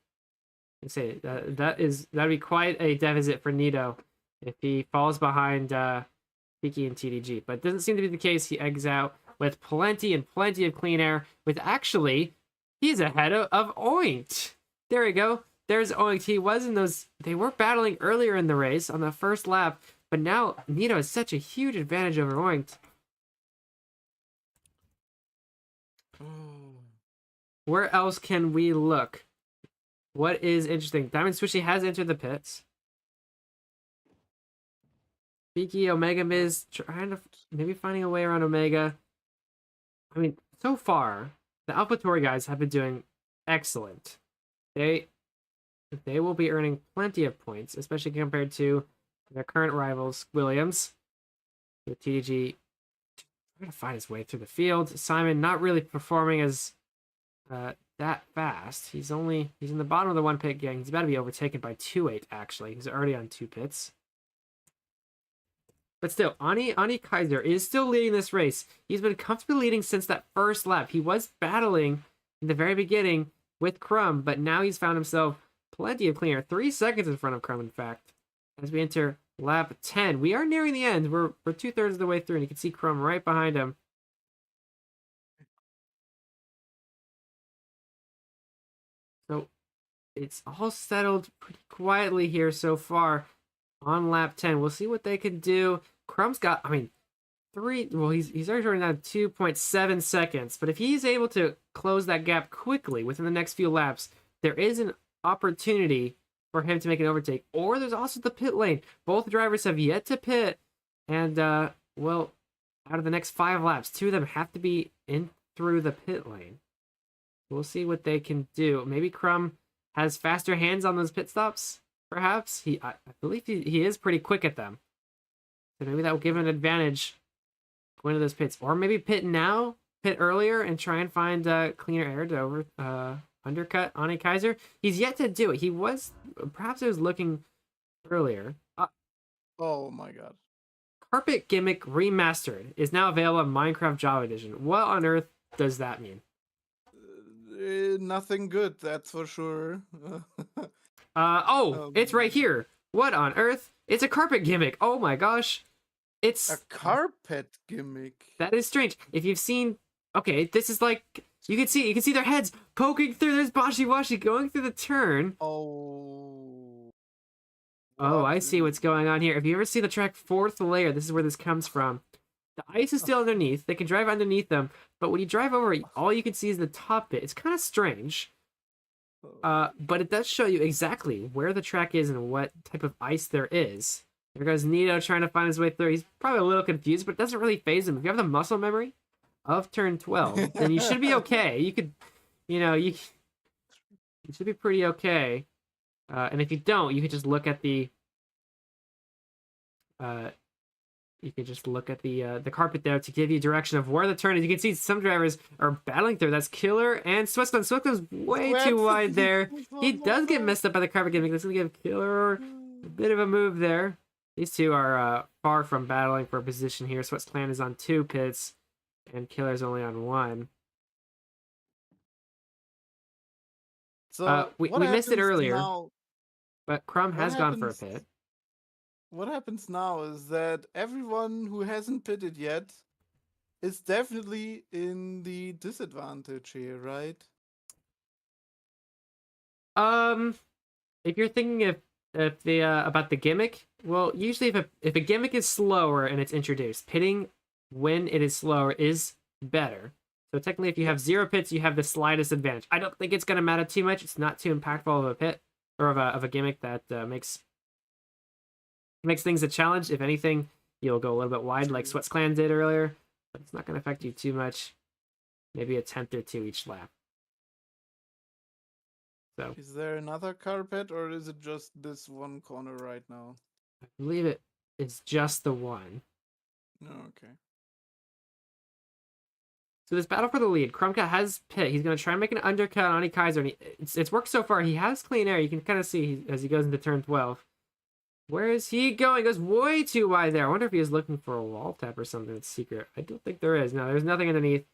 I say that'd be quite a deficit for Nito if he falls behind Fiki and TDG. But it doesn't seem to be the case. He eggs out with plenty of clean air. With actually, he's ahead of Oint. There we go. There's Oint. He was in those. They were battling earlier in the race on the first lap, but now Nito has such a huge advantage over Oint. Where else can we look? What is interesting? Diamond Swishy has entered the pits. Fiki, Omega Miz trying to maybe finding a way around Omega. I mean, so far the AlphaTauri guys have been doing excellent. They will be earning plenty of points, especially compared to their current rivals, Williams. With TDG trying to find his way through the field. Simon not really performing as that fast. He's in the bottom of the one pit gang. He's about to be overtaken by 2-8 actually. He's already on 2 pits. But still, Ani Kaiser is still leading this race. He's been comfortably leading since that first lap. He was battling in the very beginning with Crumb, but now he's found himself plenty of cleaner. 3 seconds in front of Crumb, in fact. As we enter lap 10. We are nearing the end. We're 2/3 of the way through, and you can see Crumb right behind him. So it's all settled pretty quietly here so far on lap 10. We'll see what they can do. Crumb's got, I mean, he's already running down 2.7 seconds, but if he's able to close that gap quickly within the next few laps, there is an opportunity for him to make an overtake. Or there's also the pit lane. Both drivers have yet to pit, and well, out of the next 5 laps, 2 of them have to be in through the pit lane. We'll see what they can do. Maybe Crumb has faster hands on those pit stops, perhaps. I believe he is pretty quick at them. So maybe that will give him an advantage going to those pits. Or maybe pit now, pit earlier, and try and find cleaner air to undercut Ani Kaiser. He's yet to do it. Perhaps he was looking earlier. Oh my god. Carpet Gimmick Remastered is now available in Minecraft Java Edition. What on earth does that mean? Nothing good, that's for sure. It's right here. What on earth? It's a carpet gimmick. Oh my gosh. It's a carpet gimmick. That is strange. If you've seen, okay, this is like you can see their heads poking through. There's Bashi Washi going through the turn. Oh, I see what's going on here. If you ever see the track Fourth Layer, this is where this comes from. The ice is still underneath. They can drive underneath them, but when you drive over it, all you can see is the top bit. It's kind of strange. But it does show you exactly where the track is and what type of ice there is. There goes Nito trying to find his way through. He's probably a little confused, but it doesn't really faze him. If you have the muscle memory of turn 12, then you should be okay. You should be pretty okay. And if you don't, you could just look at the the carpet there to give you direction of where the turn is. You can see some drivers are battling through. That's Killer and Sweatstone. Sweatstone's way too wide there. He does get messed up by the carpet gimmick. That's going to give Killer a bit of a move there. These two are far from battling for a position here. Sweatstone is on 2 pits, and Killer's only on 1. So we missed it earlier, now, but Crumb has gone for a pit. What happens now is that everyone who hasn't pitted yet is definitely in the disadvantage here, right? If you're thinking about the gimmick, well, usually if a gimmick is slower and it's introduced, pitting when it is slower is better. So technically, if you have 0 pits, you have the slightest advantage. I don't think it's going to matter too much. It's not too impactful of a pit or of a gimmick that makes things a challenge. If anything, you'll go a little bit wide like Sweats Clan did earlier, but it's not going to affect you too much. maybe a tenth or two each lap. So Is there another carpet or is it just this one corner right now? I believe it is just the one. No, okay. So this battle for the lead, Krumka has pit. He's going to try and make an undercut on Ani Kaiser. And it's worked so far. He has clean air. You can kind of see as he goes into turn 12. Where is he going? He goes way too wide there. I wonder if he is looking for a wall tap or something that's secret. I don't think there is. No, there's nothing underneath.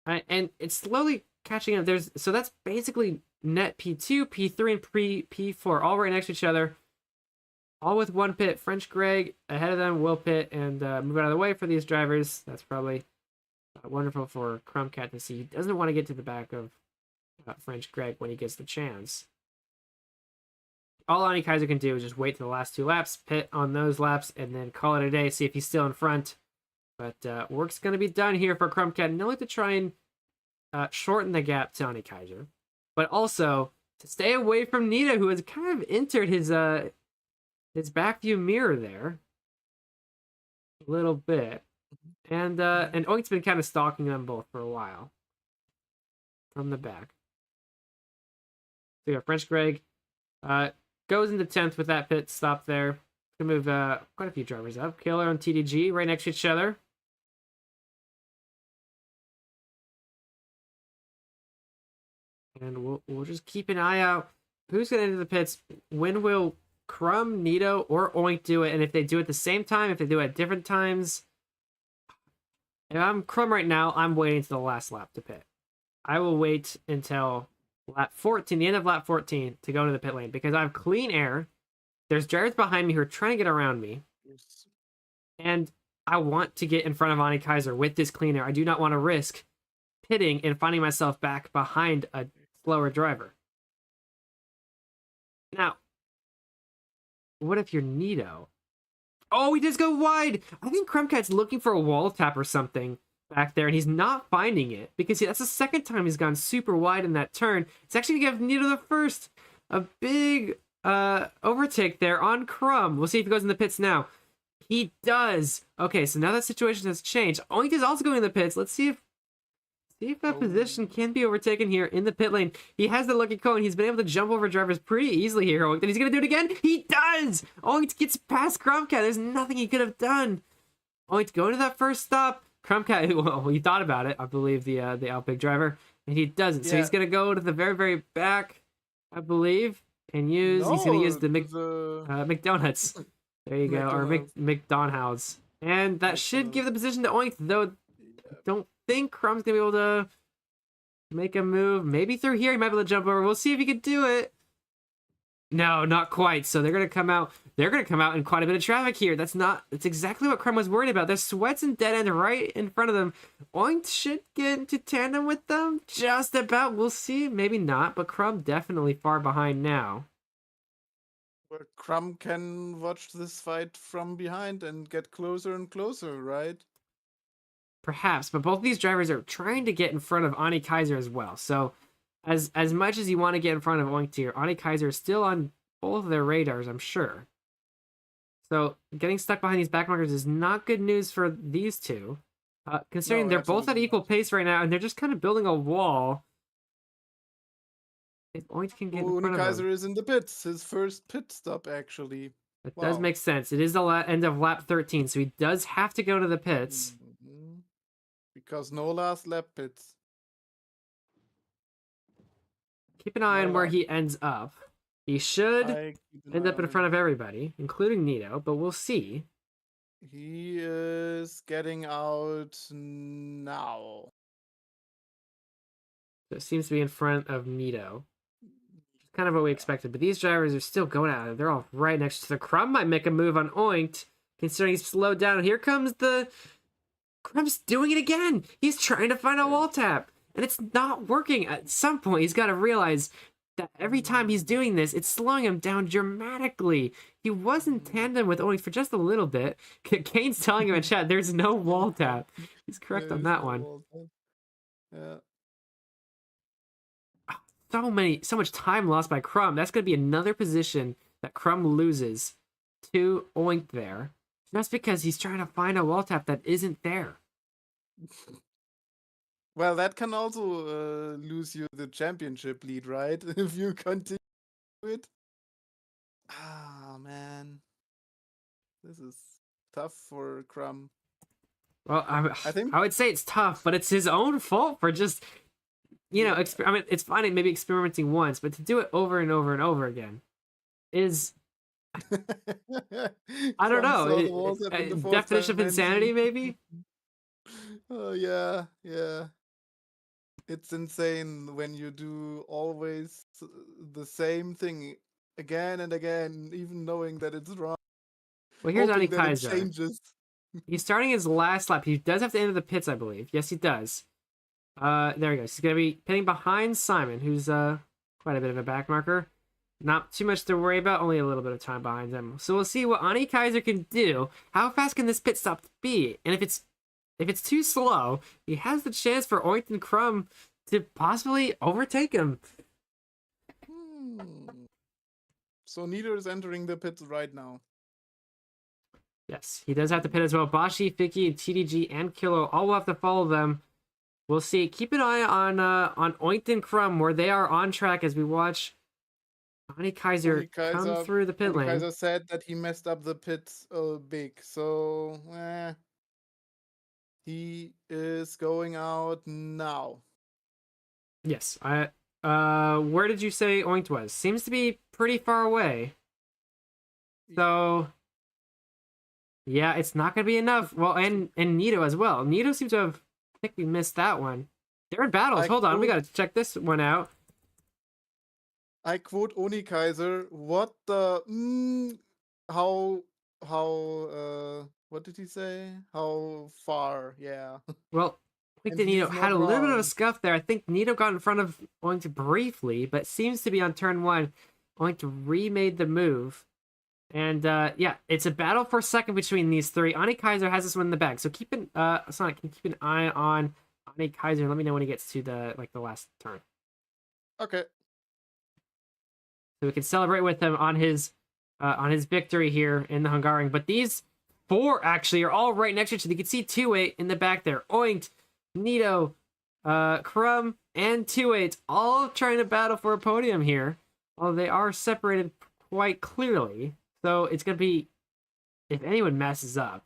And it's slowly catching up. So that's basically net P2, P3, and P4 all right next to each other. All with one pit. French Greg ahead of them will pit and move out of the way for these drivers. That's probably wonderful for Krumkat to see. He doesn't want to get to the back of French Greg when he gets the chance. All Ani Kaiser can do is just wait to the last 2 laps, pit on those laps, and then call it a day, see if he's still in front. But work's going to be done here for Krumkat, not only to try and shorten the gap to Ani Kaiser, but also to stay away from Nita, who has kind of entered his back view mirror there a little bit. And Oink's been kind of stalking them both for a while from the back. So yeah, French Greg goes into 10th with that pit stop there. Gonna move quite a few drivers up. Killer and TDG right next to each other. And we'll just keep an eye out. Who's gonna enter the pits? When will Crumb, Nito, or Oink do it? And if they do it at the same time, if they do it at different times. If I'm Crumb right now, I'm waiting until the last lap to pit. I will wait until lap 14, the end of lap 14, to go into the pit lane because I have clean air. There's drivers behind me who are trying to get around me. And I want to get in front of Ani Kaiser with this clean air. I do not want to risk pitting and finding myself back behind a slower driver. Now, what if you're Nito? Oh, he does go wide! I think Krumkat's looking for a wall tap or something back there, and he's not finding it because that's the second time he's gone super wide in that turn. It's actually going to give Nito the first. A big overtake there on Crumb. We'll see if he goes in the pits now. He does. Okay, so now that situation has changed. Oink is also going in the pits. Let's see if that position can be overtaken here in the pit lane. He has the lucky cone. He's been able to jump over drivers pretty easily here, Oink. And he's going to do it again. He does! Oink gets past Krumkat. There's nothing he could have done. Oink going to that first stop. Krumkat, well, he thought about it. I believe the outpick driver. And he doesn't. So he's going to go to the very, very back, I believe. And he's going to use the McDonald's. There you go. Or McDonald's. And that should give the position to Oink, though I don't think Crumb's going to be able to make a move. Maybe through here he might be able to jump over. We'll see if he can do it. No, not quite. So they're going to come out. They're going to come out in quite a bit of traffic here. That's exactly what Crumb was worried about. There's sweats and dead end right in front of them. Oink should get into tandem with them. Just about. We'll see. Maybe not, but Crumb definitely far behind now. Well, Crumb can watch this fight from behind and get closer and closer, right? Perhaps, but both of these drivers are trying to get in front of Ani Kaiser as well. So as much as you want to get in front of Oink here, Ani Kaiser is still on both of their radars, I'm sure. So getting stuck behind these backmarkers is not good news for these two. Considering they're both at equal pace right now, and they're just kind of building a wall. If Oink can get in front of Kaiser them. is in the pits. His first pit stop, actually. That does make sense. It is the end of lap 13, so he does have to go to the pits. Because no last lap pits. Keep an eye on where he ends up. He should end up in front of everybody, including Nito, but we'll see. He is getting out now. So it seems to be in front of Nito. Kind of what we expected, but these drivers are still going at it. They're all right next to the Crumb. Might make a move on Oink, considering he's slowed down. And here comes the Crumb's doing it again. He's trying to find a wall tap, and it's not working. At some point, he's got to realize that every time he's doing this, it's slowing him down dramatically. He was in tandem with Oink for just a little bit. Kane's telling him in chat, there's no wall tap. He's correct on that one. Yeah. So much time lost by Crumb. That's going to be another position that Crumb loses to Oink there. Just because he's trying to find a wall tap that isn't there. Well, that can also lose you the championship lead, right? If you continue it. Ah, man. This is tough for Crumb. Well, I think- I would say it's tough, but it's his own fault for just, you know, I mean, it's fine maybe experimenting once, but to do it over and over and over again is, I don't Crumb saw the know, walls up in the fourth definition of insanity, dimension. maybe? Oh, yeah, yeah. It's insane when you do always the same thing again and again, even knowing that it's wrong. Well, here's Ani hoping that it Kaiser. changes. He's starting his last lap. He does have to enter the pits, I believe. Yes, he does. There he goes. He's going to be pitting behind Simon, who's quite a bit of a back marker. Not too much to worry about, only a little bit of time behind him. So we'll see what Ani Kaiser can do. How fast can this pit stop be? And if it's too slow, he has the chance for Oinkton Crumb to possibly overtake him. So Nieder is entering the pits right now. Yes, he does have to pit as well. Bashi, Fiki, TDG, and Kilo all will have to follow them. We'll see. Keep an eye on Oinkton Crumb, where they are on track as we watch Ani Kaiser come through the pit lane. Kaiser said that he messed up the pits big, so he is going out now. Yes, where did you say Oinked was? Seems to be pretty far away. So yeah, it's not gonna be enough. Well, and Nito as well. Nito seems to have, I think we missed that one. They're in battles. Hold on, we gotta check this one out. I quote Oni Kaiser, what the how what did he say? How far? Yeah. Well, I think And that Nito he's had a not little bit of a wrong. scuff there. I think Nito got in front of Oinked briefly, but seems to be on turn one. Oinked remade the move. And yeah, it's a battle for second between these three. Ani Kaiser has this one in the bag, so Sonic can keep an eye on Ani Kaiser. Let me know when he gets to the last turn, Okay. so we can celebrate with him on his victory here in the Hungarian. But these four actually are all right next to each other. You can see 2-8 in the back there. Oinked, Nito, Crumb, and 2-8 all trying to battle for a podium here. Although they are separated quite clearly. So it's going to be, if anyone messes up,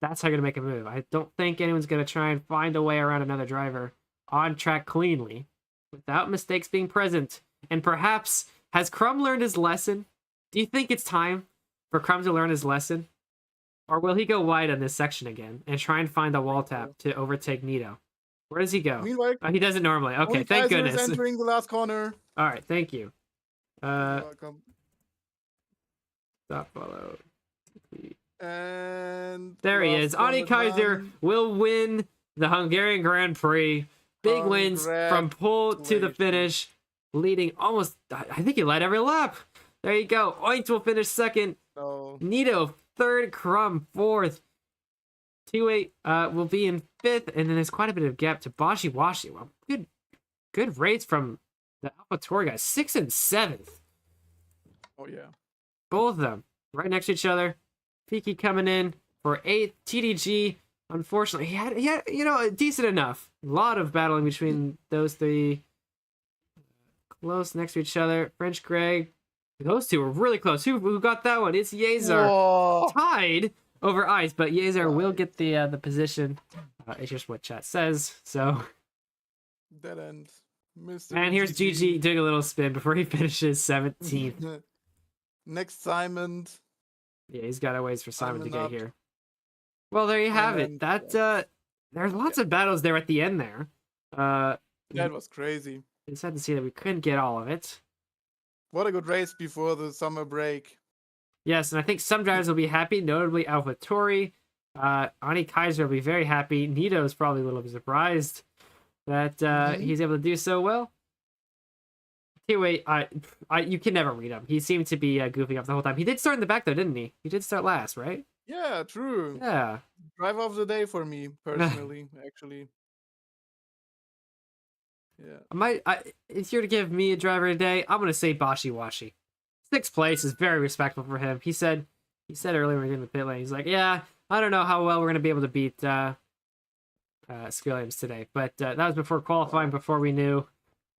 that's how you're going to make a move. I don't think anyone's going to try and find a way around another driver on track cleanly without mistakes being present. And perhaps, has Crumb learned his lesson? Do you think it's time for Crumb to learn his lesson? Or will he go wide on this section again and try and find a wall tap to overtake Nito? Where does he go? Meanwhile, Oh, he does it normally. Okay, Oni thank Kaiser is goodness. entering the last corner. All right, thank you. You're welcome. Stop follow. And There he last is. Ani corner Kaiser done. will win the Hungarian Grand Prix. Big wins from pole to the Congratulations. finish, leading almost, I think he led every lap. There you go. Oinked will finish second. No. Nito third. Crumb fourth. 2-8 will be in fifth, and then there's quite a bit of gap to Bashi Washi. Well, good rates from the AlphaTauri guys. 6th and 7th. Oh yeah. Both of them right next to each other. Fiki coming in for 8th. TDG, unfortunately, he had decent enough. A lot of battling between those three. Close next to each other. French Greg. Those two were really close. Who got that one? It's Yezer. Whoa. Tied over Ice, but Yezer will get the position. It's just what chat says. So, Dead end. Mr. and here's GG doing a little spin before he finishes 17th. Next Simon. Yeah, he's got a ways for Simon to Simon get up. here. Well, there you have it. And That there's lots of battles there at the end there. That was crazy. It's sad to see that we couldn't get all of it. What a good race before the summer break. Yes, and I think some drivers will be happy, notably AlphaTauri. Ani Kaiser will be very happy. Nito is probably a little bit surprised that he's able to do so well. Anyway, you can never read him. He seemed to be goofing off the whole time. He did start in the back though, didn't he? He did start last, right? Yeah, true. Yeah. Driver of the day for me, personally, actually. Yeah. If you're to give me a driver today, I'm gonna say Bashi Washi. 6th place is very respectful for him. He said earlier when we were in the pit lane, he's like, yeah, I don't know how well we're gonna be able to beat Skilliams today. But that was before qualifying, before we knew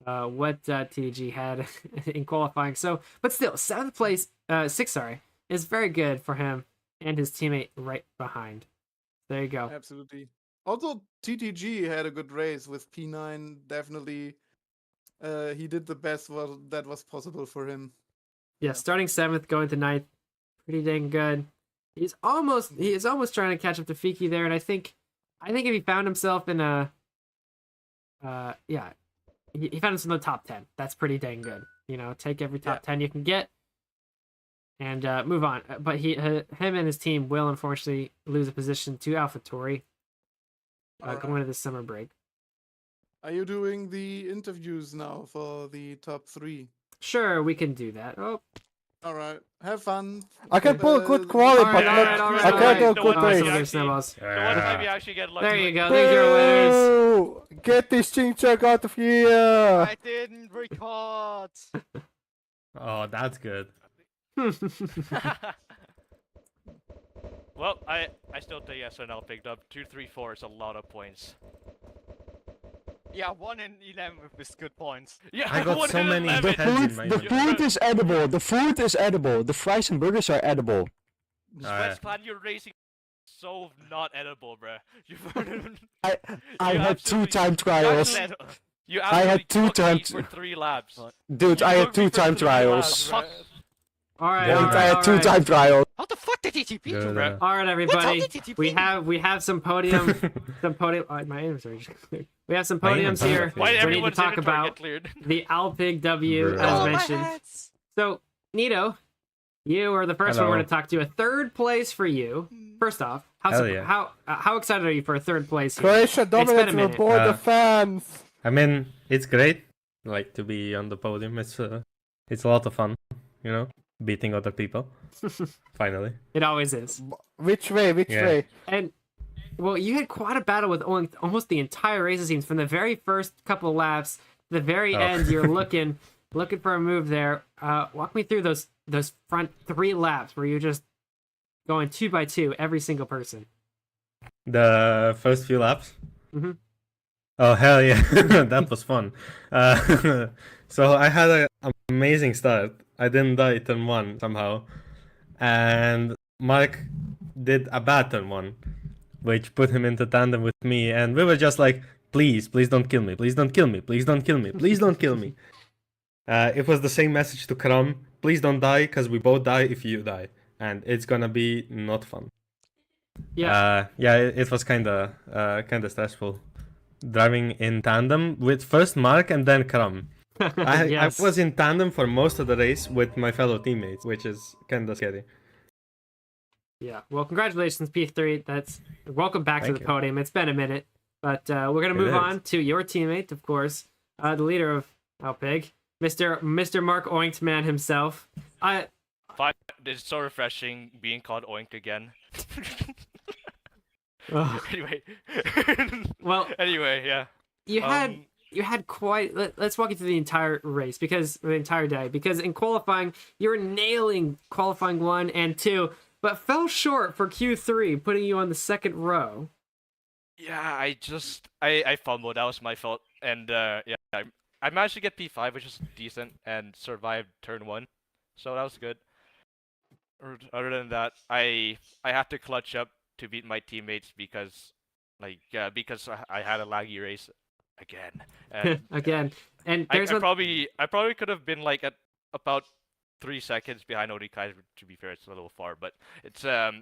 what TDG had in qualifying. So, but still, 7th place, 6th, sorry, is very good for him and his teammate right behind. There you go. Absolutely. Also, TTG had a good race with P9. Definitely, he did the best that was possible for him. Yeah, starting 7th, going to 9th, pretty dang good. He is almost trying to catch up to Fiki there, and I think if he found himself in a, he found himself in the top 10. That's pretty dang good. You know, take every top 10 you can get, and move on. But him and his team will unfortunately lose a position to AlphaTauri going into the summer break. Are you doing the interviews now for the top 3? Sure, we can do that. Oh. All right. Have fun. I can pull good quality, but I can't do a good race. The one time you actually get lucky. There you go. There's your winners. Boo! Get this ching-chong out of here! I didn't record. Oh, that's good. Well, I still think SNL picked up 2, 3, 4 is a lot of points. Yeah, 1 in 11 with good points. Yeah, I got so many The food is edible. The food is edible. The fries and burgers are edible. Sweats Clan, you're racing so not edible, bruh. I had 2 time trials. I had 2 time for 3 laps. Dude, I had 2 time trials. All right, I had 2 time trials. How the fuck did he TP to, bro? All right, everybody. What? How did he We have some podium. My inventory. We have some podiums here. Why did We need to everyone's talk inventory about get cleared? the Alpig W as mentioned. So, Nito, you are the first one we're going to talk to. A 3rd place for you. First off, how excited are you for a 3rd place here? Croatia dominates with board the fans. I mean, it's great, like, to be on the podium. It's a lot of fun, you know, beating other people. Finally. It always is. Which way? Which way? And well, you had quite a battle with almost the entire race, it seems, from the very first couple laps to the very end. You're looking for a move there. Walk me through those front 3 laps where you're just going 2 by 2, every single person. The first few laps. Mm-hmm. Oh hell yeah, that was fun. So I had an amazing start. I didn't die turn 1 somehow, and Mark did a bad turn 1, which put him into tandem with me, and we were just like, please don't kill me, please don't kill me, please don't kill me, please don't kill me. It was the same message to Kram, please don't die, because we both die if you die, and it's gonna be not fun. Yeah. It was kinda stressful. Driving in tandem with first Mark and then Kram. I was in tandem for most of the race with my fellow teammates, which is kinda scary. Yeah, well, congratulations, P3. Welcome back to the podium. It's been a minute, but we're gonna move on to your teammate, of course, the leader of Alpig, Mr. Mark Oinktman himself. It's so refreshing being called Oinked again. Anyway. Anyway, yeah. You had quite. Let's walk you through the entire race the entire day, because in qualifying you were nailing qualifying 1 and 2, but fell short for Q3, putting you on the 2nd row. Yeah, I fumbled. That was my fault, and I managed to get P5, which is decent, and survived turn 1, so that was good. Other than that, I had to clutch up to beat my teammates because I had a laggy race again. And again, and I probably could have been like at about 3 seconds behind Odikai. To be fair, it's a little far, but it's I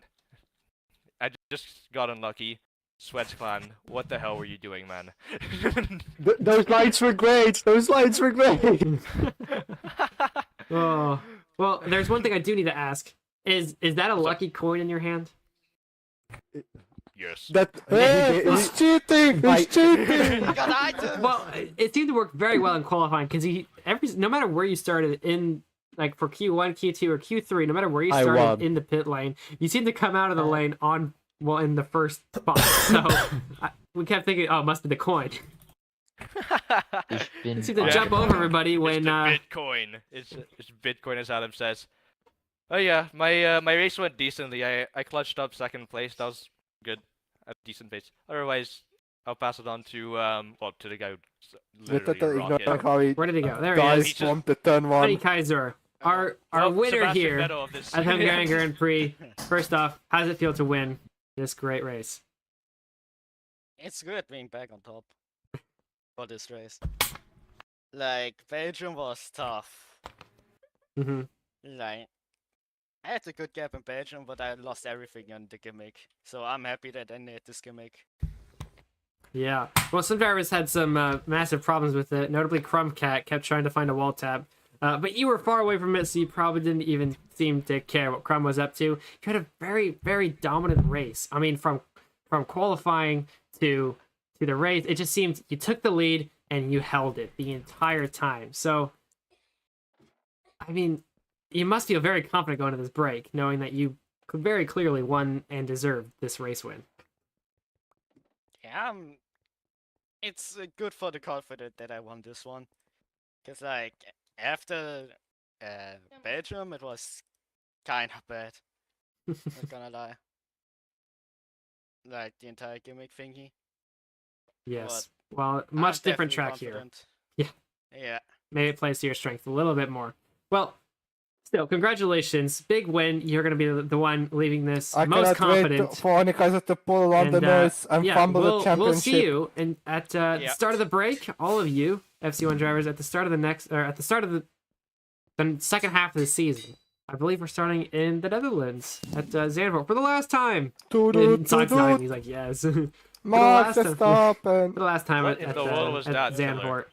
just got unlucky. Sweats Clan, what the hell were you doing, man? Those lights were great. Those lights were great. Oh, well, there's one thing I do need to ask. Is that a lucky coin in your hand? Yes. He's cheating! He's cheating! Well, it seemed to work very well in qualifying, because no matter where you started in, like for Q1, Q2, or Q3, no matter where you started in the pit lane, you seem to come out of the lane in the first spot. So we kept thinking, oh, it must be the coin. You seem to jump over everybody when Bitcoin. It's Bitcoin, as Adam says. Oh yeah, my race went decently. I clutched up 2nd place. That was good, at decent pace. Otherwise, I'll pass it on to well, to the guy who With literally rocked it. how he Where did he go? There he dies is. from the turn Buddy one. Kaiser, our Well, winner Sebastian here Vettel of this. at Hungarian Grand Prix. First off, how does it feel to win this great race? It's good being back on top for this race. Like, Belgium was tough. Mm-hmm. Like, I had a good gap in Belgium, but I lost everything on the gimmick. So I'm happy that I need this gimmick. Yeah. Well, some drivers had some massive problems with it. Notably, Crumbcat kept trying to find a wall tab. But you were far away from it, so you probably didn't even seem to care what Crumb was up to. You had a very, very dominant race. I mean, from qualifying to the race, it just seemed you took the lead and you held it the entire time. So, I mean, you must feel very confident going to this break, knowing that you could very clearly won and deserved this race win. Yeah, it's good for the confidence that I won this one. Because, like, after Belgium, it was kind of bad. Not gonna lie. Like, the entire gimmick thingy. Yes. Well, much different track confident. here. Yeah. Yeah. Maybe it plays to your strength a little bit more. Well, still, congratulations. Big win. You're going to be the one leaving this I most cannot confident. wait for Kaiser to pull on the nose and fumble the championship. We'll see you at the start of the break. All of you FC1 drivers at the start of the second half of the season. I believe we're starting in the Netherlands at Zandvoort for the last time. He's like, yes. Max For Verstappen. the last time What at in the world was that, Zandvoort.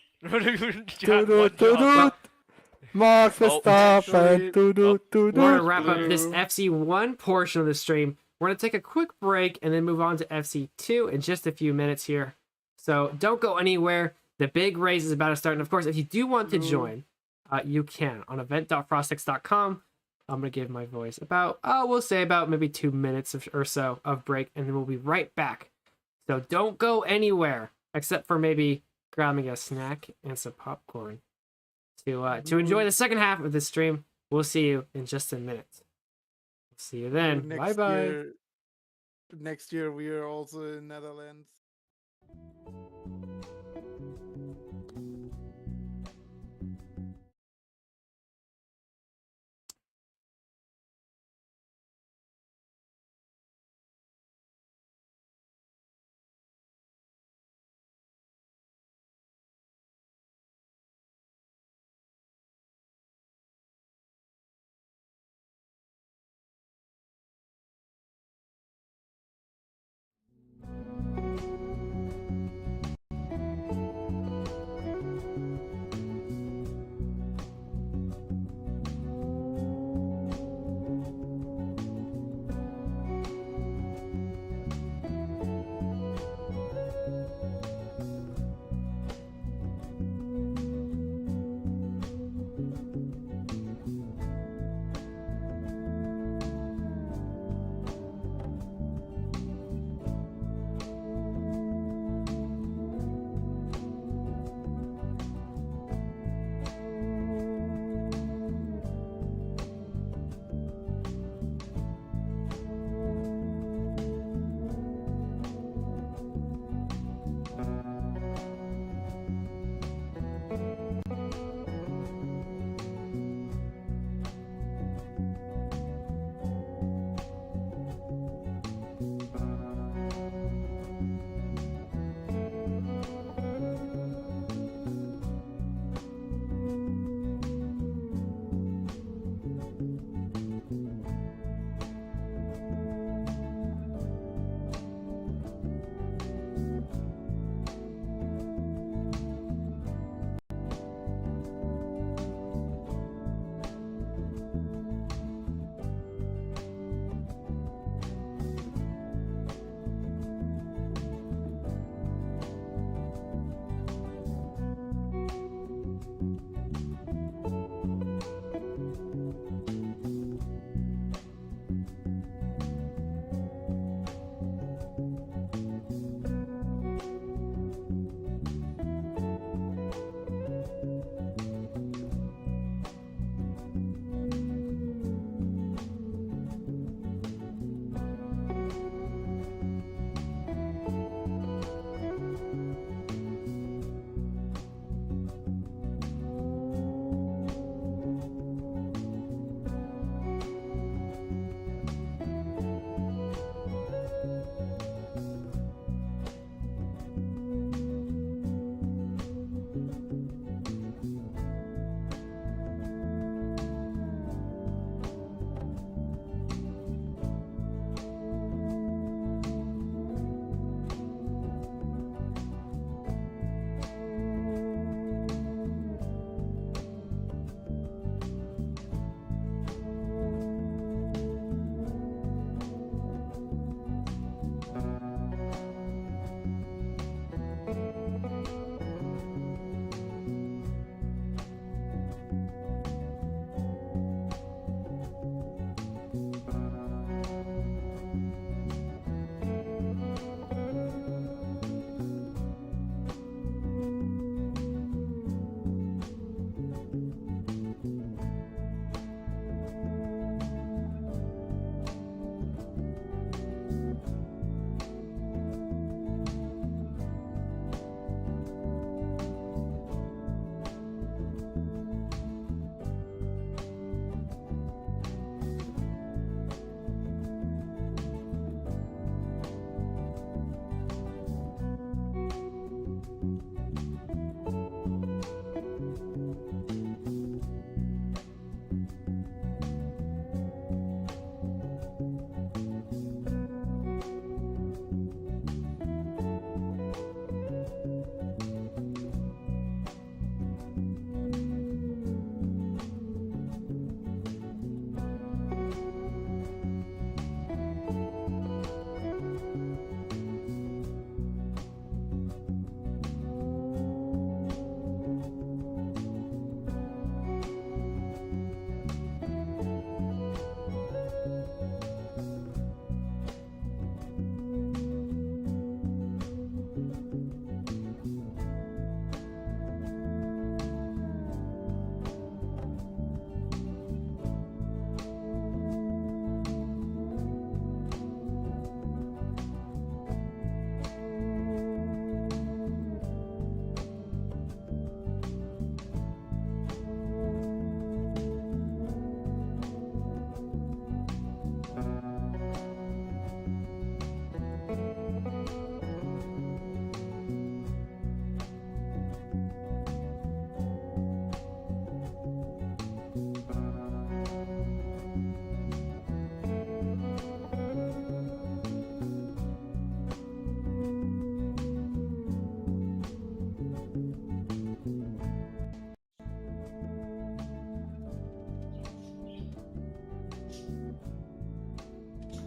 Max Verstappen. We're going to wrap up this FC1 portion of the stream. We're going to take a quick break and then move on to FC2 in just a few minutes here. So don't go anywhere. The big race is about to start. And of course, if you do want to join, you can on event.frostix.com. I'm going to give my voice about, we'll say about maybe 2 minutes or so of break, and then we'll be right back. So don't go anywhere, except for maybe grabbing a snack and some popcorn to enjoy the second half of this stream. We'll see you in just a minute. See you then. Bye-bye. Next year we are also in Netherlands.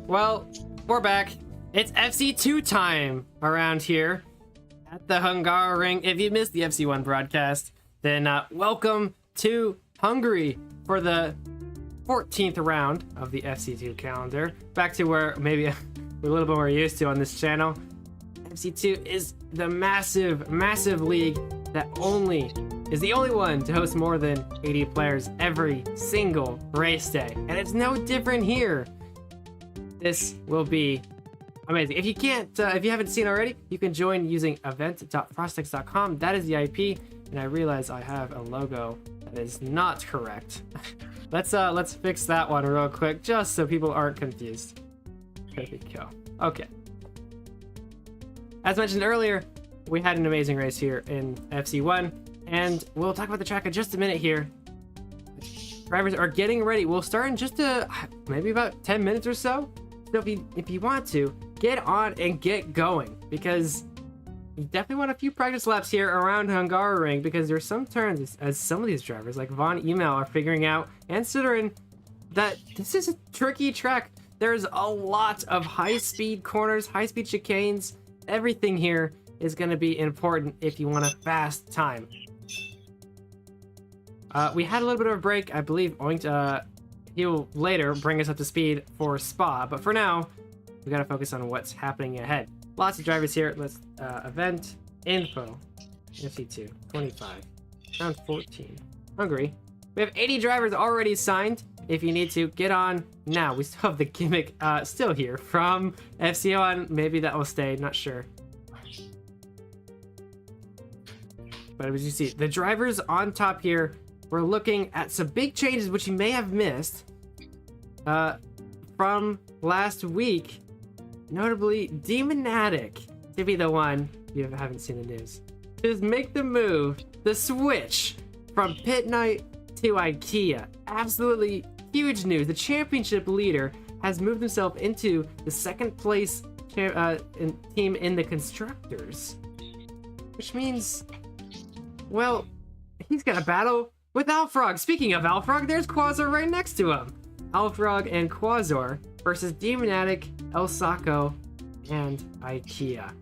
Well, we're back. It's FC2 time around here at the Hungary. If you missed the FC1 broadcast, then welcome to Hungary for the 14th round of the FC2 calendar. Back to where maybe we're a little bit more used to on this channel. FC2 is the massive, massive league that is the only one to host more than 80 players every single race day. And it's no different here. This will be amazing. If you haven't seen already, you can join using event.frostex.com. That is the IP, and I realize I have a logo that is not correct. Let's fix that one real quick, just so people aren't confused. There we go. Okay. As mentioned earlier, we had an amazing race here in FC1, and we'll talk about the track in just a minute here. Drivers are getting ready. We'll start in just maybe about 10 minutes or so. So if you want to, get on and get going, because you definitely want a few practice laps here around Hungary, because there's some turns as some of these drivers like Von Email are figuring out, and Sidderin, that this is a tricky track. There's a lot of high-speed corners, high-speed chicanes. Everything here is going to be important if you want a fast time. We had a little bit of a break. I believe he'll later bring us up to speed for Spa, but for now, we gotta focus on what's happening ahead. Lots of drivers here. Let's event info. FC2 25 round 14 Hungary. We have 80 drivers already signed. If you need to, get on now. We still have the gimmick still here from FC1. Maybe that will stay, not sure. But as you see, the drivers on top here, we're looking at some big changes which you may have missed from last week. Notably, Demonatic to be the one, if you haven't seen the news, just make the switch from Pit Night to IKEA. Absolutely huge news. The championship leader has moved himself into the second place team in the constructors, which means, well, he's gonna battle with Alfrog. Speaking of Alfrog, there's Quasar right next to him. Alfrog and Quasar versus Demonatic, El Saco, and IKEA.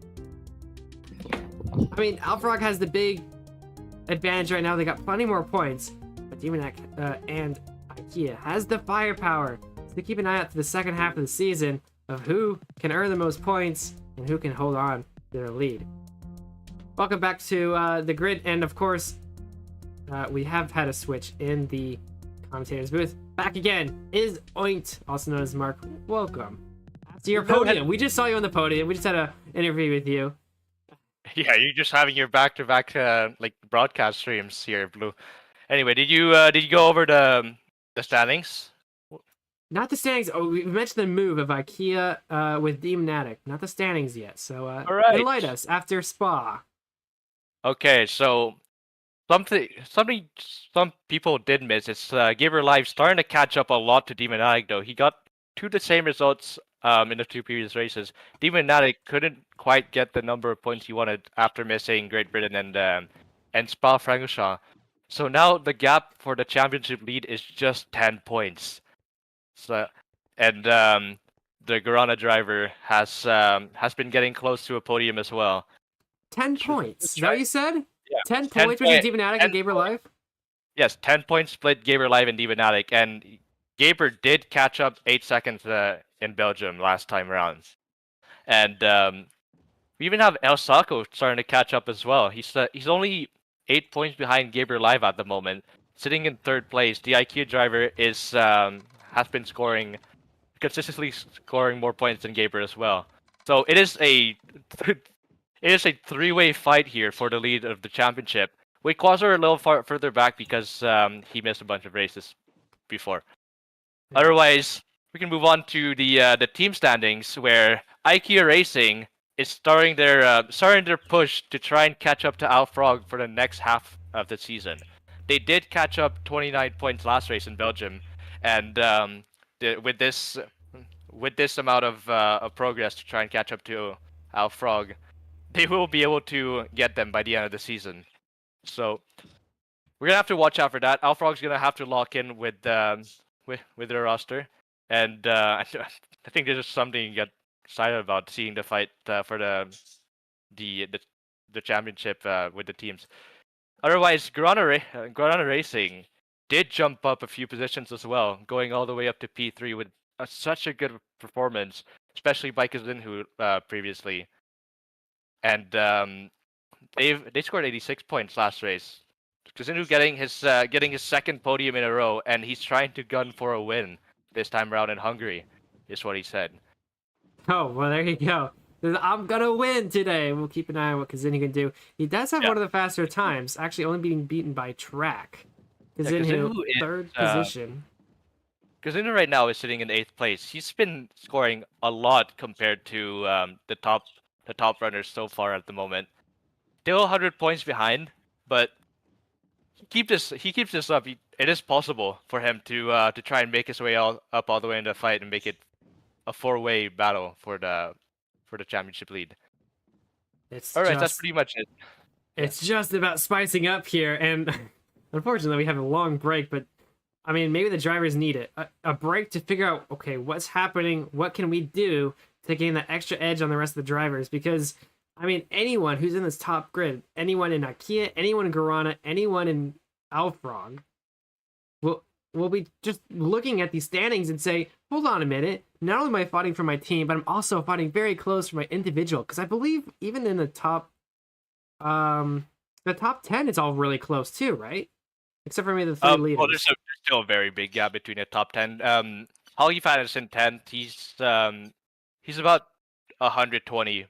I mean, Alfrog has the big advantage right now. They got plenty more points, but Demonatic and IKEA has the firepower. So keep an eye out to the second half of the season of who can earn the most points and who can hold on to their lead. Welcome back to the grid, and of course, we have had a switch in the commentator's booth. Back again is Oint, also known as Mark. Welcome to your podium. We just saw you on the podium. We just had an interview with you. Yeah, you're just having your back-to-back like broadcast streams here, Blue. Anyway, did you go over the standings? Not the standings. Oh, we mentioned the move of IKEA with Demonatic. Not the standings yet. So all right. enlighten us after Spa. Okay, so some people did miss. It's Gamer Live starting to catch up a lot to Demonatic though. He got the same results in the two previous races. Demonatic couldn't quite get the number of points he wanted after missing Great Britain and Spa-Francorchamps. So now the gap for the championship lead is just 10 points. So and the Garana driver has been getting close to a podium as well. 10 points. Is that what you said? Yeah. 10 points between Demonatic and Gaber Live? Yes, 10 points split Gaber Live and Demonatic, and Gaber did catch up 8 seconds in Belgium last time around. And we even have El Saco starting to catch up as well. He's only 8 points behind Gaber Live at the moment, sitting in third place. The IQ driver has been consistently scoring more points than Gaber as well. So it is a three-way fight here for the lead of the championship. With Quasar a little further back because he missed a bunch of races before. Otherwise, we can move on to the team standings, where IKEA Racing is starting their push to try and catch up to Alfrog for the next half of the season. They did catch up 29 points last race in Belgium, and with this amount of progress to try and catch up to Alfrog, they will be able to get them by the end of the season. So we're gonna have to watch out for that. Alfrog's gonna have to lock in with their roster, and I think there's just something you get excited about seeing the fight for the championship with the teams. Otherwise, Granada Racing did jump up a few positions as well, going all the way up to P3 with such a good performance, especially by Kazinhu previously. And they scored 86 points last race. Kazinhu getting his second podium in a row, and he's trying to gun for a win this time around in Hungary, is what he said. Oh, well, there you go. I'm gonna win today. We'll keep an eye on what Kazinhu can do. He does have one of the faster times, actually only being beaten by Track. Kazinhu, third position. Kazinhu right now is sitting in 8th place. He's been scoring a lot compared to the top runners so far at the moment. Still 100 points behind, but he keeps this up. It is possible for him to try and make his way up all the way in the fight and make it a 4-way battle for the championship lead. Alright, that's pretty much it. It's just about spicing up here, and unfortunately we have a long break, but I mean, maybe the drivers need it. A break to figure out, okay, what's happening, what can we do to gain that extra edge on the rest of the drivers, because, I mean, anyone who's in this top grid, anyone in Ikea, anyone in Garana, anyone in Alfrog, will be just looking at these standings and say, hold on a minute, not only am I fighting for my team, but I'm also fighting very close for my individual, because I believe even in the top 10, it's all really close too, right? Except for maybe the 3 leaders. Well, there's still a very big gap between the top 10. Hollyfan is in 10th. He's about 120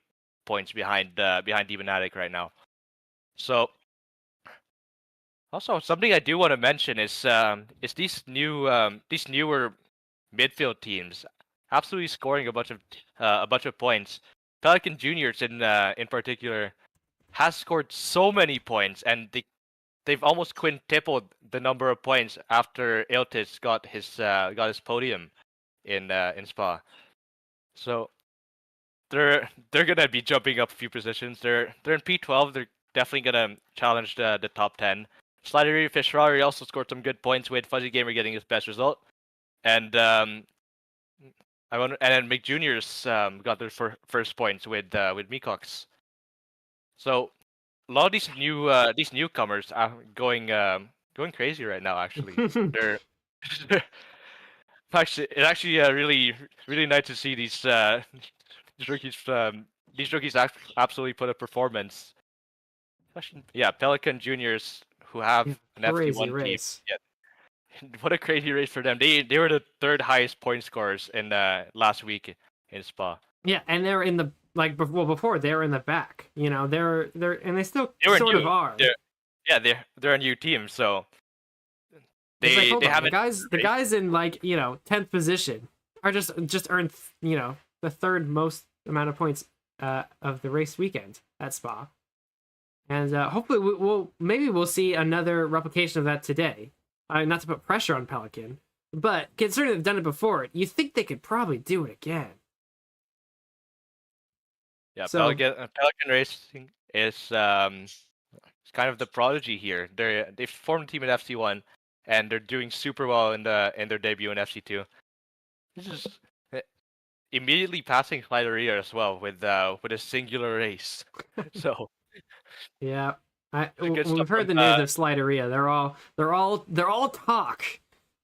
points behind Demonatic right now. So, also something I do want to mention is these newer midfield teams absolutely scoring a bunch of points. Pelican Juniors in particular has scored so many points, and they've almost quintupled the number of points after Iltis got his podium in Spa. So they're gonna be jumping up a few positions. They're in P12. They're definitely gonna challenge the top 10. Slidery Ferrari also scored some good points with Fuzzy Gamer getting his best result, and then McJuniors got their first points with Mecox. So a lot of these newcomers are going crazy right now. Actually, they're it's actually really nice to see these rookies absolutely put a performance. Yeah, Pelican Juniors, who have an FC1 race. team. Yeah, what a crazy race for them. They were the 3rd highest point scorers in last week in Spa. Yeah, and they're in the before they were in the back. You know, they're and they still sort of are. They're a new team, so they haven't. The guys in 10th position are just earned the 3rd most amount of points of the race weekend at Spa. And hopefully we'll see another replication of that today. Not to put pressure on Pelican, but considering they've done it before, you think they could probably do it again. Yeah, so, Pelican Racing is kind of the prodigy here. They've formed a team in FC1, and they're doing super well in their debut in FC2. This is immediately passing Slideria as well with a singular race. So. Yeah, we've heard the news of Slideria. They're all talk.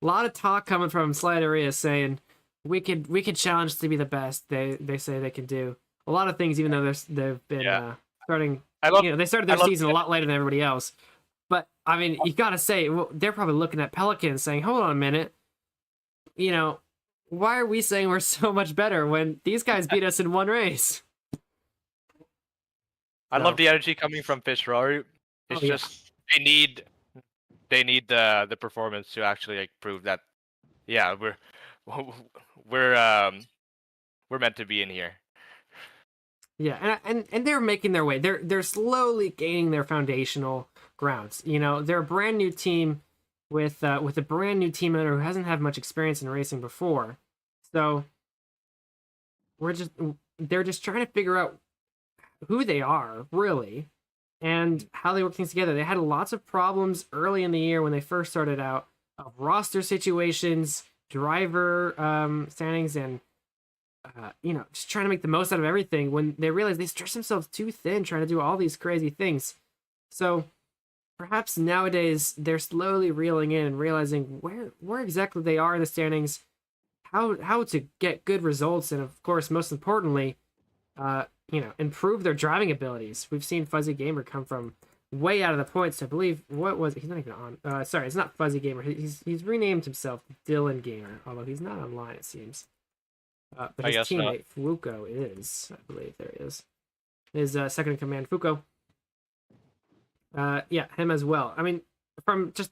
A lot of talk coming from Slideria saying we could challenge to be the best. They say they can do a lot of things, even though they've been starting. They started their season a lot later than everybody else. But I mean, you gotta say they're probably looking at Pelican saying, "Hold on a minute, why are we saying we're so much better when these guys beat us in one race?" I love the energy coming from Ferrari. It's just they need the performance to actually prove that we're meant to be in here. Yeah, and they're making their way. They're slowly gaining their foundational grounds. They're a brand new team with a brand new team owner who hasn't had much experience in racing before. So they're just trying to figure out who they are, really, and how they work things together. They had lots of problems early in the year when they first started out, of roster situations, driver standings, and just trying to make the most out of everything when they realize they stretch themselves too thin trying to do all these crazy things. So perhaps nowadays they're slowly reeling in and realizing where exactly they are in the standings, how to get good results, and of course, most importantly, improve their driving abilities. We've seen Fuzzy Gamer come from way out of the points. I believe he's not even on. Sorry, it's not Fuzzy Gamer. He's renamed himself Dylan Gamer, although he's not online, it seems. But his teammate Fuuko is, I believe there he is. His second in command, Fuuko. Him as well. I mean, from just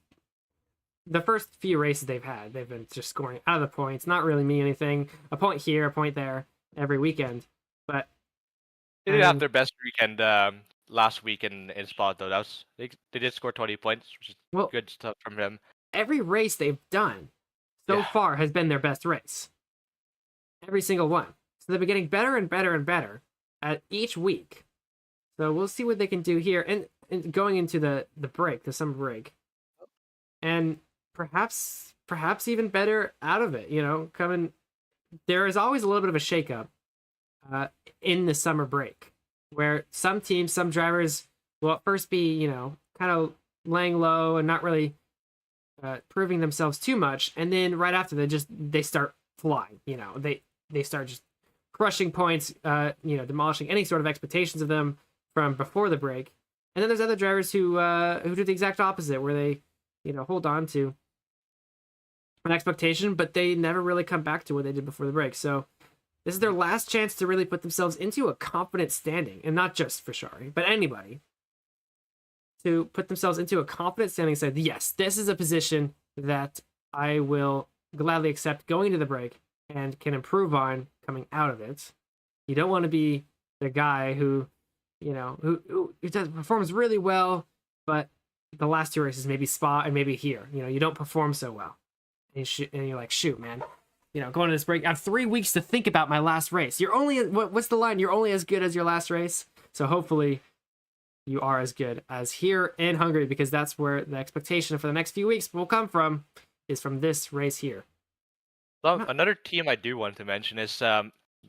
the first few races they've had, they've been just scoring out of the points, not really mean anything. A point here, a point there, every weekend. But they did have their best weekend last week in spot though. They did score 20 points, which is good stuff from him. Every race they've done so far has been their best race. Every single one. So they've been getting better and better and better at each week. So we'll see what they can do here, and going into the break, the summer break, and perhaps even better out of it. Coming. There is always a little bit of a shakeup in the summer break, where some teams, some drivers will at first be kind of laying low and not really proving themselves too much, and then right after they start flying. They start just crushing points, demolishing any sort of expectations of them from before the break. And then there's other drivers who do the exact opposite, where they, hold on to an expectation, but they never really come back to what they did before the break. So this is their last chance to really put themselves into a confident standing, and not just for Shari, but anybody, to put themselves into a confident standing and say, yes, this is a position that I will gladly accept going into the break and can improve on coming out of it. You don't want to be the guy who performs really well, but the last two races, maybe Spa and maybe here, you don't perform so well. And you're like, shoot, man, going to this break, I have 3 weeks to think about my last race. You're only, what's the line? You're only as good as your last race. So hopefully you are as good as here in Hungary, because that's where the expectation for the next few weeks will come from, is from this race here. So another team I do want to mention is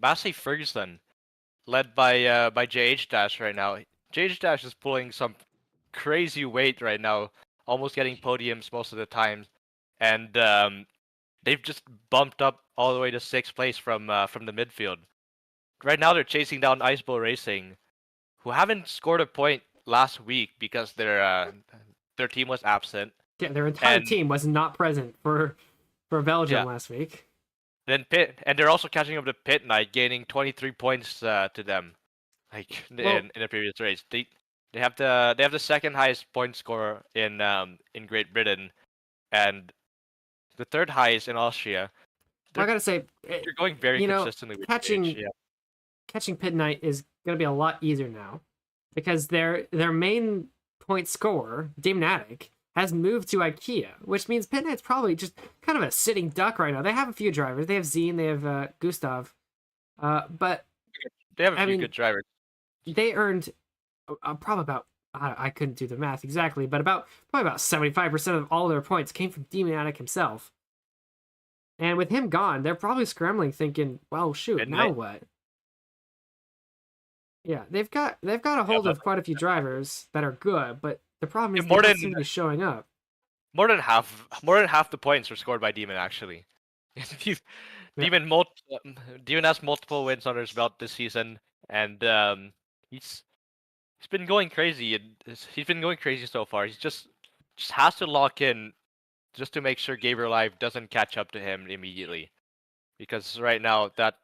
Massey Ferguson, led by JH Dash right now. JH Dash is pulling some crazy weight right now, almost getting podiums most of the time, and they've just bumped up all the way to 6th place from the midfield. Right now they're chasing down Icebow Racing, who haven't scored a point last week because their team was absent. Yeah, their entire team was not present for Belgium last week. Then they're also catching up to Pit Knight, gaining 23 points to them, in the previous race. They have the second highest point scorer in Great Britain, and the third highest in Austria. I gotta say, you're going very consistently with catching Pit Knight is gonna be a lot easier now, because their main point scorer, Demnatic, has moved to IKEA, which means Pit Knight's probably just kind of a sitting duck right now. They have a few drivers. They have Zine, they have Gustav, but they have a few good drivers. They earned probably about, I couldn't do the math exactly, but probably about 75% of all their points came from Demnatic himself. And with him gone, they're probably scrambling, thinking, "Well, shoot, now what?" Yeah, they've got a hold of quite a few drivers that are good, but the problem is they don't seem to be showing up. More than half the points were scored by Demon, actually. Demon has multiple wins under his belt this season, and he's been going crazy. He's been going crazy so far. He's just has to lock in, just to make sure Gabriel Live doesn't catch up to him immediately, because right now that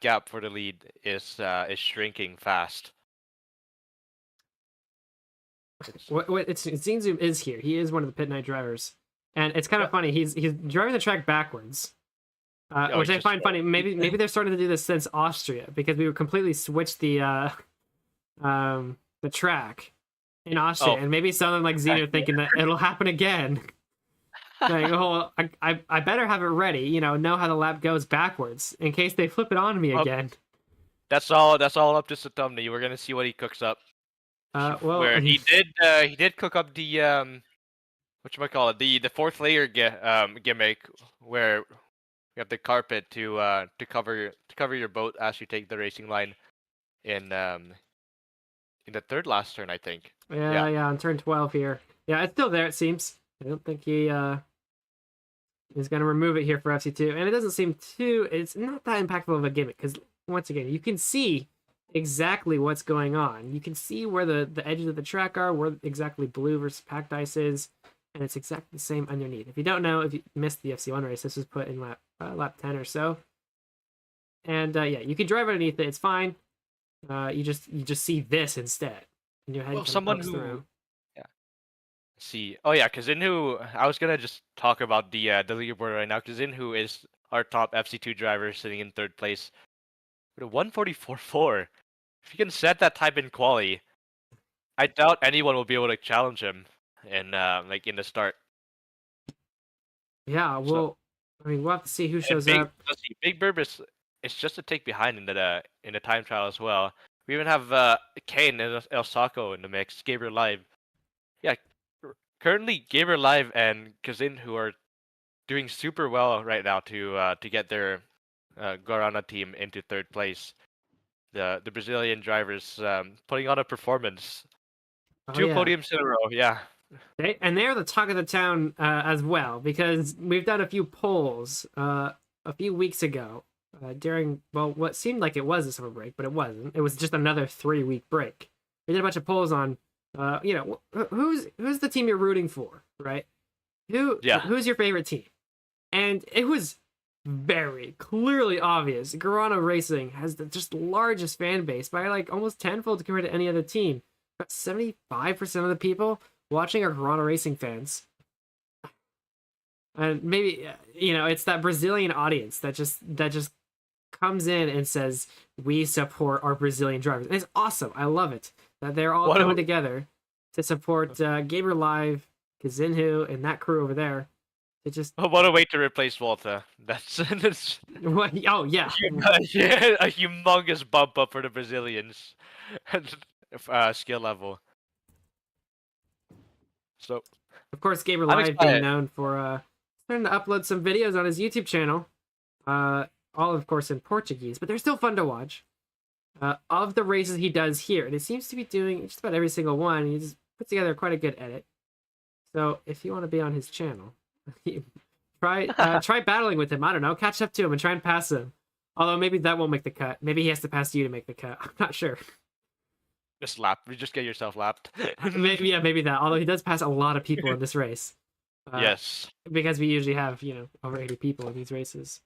gap for the lead is shrinking fast. Zinzoom is here. He is one of the Pit Knight drivers, and it's kind of funny. He's driving the track backwards, which I find funny. Maybe they're starting to do this since Austria, because we completely switched the track in Austria, and maybe someone like Zine are thinking that it'll happen again. Like, oh, I better have it ready. Know how the lap goes backwards in case they flip it on me again. That's all up to Satomni. We're gonna see what he cooks up. Where he did cook up the the 4th layer gimmick, where the carpet to cover your boat as you take the racing line in the third last turn, I think. Yeah, on turn 12 here. Yeah, it's still there, it seems. I don't think he is going to remove it here for FC2. And it doesn't seem it's not that impactful of a gimmick, because once again, you can see exactly what's going on. You can see where the edges of the track are, where exactly blue versus packed ice is, and it's exactly the same underneath. If you don't know, if you missed the FC1 race, this was put in lap 10 or so. And yeah, you can drive underneath it, it's fine. You just see this instead. And your head Well, someone who through. see. Oh yeah, Kazinhu. I was gonna just talk about the leaderboard right now. Kazinhu is our top FC2 driver, sitting in third place with a 144.4. If you can set that type in quali, I doubt anyone will be able to challenge him in in the start. Yeah, well, I mean, we'll have to see who shows up. Let's see, Big Burb is just a take behind in the time trial as well. We even have Kane and El Saco in the mix. Gabriel Live. Yeah, currently Gabriel Live and Kazin, who are doing super well right now to get their Guarana team into third place. The Brazilian drivers putting on a performance. Two podiums in a row, yeah. They're the talk of the town as well, because we've done a few polls a few weeks ago during, well, what seemed like it was a summer break, but it wasn't. It was just another 3-week break. We did a bunch of polls on, who's the team you're rooting for, right? Who's your favorite team? And it was very clearly obvious. Guarana Racing has the just largest fan base by like almost tenfold compared to any other team. About 75% of the people watching are Guarana Racing fans. And maybe, it's that Brazilian audience that just comes in and says, we support our Brazilian drivers. And it's awesome. I love it that they're all coming together to support Gabriel Live, Kazinhu, and that crew over there. It just what a way to replace Walter. That's what? Oh yeah, a humongous bump up for the Brazilians skill level. So, of course, Gabriel Live being known for starting to upload some videos on his YouTube channel, all of course in Portuguese, but they're still fun to watch. Of the races he does here, and it seems to be doing just about every single one. He just puts together quite a good edit. So if you want to be on his channel, try battling with him. I don't know, catch up to him and try and pass him. Although maybe that won't make the cut. Maybe he has to pass you to make the cut. I'm not sure. Just get yourself lapped. maybe that. Although he does pass a lot of people in this race. Yes. Because we usually have, over 80 people in these races.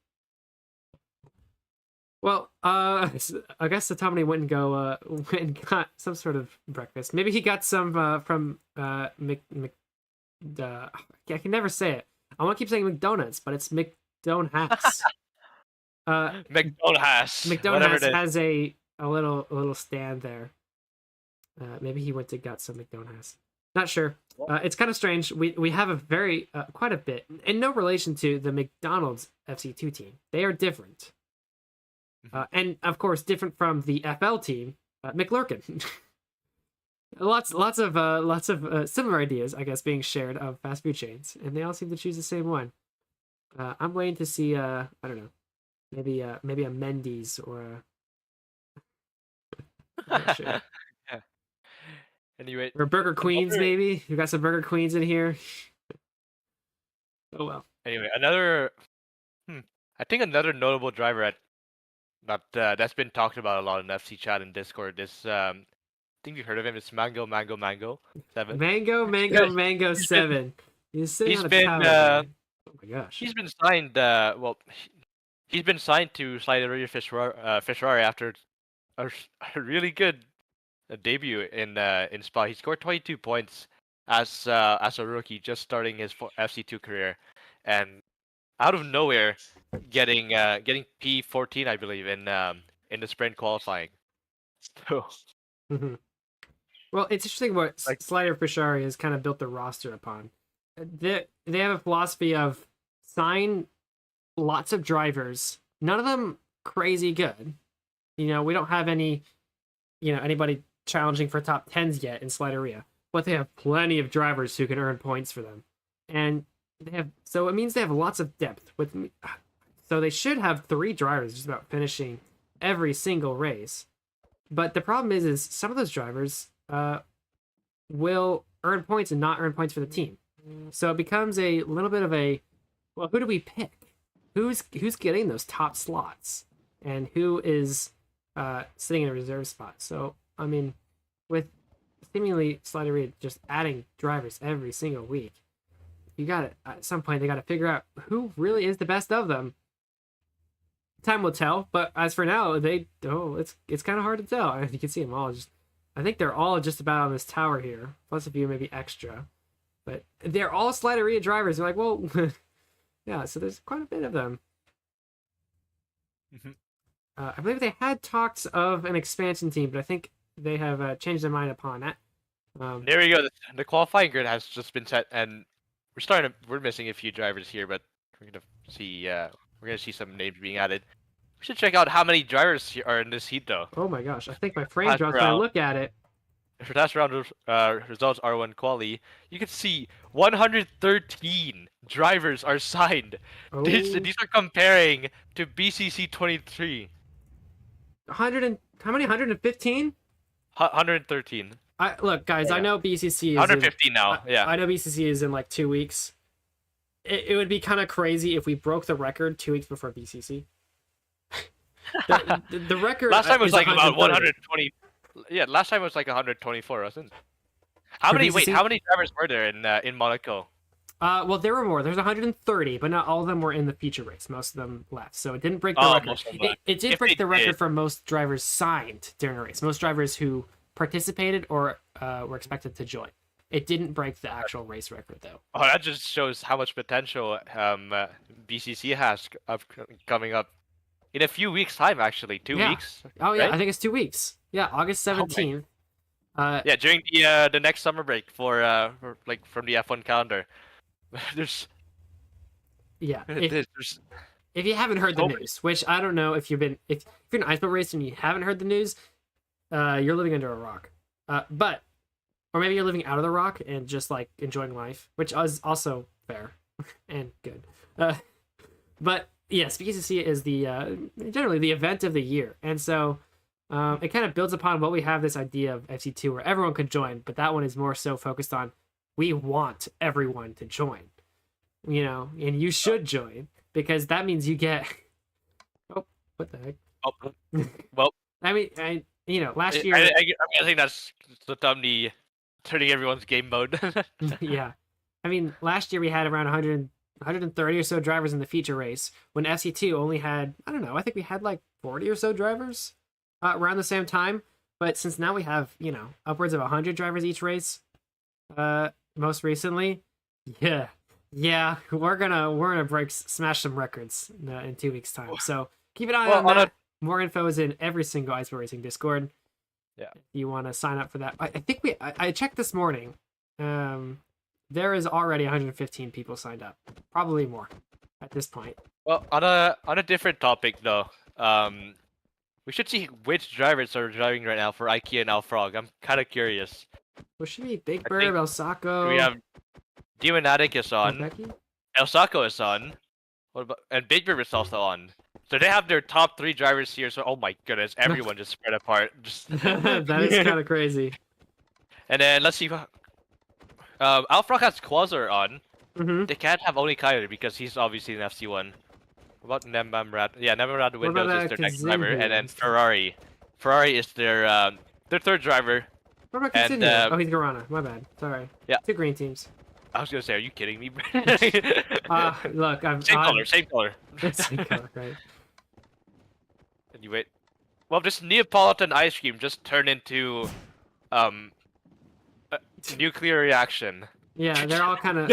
Well, I guess Satamani went and got some sort of breakfast. Maybe he got some from I can never say it. I want to keep saying McDonald's, but it's McDonald's. McDonald's. McDonald's has a little stand there. Maybe he went to got some McDonald's. Not sure. It's kind of strange. We have a very quite a bit, in no relation to the McDonald's FC2 team. They are different, and of course different from the FL team, McLurkin. lots of similar ideas, I guess, being shared of fast food chains, and they all seem to choose the same one. I'm waiting to see. I don't know. Maybe a Mendy's or a. I'm not sure. Anyway, or Burger Queens, maybe. You got some Burger Queens in here. Oh well. Anyway, I think another notable driver that's been talked about a lot in FC chat and Discord is I think you heard of him. It's Mango 7. Mango 7. He's on a tower. Oh my gosh. He's been signed. He's been signed to Slideria Ferrari after a really good debut in Spa. He scored 22 points as a rookie, just starting his FC2 career, and out of nowhere, getting P14, I believe, in the sprint qualifying. So. Well, it's interesting what Slider Fishari has kind of built the roster upon. They have a philosophy of sign lots of drivers, none of them crazy good. We don't have anybody challenging for top 10s yet in Slideria, but they have plenty of drivers who can earn points for them. And it means they have lots of depth. With So they should have 3 drivers just about finishing every single race. But the problem is some of those drivers will earn points and not earn points for the team. So it becomes a little bit of a, well, who do we pick? Who's getting those top slots? And who is sitting in a reserve spot? So, I mean, with seemingly Slidery just adding drivers every single week, you got to, at some point, they got to figure out who really is the best of them. Time will tell, but as for now, it's kind of hard to tell. You can see them all I think they're all just about on this tower here, plus a few maybe extra. But they're all Slideria drivers. They're like, well, yeah, so there's quite a bit of them. I believe they had talks of an expansion team, but I think they have changed their mind upon that. There we go. The qualifying grid has just been set, and we're missing a few drivers here, but we're gonna see some names being added. We should check out how many drivers are in this heat, though. Oh my gosh, I think my frame drops when I look at it. For last round results R1 quali, you can see 113 drivers are signed. Oh. These are comparing to BCC 23. How many? 115? 113. Look, guys, I know BCC is 115 now. Yeah. I know BCC is in like 2 weeks. It would be kind of crazy if we broke the record 2 weeks before BCC. the record last time was like 130. about 120. Yeah, last time was like 124, wasn't it? How many drivers were there in Monaco? Well, there were more. There's 130, but not all of them were in the feature race. Most of them left, so it didn't break the record. It did break the record for most drivers signed during a race. Most drivers who participated or were expected to join. It didn't break the actual race record, though. Oh, that just shows how much potential BCC has coming up in a few weeks' time. Actually, 2 weeks. Oh yeah, right? I think it's 2 weeks. Yeah, August 17th. Yeah, during the next summer break for from the F1 calendar. There's if you haven't heard the news, which I don't know if you're an iceboat racer and you haven't heard the news, you're living under a rock. Or maybe you're living out of the rock and just like enjoying life, which is also fair and good. But yes, BCC is generally the event of the year, and so it kind of builds upon what we have this idea of FC2 where everyone could join, but that one is more so focused on we want everyone to join, and you should join because that means you get. Oh, what the heck? Oh, well, I mean, last year. I'm guessing that's the thumbnail turning everyone's game mode. Yeah, I mean, last year we had around 130 or so drivers in the feature race when FC2 only had, I don't know, I think we had like 40 or so drivers around the same time. But since now we have, upwards of 100 drivers each race, most recently, yeah, we're gonna smash some records in 2 weeks' time. So keep an eye on that. More info is in every single Iceboat Racing Discord. Yeah, if you want to sign up for that. I think I checked this morning. There is already 115 people signed up, probably more at this point. Well, on a different topic though, we should see which drivers are driving right now for IKEA and Alfrog. I'm kind of curious. What should be Big Bird, El Saco? We have Demonatic is on. El Saco is on. And Big Bird is also on. So they have their top 3 drivers here. So oh my goodness, everyone just spread apart. That is kind of crazy. And then let's see. Alfrog has Quasar on. Mm-hmm. They can't have only Kyler because he's obviously an FC1. What about Nemamrad? Yeah, Nemamrad Windows is their next driver, and then Ferrari. Ferrari is their 3rd driver. What about Coutinho? Oh, he's Garana. My bad. Sorry. Yeah. 2 green teams. I was gonna say, are you kidding me? Look, same color, same color. Same color, right? Anyway, well, this Neapolitan ice cream just turned into a nuclear reaction. Yeah, they're all kind of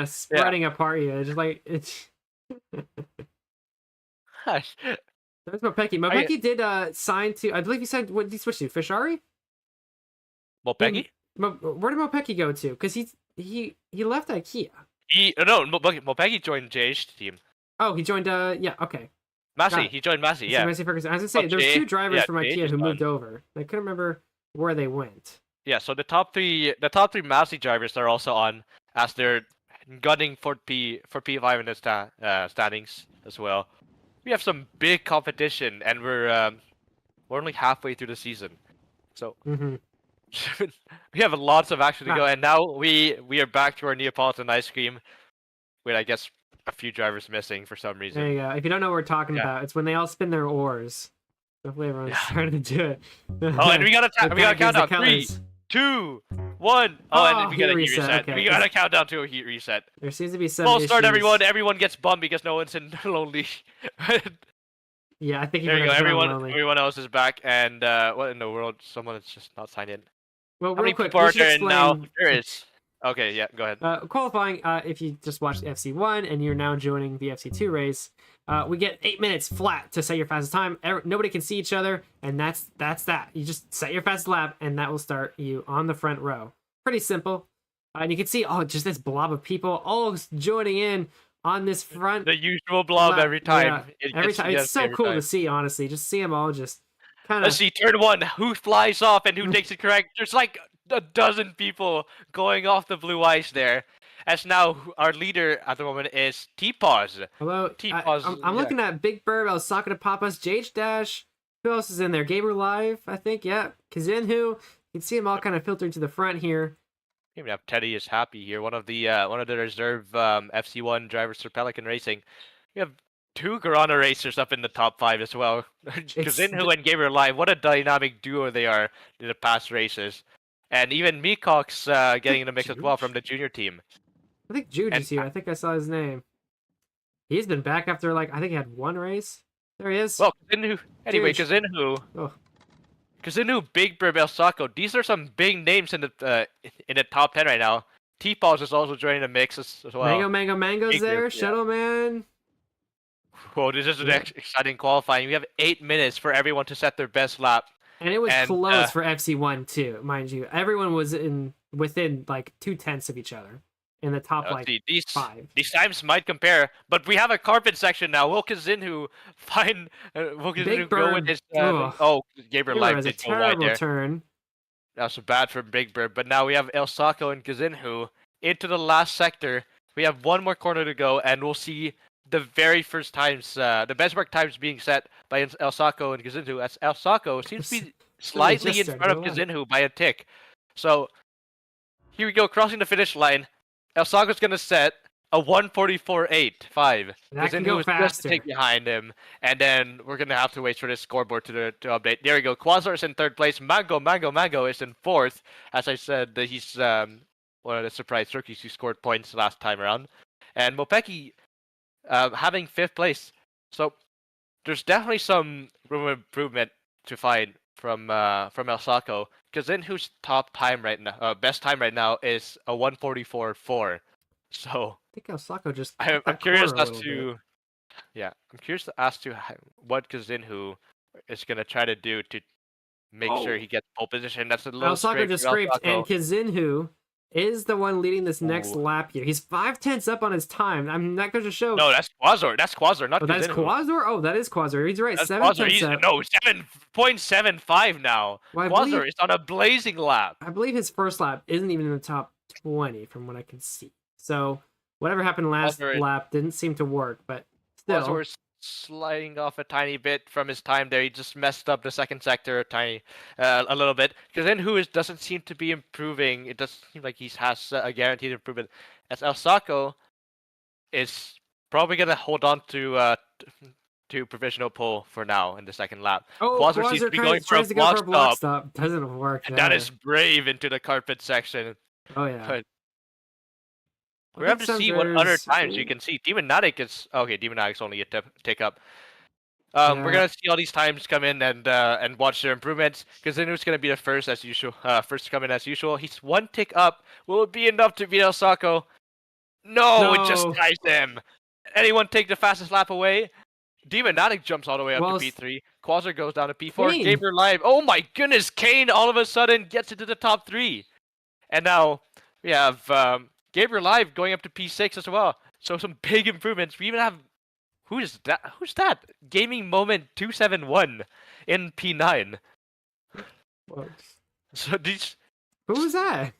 spreading apart here. Just like it's. There's Mopeki. Mopeki did sign to. I believe he signed. What did he switch to? Fishari? Mopeki? Where did Mopeki go to? Because he left IKEA. Mopeki joined JH's team. Oh, he joined. Yeah. Okay. Massey. He joined Massey. Yeah. Massey Ferguson. I was gonna say there's 2 drivers from IKEA who moved over. I couldn't remember where they went. Yeah. So the top three Massey drivers are also on as their gunning for P5 in the standings as well. We have some big competition, and we're only halfway through the season, so we have lots of action to go. And now we are back to our Neapolitan ice cream, with I guess a few drivers missing for some reason. There you go. If you don't know what we're talking about, it's when they all spin their oars. Hopefully everyone's starting to do it. Oh, and we got a countdown. 3, 2, 1. Oh, and we got a heat reset. Okay. We got a countdown to a heat reset. There seems to be some False start, issues. everyone. Everyone gets bummed because no one's in lonely. Yeah, I think there you go. Lonely. Everyone else is back, and what in the world? Someone is just not signed in. Well, How real many quick, people we are should there explain... now? There is. Okay, yeah, go ahead. Qualifying, if you just watched FC1 and you're now joining the FC2 race, we get 8 minutes flat to set your fastest time. Nobody can see each other, and that's that. You just set your fastest lap, and that will start you on the front row. Pretty simple. And you can see, just this blob of people all joining in on this front. The usual blob every time. Yeah, every time. It's so cool to see, honestly. Just see them all just kind of... Let's see, turn 1. Who flies off and who takes it correct? There's like a dozen people going off the blue ice there. As now our leader at the moment is T-Pause. Hello, T-Pause. I'm looking at Big Bird, Osaka to Papas, JH Dash. Who else is in there? Gaber Live, I think. Yeah, Kazinhu. You can see them all kind of filtered to the front here. Even have Teddy is happy here. One of the reserve FC1 drivers for Pelican Racing. We have 2 Garana racers up in the top 5 as well. Kazinhu and Gaber Live. What a dynamic duo they are in the past races. And even Meacock's getting in the mix as well from the junior team. I think Jude is here. I think I saw his name. He's been back after, I think he had 1 race. There he is. Well, Kazinhu. Anyway, Kazinhu. Kazinhu, Big Bird, El Saco. These are some big names in the top 10 right now. T-Pause is also joining the mix as well. Mango's there. Shuttle Man. Whoa, this is an exciting qualifying. We have 8 minutes for everyone to set their best lap. And it was close for FC1 too, mind you. Everyone was within 2/10 of each other in the top 5. These times might compare, but we have a carpet section now. Will Kazinhu find? Will Kazinhu go with his? Gabriel Light has a did go wide terrible there. turn. That's bad for Big Bird, but now we have El Saco and Kazinhu into the last sector. We have 1 more corner to go, and we'll see the very first times, the benchmark times being set by El Saco and Kazinhu, as El Saco seems to be slightly in front of Kazinhu by a tick. So here we go, crossing the finish line. El Saco's going to set a 1:44.85. Kazinhu is just to take behind him, and then we're going to have to wait for this scoreboard to update. There we go. Quasar is in 3rd place. Mango is in 4th. As I said, he's one of the surprise rookies who scored points last time around. And Mopeki having 5th place. So there's definitely some room of improvement to find from El Saco. Kazinhu's top time right now, best time right now is a 1:44.4. So I think El Saco just... I'm curious as to... Yeah, I'm curious as to what Kazinhu is going to try to do to make sure he gets pole position. That's a little El Saco just scraped, and Kazinhu is the one leading this next lap here. He's 5/10 up on his time. I'm not going to show... No, that's Quasar. That's Quasar, not Kazinhu. That's Quasar? Oh, that is Quasar. He's right. That's 7/10 up. No, 7.75 now. Well, Quasar is on a blazing lap. I believe his first lap isn't even in the top 20 from what I can see. So whatever happened last lap didn't seem to work, but still. Quasar is sliding off a tiny bit from his time there. He just messed up the second sector a little bit. Kazinhu doesn't seem to be improving. It doesn't seem like he has a guaranteed improvement. As El Saco is probably going to hold on to provisional pole for now in the second lap. Quasar seems to be going for a block stop. Doesn't work. And that is brave into the carpet section. Oh, yeah. But we have to see what other times you can see. Demonatic is... Okay, Demonatic's only a tick up. We're going to see all these times come in and watch their improvements. Kazinhu's going to be the first as usual. First to come in as usual. He's 1 tick up. Will it be enough to beat El Saco? No, it just ties him. Anyone take the fastest lap away? Demonatic jumps all the way up to P3. Quasar goes down to P4. Gabriel Live. Oh my goodness, Kane all of a sudden gets into the top 3. And now we have Gabriel Live going up to P6 as well. So some big improvements. We even have... Who's that? Gaming Moment 271 in P9. So these... Who was that?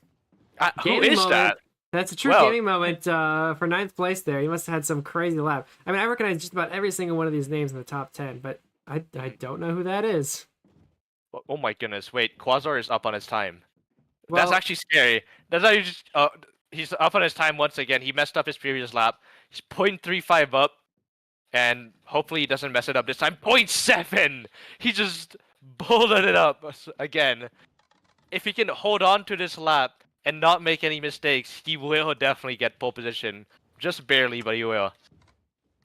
Who is that? That's a true Well- gaming moment for 9th place there. You must have had some crazy lap. I mean, I recognize just about every single one of these names in the top 10, but I don't know who that is. Oh my goodness! Wait, Quasar is up on his time. Well, That's actually scary. That's how you just. He's up on his time once again. He messed up his previous lap. He's 0.35 up, and hopefully he doesn't mess it up this time. 0.7. He just bullet it up again. If he can hold on to this lap and not make any mistakes, he will definitely get pole position. Just barely, but he will.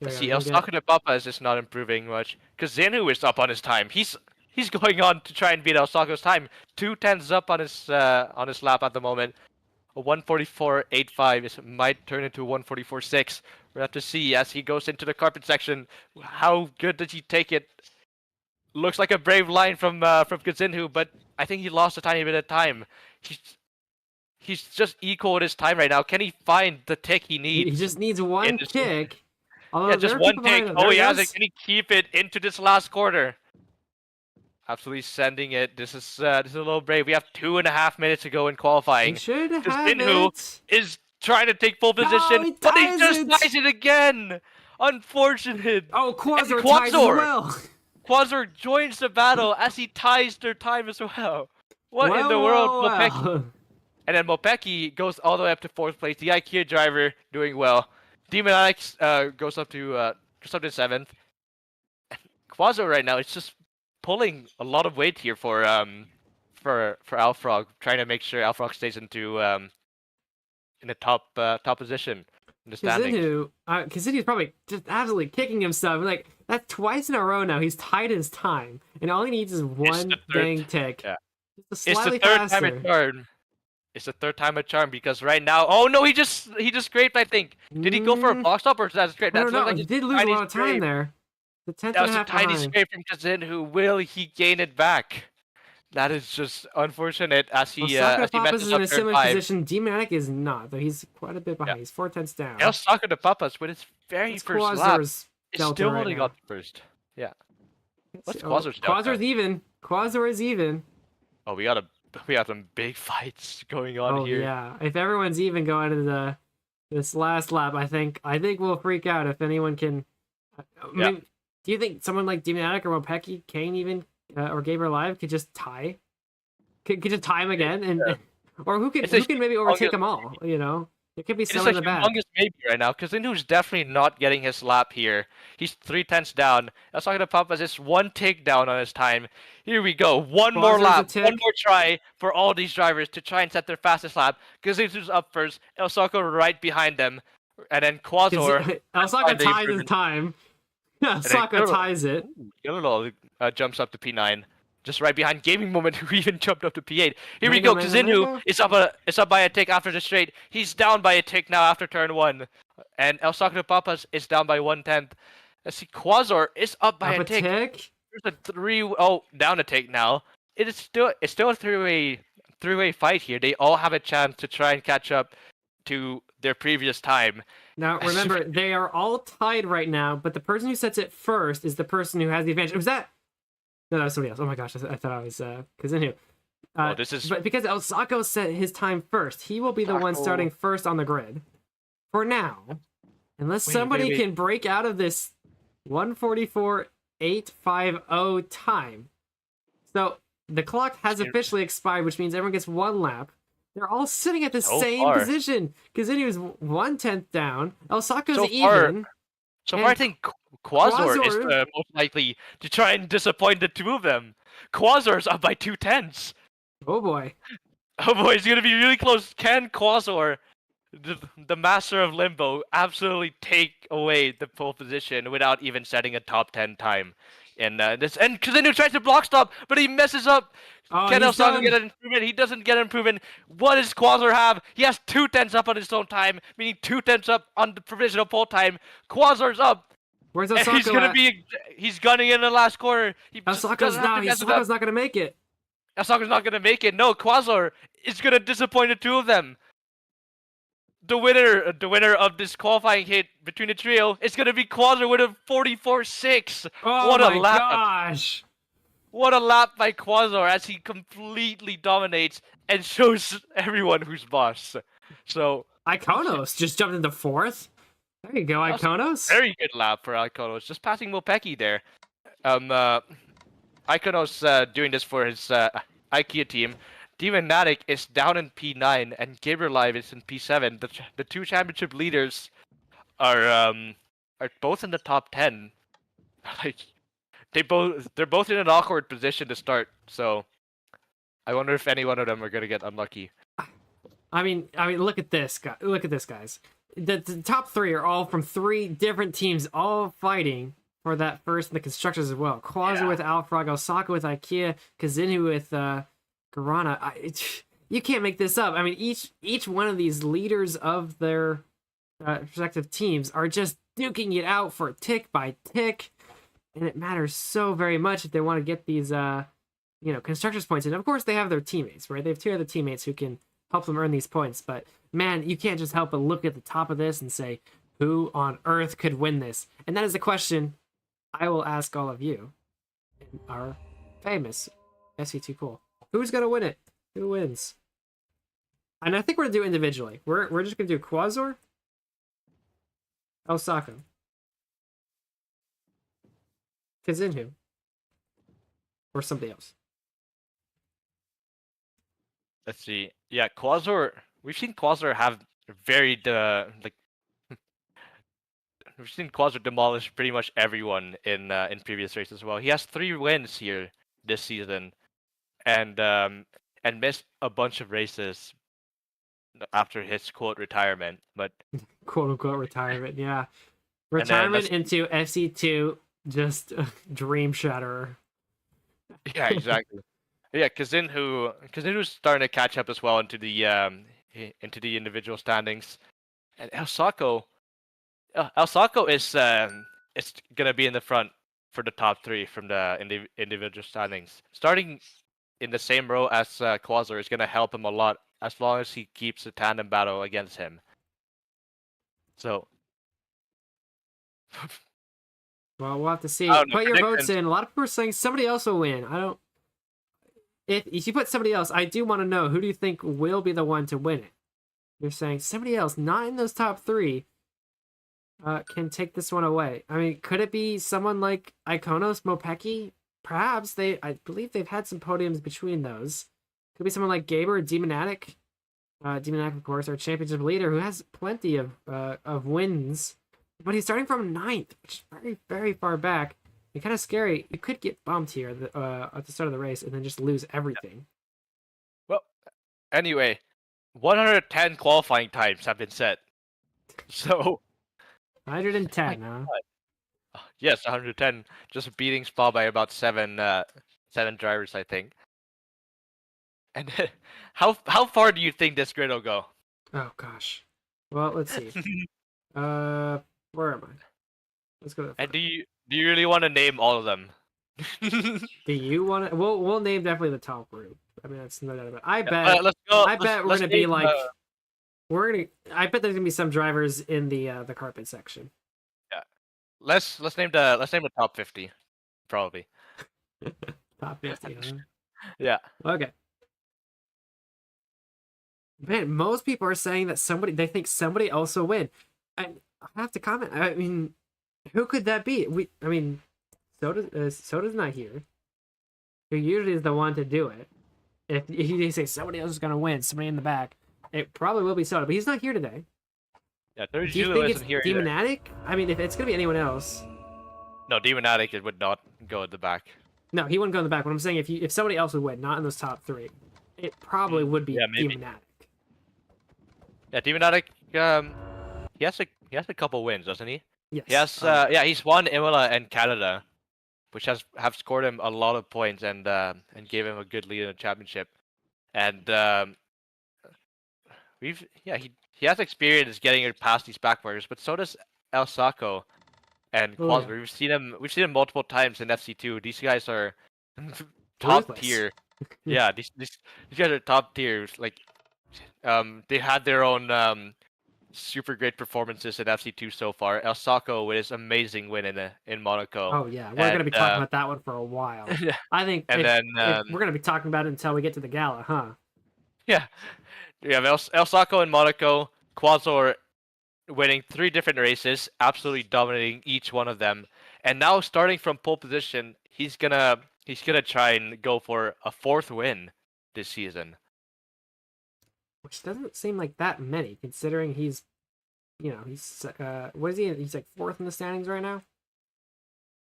there See, we El go. Soccer de Papa is just not improving much. Because Zinhu is up on his time. He's going on to try and beat El Soccer's time. 2:10s up on his lap at the moment. A 1:44.85 might turn into a 1:44.6. We'll have to see as he goes into the carpet section. How good does he take it? Looks like a brave line from Kazinhu, but I think he lost a tiny bit of time. He's just equal with his time right now. Can he find the tick he needs? He just needs one this- kick. Although Yeah, just there are one people tick. behind him. Oh, There he has goes. it. Can he keep it into this last quarter? Absolutely sending it. This is a little brave. We have 2.5 minutes to go in He qualifying. should have Zinhu it. is trying to take full No, position, he but he ties just it. ties it again. Unfortunate. Oh, Quasar And ties as Quasar. well. Quasar joins the battle as he ties their time as well. What in the world, Mopeki? well. And then Mopeki goes all the way up to 4th place. The IKEA driver doing well. Demon Alex goes up to 7th. Quasar right now is just pulling a lot of weight here for Alfrog, trying to make sure Alfrog stays into in the top position in the standings. Kazinhu's probably just absolutely kicking himself. Like, that's twice in a row now. He's tied his time, and all he needs is one the third- dang tick. yeah. Just It's slightly the third faster. time a charm. It's the third time a charm because right now, oh no, he just scraped. I think. Did he go for a box stop or is that a scrape? I That's don't know. like he a did lose a tiny lot of time scrape. there. The 10th That and was a a half tiny behind. scrape from Kazin. Will he gain it back? That is just unfortunate as he Well, Papas messes is in up a turn similar 5. position. Demonic is not, though. He's quite a bit behind. Yeah. He's 4/10 down. El Soccer de Papas with his very That's first lap. Quasar's It's delta still right only now. got the first. Yeah. What's Oh, Quasar's delta? Quasar's even. Quasar is even. Oh, we got some big fights going on Oh here. yeah. If everyone's even going into this last lap, I think we'll freak out if anyone can. I Yeah. mean, do you think someone like Demonic or Mopeki, Kane even, or Gaber Live could just tie? Could just tie him again, and or who can It's a maybe overtake humongous- them all? You know, there could be It's someone a in the back. humongous maybe right now, because Zinhu's definitely not getting his lap here. He's 3/10 down. El Soccer de Papas is one tick down on his time. Here we go. One more Quasar's a lap. tick. One more try for all these drivers to try and set their fastest lap. Because Zinhu's up first. El Soccer right behind them. And then Quasar. El Soccer the ties his improvement. time. El then Soccer Gillo- ties it. Yellow jumps up to P9. Just right behind Gaming Moment, who even jumped up to P8. Here we Mango, go. mango, Kazinhu mango. is up by a tick after the straight. He's down by a tick now after turn 1. And El Soccer de Papas is down by 1/10. Let's see, Quasar is up by Up a a tick. tick. There's a 3. Oh, down a tick now. It's still a three-way fight here. They all have a chance to try and catch up to their previous time. Now remember, they are all tied right now, but the person who sets it first is the person who has the advantage. Was that? No, that was somebody else. Oh my gosh, I thought I was Kazinhu. Oh, this is But because El Socco set his time first, he will be the one Socco. starting first on the grid. For now. Unless somebody wait. can break out of this 1:44.850 time. So the clock has officially expired, which means everyone gets one lap. They're all sitting at the So same far. position. Kazinhu's 1/10 down. El Socco's So far, even. So far, I And think Quasar is Quasar- most likely to try and disappoint the two of them. Quasar's up by 2/10. Oh boy. Oh boy, it's gonna be really close. Can Quasar, the master of Limbo, absolutely take away the pole position without even setting a top 10 time? And Kazinhu tries to block stop, but he messes up. Oh, Can El he's Soccer done. get an improvement? He doesn't get an improvement. What does Quasar have? He has 2/10 up on his own time, meaning 2/10 up on the provisional pole time. Quasar's up. Where's El And he's Socco gonna at? he's gunning in the last corner. He El just Socco's doesn't have to mess it up. not gonna make it. El Soccer's not gonna make it. No, Quasar is gonna disappoint the two of them. The winner of this qualifying hit between the trio is gonna be Quasar with a 44.6. Oh What my a lap! gosh. What a lap by Quasar as he completely dominates and shows everyone who's boss. So Iconos just jumped into 4th. There you go, Iconos. Very good lap for Iconos, just passing Mopeki there. Iconos doing this for his IKEA team. Demonatic is down in P9 and Gabriel Live is in P7. The two championship leaders are both in the top 10. Like they're both in an awkward position to start. So I wonder if any one of them are gonna get unlucky. I mean, look at this, guy. Look at this, guys. The top 3 are all from 3 different teams, all fighting for that first in the constructors as well. Quasar with Alfrog, Osaka with IKEA, Kazinu with Garana. You can't make this up. I mean, each one of these leaders of their respective teams are just duking it out for tick by tick, and it matters so very much if they want to get these, constructors points. And of course, they have their teammates, right? They have 2 other teammates who can help them earn these points. But man, you can't just help but look at the top of this and say, who on earth could win this? And that is a question I will ask all of you in our famous FC2 pool. Who's gonna win it? Who wins? And I think we're gonna do individually. We're just gonna do Quasar, Osaka, Kazinhu, or somebody else. Let's see. Yeah, Quasar. We've seen Quasar have very we've seen Quasar demolish pretty much everyone in previous races as well. He has 3 wins here this season, and missed a bunch of races after his quote retirement. But quote unquote retirement, yeah, retirement into FC2, just dream shatterer. Yeah, exactly. Yeah, Kazinhu's starting to catch up as well into the individual standings, and El Saco is gonna be in the front for the top 3 from the individual standings. Starting in the same row as Quasar is gonna help him a lot as long as he keeps a tandem battle against him. So, well, we'll have to see. Put your votes in. A lot of people are saying somebody else will win. I don't. If you put somebody else, I do want to know, who do you think will be the one to win it? You're saying somebody else, not in those top 3, can take this one away. I mean, could it be someone like Iconos, Mopeki? Perhaps I believe they've had some podiums between those. Could be someone like Gaber, Demonatic. Demonatic, of course, our championship leader, who has plenty of wins, but he's starting from 9th, which is very, very far back. It's kind of scary. You could get bumped here at the start of the race and then just lose everything. well, anyway, 110 qualifying times have been set. So 110, huh? yes, 110, just beating Spa by about 7 drivers, I think. And how far do you think this grid will go? Oh gosh. Well, let's see. Where am I? Let's go to the And do you really want to name all of them? Do you want to? We'll name definitely the top group. I mean, that's no doubt about it. I bet we're gonna be like, I bet there's gonna be some drivers in the carpet section. Yeah, let's name the top 50, probably. Top 50. Huh? Yeah. Okay. Man, most people are saying that they think somebody else will win. I have to comment. I mean, who could that be? Soda's not here. Who usually is the one to do it. If you say somebody else is gonna win, somebody in the back, it probably will be Soda, but he's not here today. Yeah, do you think it's Demonatic? I mean, if it's gonna be anyone else. No, Demonatic, it would not go at the back. No, he wouldn't go in the back. What I'm saying, if somebody else would win, not in those top 3, it probably would be Demonatic. Yeah, Demonatic. He has a couple wins, doesn't he? Yes. He has. He's won Imola and Canada, which have scored him a lot of points and gave him a good lead in the championship. And he has experience getting past these backmarkers, but so does El Saco and Quasar. Yeah. We've seen them multiple times in FC2. These guys are top tier. Yeah, these guys are top tier. Like, they had their own super great performances in FC2 so far. El Saco with his amazing win in Monaco. Oh yeah, we're gonna be talking about that one for a while. I think, if we're gonna be talking about it until we get to the gala, huh? Yeah, we have El Saco in Monaco, Quasar winning 3 different races, absolutely dominating each one of them, and now starting from pole position, he's gonna try and go for a 4th win this season. Which doesn't seem like that many, considering he's, he's what is he? He's like 4th in the standings right now.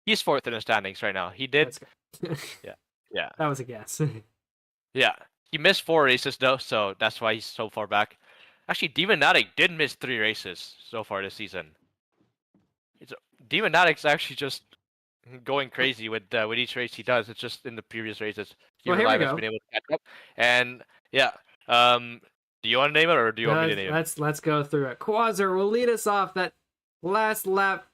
He's 4th in the standings right now. He did. Yeah. That was a guess. Yeah. He missed 4 races though, so that's why he's so far back. Actually, Demonatic did miss 3 races so far this season. Demonatic's actually just going crazy with each race he does. It's just in the previous races he has been able to catch up. And yeah, do you want to name it or do you want me to name it? Let's go through it. Quasar will lead us off. That last lap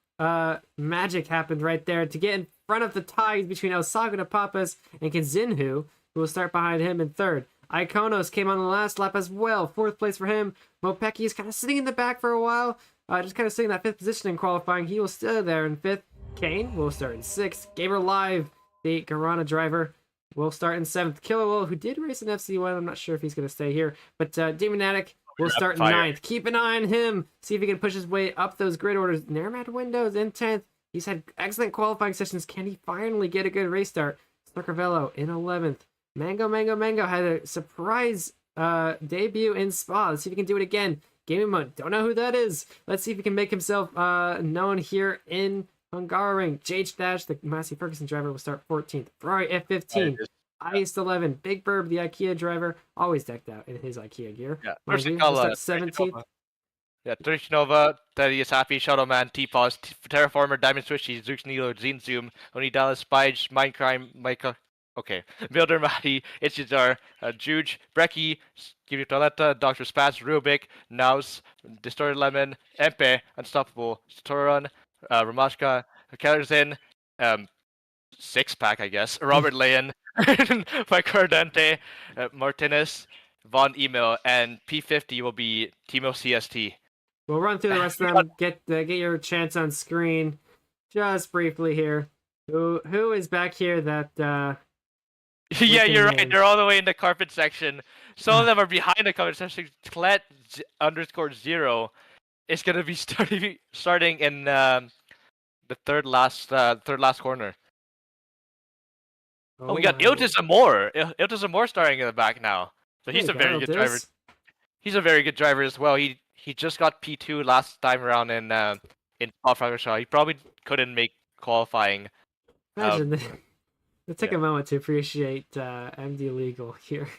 magic happened right there to get in front of the ties between Osaka de Papas and Kazinhu, who will start behind him in 3rd. Iconos came on the last lap as well. 4th place for him. Mopeki is kind of sitting in the back for a while. Just kind of sitting in that 5th position in qualifying. He will stay there in 5th. Kane will start in 6th. Gamer Live, the Garana driver, will start in 7th. Killer Will, who did race in FC1, I'm not sure if he's going to stay here. But Demonatic will start in 9th. Keep an eye on him. See if he can push his way up those grid orders. Nermad Windows in 10th. He's had excellent qualifying sessions. Can he finally get a good race start? Starkervello in 11th. Mango had a surprise debut in Spa. Let's see if he can do it again. Gaming Mode, don't know who that is. Let's see if he can make himself known here in Hungary. JH Dash, the Massey Ferguson driver, will start 14th. Ferrari F15. Ice 11. Big Burb, the IKEA driver, always decked out in his IKEA gear. Yeah, Start 17th. Yeah, Trishnova, Teddy is happy, Shadowman, T-Pause, Terraformer, Diamond Swishy, Zux Nilo, Zine Zoom, Onidala, Spige, Mindcrime, Micah. Okay. Builder Mahi, Ichizar, Juge, Brecky, Kivitoletta, Dr. Spaz, Rubik, Naus, Distorted Lemon, Empe, Unstoppable, Storon, Ramashka, Kellerzin, 6-pack, I guess, Robert Layan, Mike Cordente, Martinez, Von Email, and P50 will be Timo CST. We'll run through the rest of them. Get your chance on screen, just briefly here. Who is back here that? Yeah, you're right. They're all the way in the carpet section. Some of them are behind the carpet section. Clet _0 is gonna be starting in the third last corner. Oh, we got Iltis Amor. Iltis Amor starting in the back now. So he's a very good driver. He's a very good driver as well. He just got P2 last time around in Spa-Francorchamps. He probably couldn't make qualifying. Imagine Let's take a moment to appreciate MD Legal here.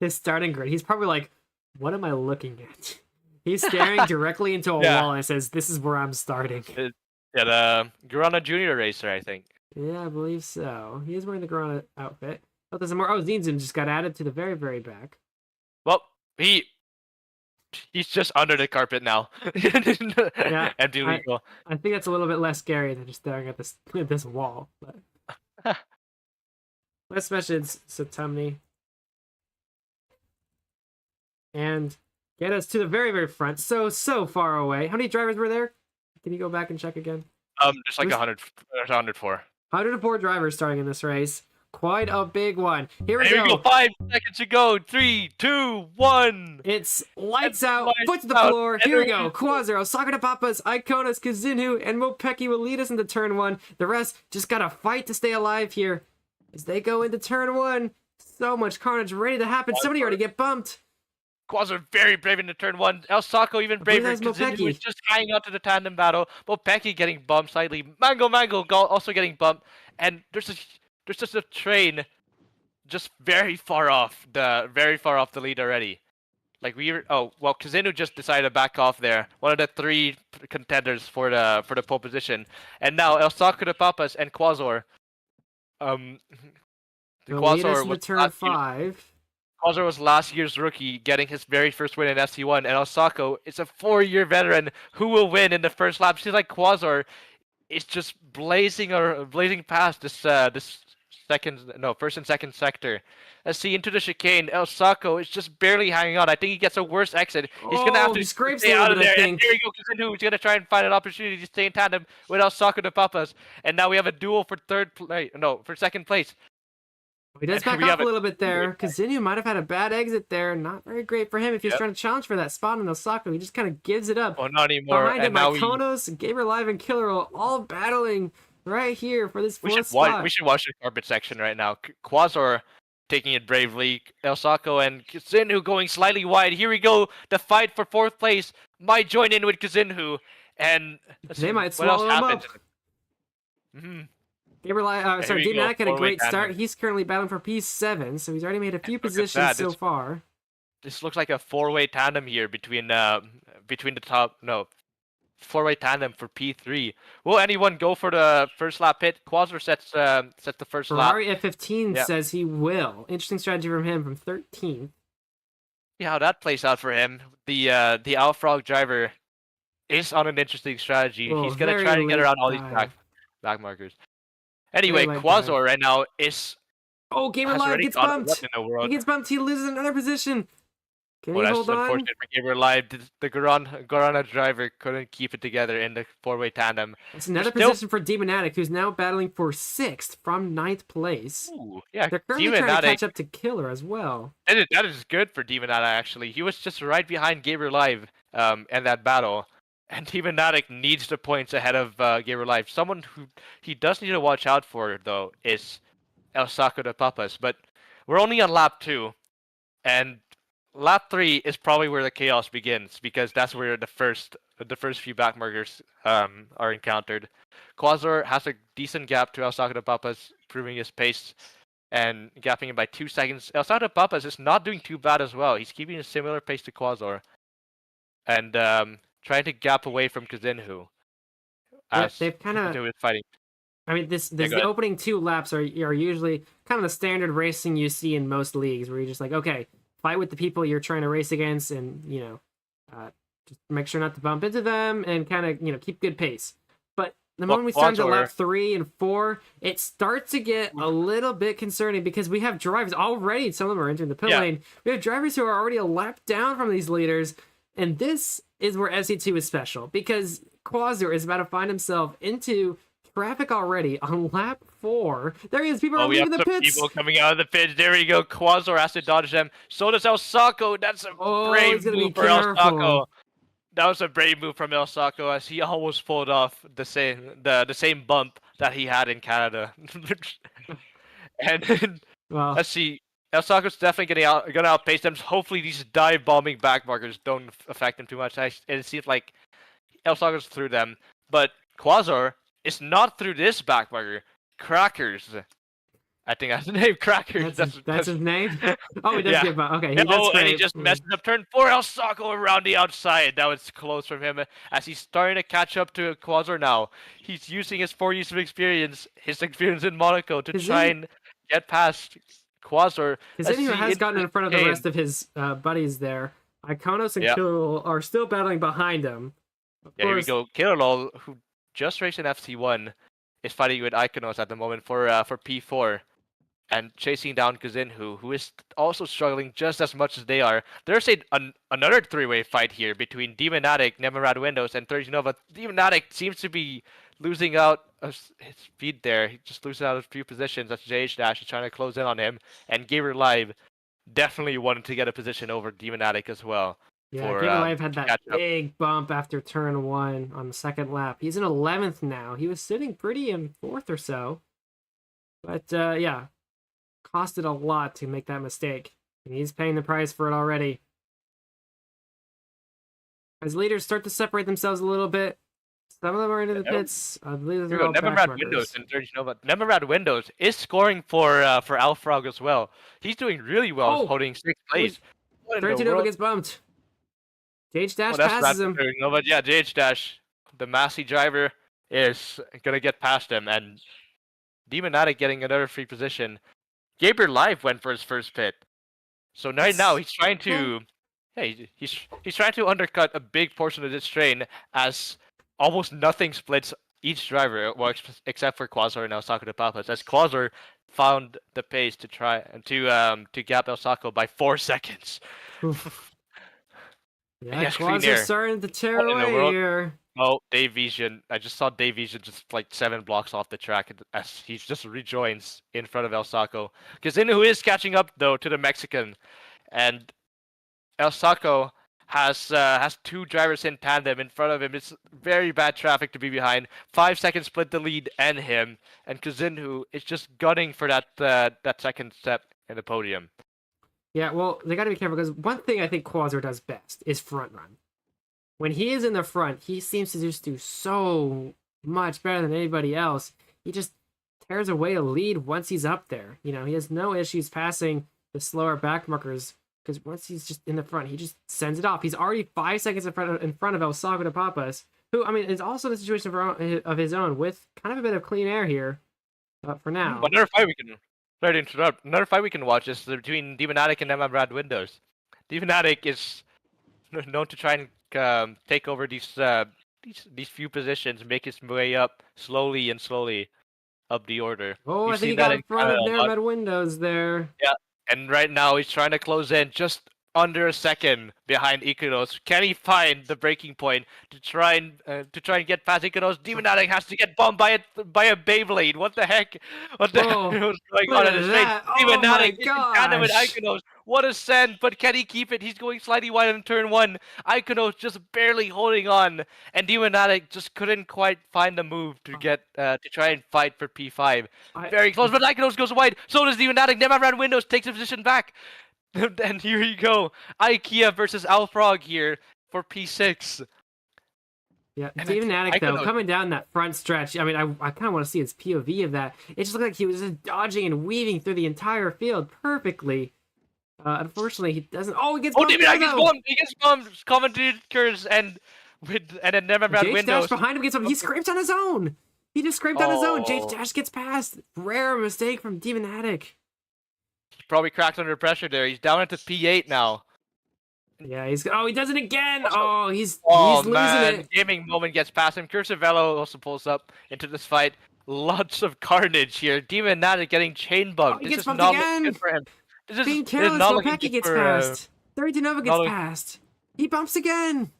His starting grid. He's probably like, what am I looking at? He's staring directly into a wall and says, this is where I'm starting. Yeah, the Garana Junior racer, I think. Yeah, I believe so. He is wearing the Garana outfit. Oh, there's more. Oh, Zinzum just got added to the very, very back. Well, he's just under the carpet now. Yeah, MD Legal. I think that's a little bit less scary than just staring at this wall. But... Let's message Satumni and get us to the very, very front. So far away. How many drivers were there? Can you go back and check again? Just like 104. 104 drivers starting in this race. Quite a big one. Here we go. 5 seconds to go. 3, 2, 1. It's lights out. Foot to the floor. Here we go. Quasar, Osaka de Papas, Iconas, Kazinhu, and Mopeki will lead us into turn 1. The rest just gotta fight to stay alive here. As they go into turn 1, so much carnage ready to happen. Somebody already get bumped. Quasar very brave into turn 1. El Sacco even braver because he was just hanging out to the tandem battle. Mopeki getting bumped slightly. Mango also getting bumped. And there's just a train just very far off the lead already. Like Kazinhu just decided to back off there. One of the 3 contenders for the pole position. And now El Sacco de Papas and Quasar. Quasar was turn 5. Quasar was last year's rookie, getting his very first win in FC1, and Osako is a 4-year veteran who will win in the first lap. Seems like Quasar is just blazing past this first and second sector. Let's see, into the chicane. El Sacco is just barely hanging on. I think he gets a worse exit. He's gonna have to stay out of there. And here we go, Kazinhu, who's gonna try and find an opportunity to stay in tandem with El Sacco de Papas. And now we have a duel for second place. He does And back we off have a a- little bit there. Kazinu might have had a bad exit there. Not very great for him if he's Yep. trying to challenge for that spot on Osako. He just kind of gives it up. Oh, not anymore. Behind him, And now we Mykonos, Gabriel Live, and Killer all battling right here for this we fourth should spot. watch. We should watch the carpet section right now. Quasar taking it bravely. Elsako and Kazinhu going slightly wide. Here we go. The fight for 4th place might join in with Kazinhu, and let's They see, might what else swallow him happened? up. Hmm. Gabriel, Here we go, Demonic had a four-way great start. tandem. He's currently battling for P7, so he's already made a few look at positions that, so it's- far. This looks like a 4-way tandem here between the top. No, 4-way tandem for P3. Will anyone go for the first lap pit? Quasar sets the first lap. Ferrari F15 Yeah. says he will. Interesting strategy from him from 13th. See how that plays out for him. The Alfrog driver is on an interesting strategy. Oh, He's gonna very try to get late around all these dive. back markers. Anyway, late Quasar dive. right now is Oh, Gabriel has Live already gets got bumped. what in the world. He gets bumped. He loses another position. Can Well, he that's hold on? unfortunate for Gabriel Live. The Gorana driver couldn't keep it together in the 4-way tandem. It's another Still- position for Demonatic, who's now battling for 6th from 9th place. Ooh, yeah, They're currently trying to Demonatic. catch up to Killer as well. That is good for Demonata, actually. He was just right behind Gabriel Live in that battle. And Demonatic needs the points ahead of Gabriel Live. Someone who he does need to watch out for, though, is El Saco de Papas. But we're only on lap 2. And lap 3 is probably where the chaos begins, because that's where the first few back markers are encountered. Quasar has a decent gap to El Saco de Papas, proving his pace and gapping him by 2 seconds. El Saco de Papas is not doing too bad as well. He's keeping a similar pace to Quasar. And trying to gap away from Kazinhu. Yeah, As they've kind of. Kazinhu is fighting. I mean, this go the ahead. opening 2 laps are usually kind of the standard racing you see in most leagues, where you're just like, okay, fight with the people you're trying to race against, and just make sure not to bump into them, and kind of keep good pace. But the moment we start to lap 3 and 4, it starts to get a little bit concerning because we have drivers already. Some of them are entering the pit Yeah. lane. We have drivers who are already a lap down from these leaders, and this is where FC2 is special because Quasar is about to find himself into traffic already on lap 4. There he is. People are We have leaving the some pits. people coming out of the pits. There we go. Quasar has to dodge them. So does El Saco. That's a brave he's gonna be move for El careful. Saco. That was a brave move from El Saco as he almost pulled off the same bump that he had in Canada. And Well, let's see. El Saco's definitely gonna outpace them. Hopefully these dive bombing back markers don't affect him too much. It seems like El Saco's through them, but Quasar is not through this back marker. Crackers. I think that's the name. Crackers. that's his name. Oh, he does Yeah. get bumped. Okay, Yeah, that's and he great. just messes up turn 4. El Saco around the outside. That was close from him as he's starting to catch up to Quasar now. He's using his 4 years of experience, his experience in Monaco, to try and get past Quasar. Because he has gotten in front of the rest of his buddies there. Iconos and Yeah. Kirill are still battling behind him. Of Yeah, here we course, go. Kirillol, who just raced in FC1, is fighting with Iconos at the moment for P4. And chasing down Kazinhu, who is also struggling just as much as they are. There's another 3-way fight here between Demonatic, Nemerad Windows, and 30 Nova. Demonatic seems to be losing out his speed there. He just losing out a few positions as JH Dash is trying to close in on him. And Gabriel Live definitely wanted to get a position over Demonatic as well. yeah, for, Gabriel Live had that catch up. big bump after turn 1 on the second lap. He's in 11th now. He was sitting pretty in 4th or so. But yeah, costed a lot to make that mistake. And he's paying the price for it already. As leaders start to separate themselves a little bit, some of them are into the pits. I believe Here they're we go. all Nemerad backmarkers. Windows and 30 Nova. Nemerad Windows is scoring for Alfrog as well. He's doing really well, Oh! holding 6th place. What in the 32 Nova world? gets bumped. JH Dash Oh, that's passes bad him. for 30 Nova. Yeah, JH Dash, the Massey driver, is gonna get past him, and Demonatic getting another free position. Gabriel Live went for his first pit, so right now he's trying to, he's trying to undercut a big portion of this train as almost nothing splits each driver, well, except for Quasar and El Saco de Papas, as Quasar found the pace to try and to gap El Saco by 4 seconds. Yeah, Yes, clean Quasar air. starting to tear What in the away world? here. Oh, Dave Vision. I just saw Dave Vision just like 7 blocks off the track as he just rejoins in front of El Saco. Kazinu is catching up though to the Mexican, and El Saco has 2 drivers in tandem in front of him. It's very bad traffic to be behind. 5 seconds split the lead and him, and Kazinhu is just gunning for that second step in the podium. Yeah, well, they got to be careful because one thing I think Quasar does best is front run. When he is in the front, he seems to just do so much better than anybody else. He just tears away a lead once he's up there. You know, he has no issues passing the slower back markers because once he's just in the front, he just sends it off. He's already 5 seconds in front of El Sago de Papas, who, I mean, is also in a situation of his own with kind of a bit of clean air here for now. But another fight we can... Sorry to interrupt. Another fight we can watch is between Demonatic and Brad Windows. Demonatic is known to try and take over these few positions, make his way up slowly up the order. Oh, We've I think he seen got that in front of Canada a lot. Nermed Windows there. Yeah, and right now he's trying to close in just under a second behind Ikanos. Can he find the breaking point to try and get past Ikanos? Demonatic has to get bumped by a Beyblade. What the heck? What the hell is going on in the straight? Demonatic is in tandem with Ikanos. What a send, but can he keep it? He's going slightly wide in turn 1. Ikanos just barely holding on, and Demonatic just couldn't quite find the move to get to try and fight for P5. Very close, but Ikanos goes wide. So does Demonatic. Never Windows takes a position back. And here you go, IKEA versus Alfrog here for P6. Yeah, Demonatic though, coming down that front stretch. I mean, I kind of want to see his POV of that. It just looked like he was just dodging and weaving through the entire field perfectly. Unfortunately, he doesn't. Oh, he gets bumped. Demonatic gets bumped. He gets bumped. Commentators and then Never Windows. Windows. Behind him gets bumped. He scraped on his own. He just scraped on his own. Jake Dash gets past. Rare mistake from Demonatic. Probably cracked under pressure there. He's down into P8 now. Yeah, he does it again. He's losing it. Gaming Moment gets past him. Cursavello also pulls up into this fight. Lots of carnage here. Demonatic getting chain bumped. He This gets is bumped not again. looking good for him. Being careless, Lopecki gets passed. 32 Nova gets passed. He bumps again.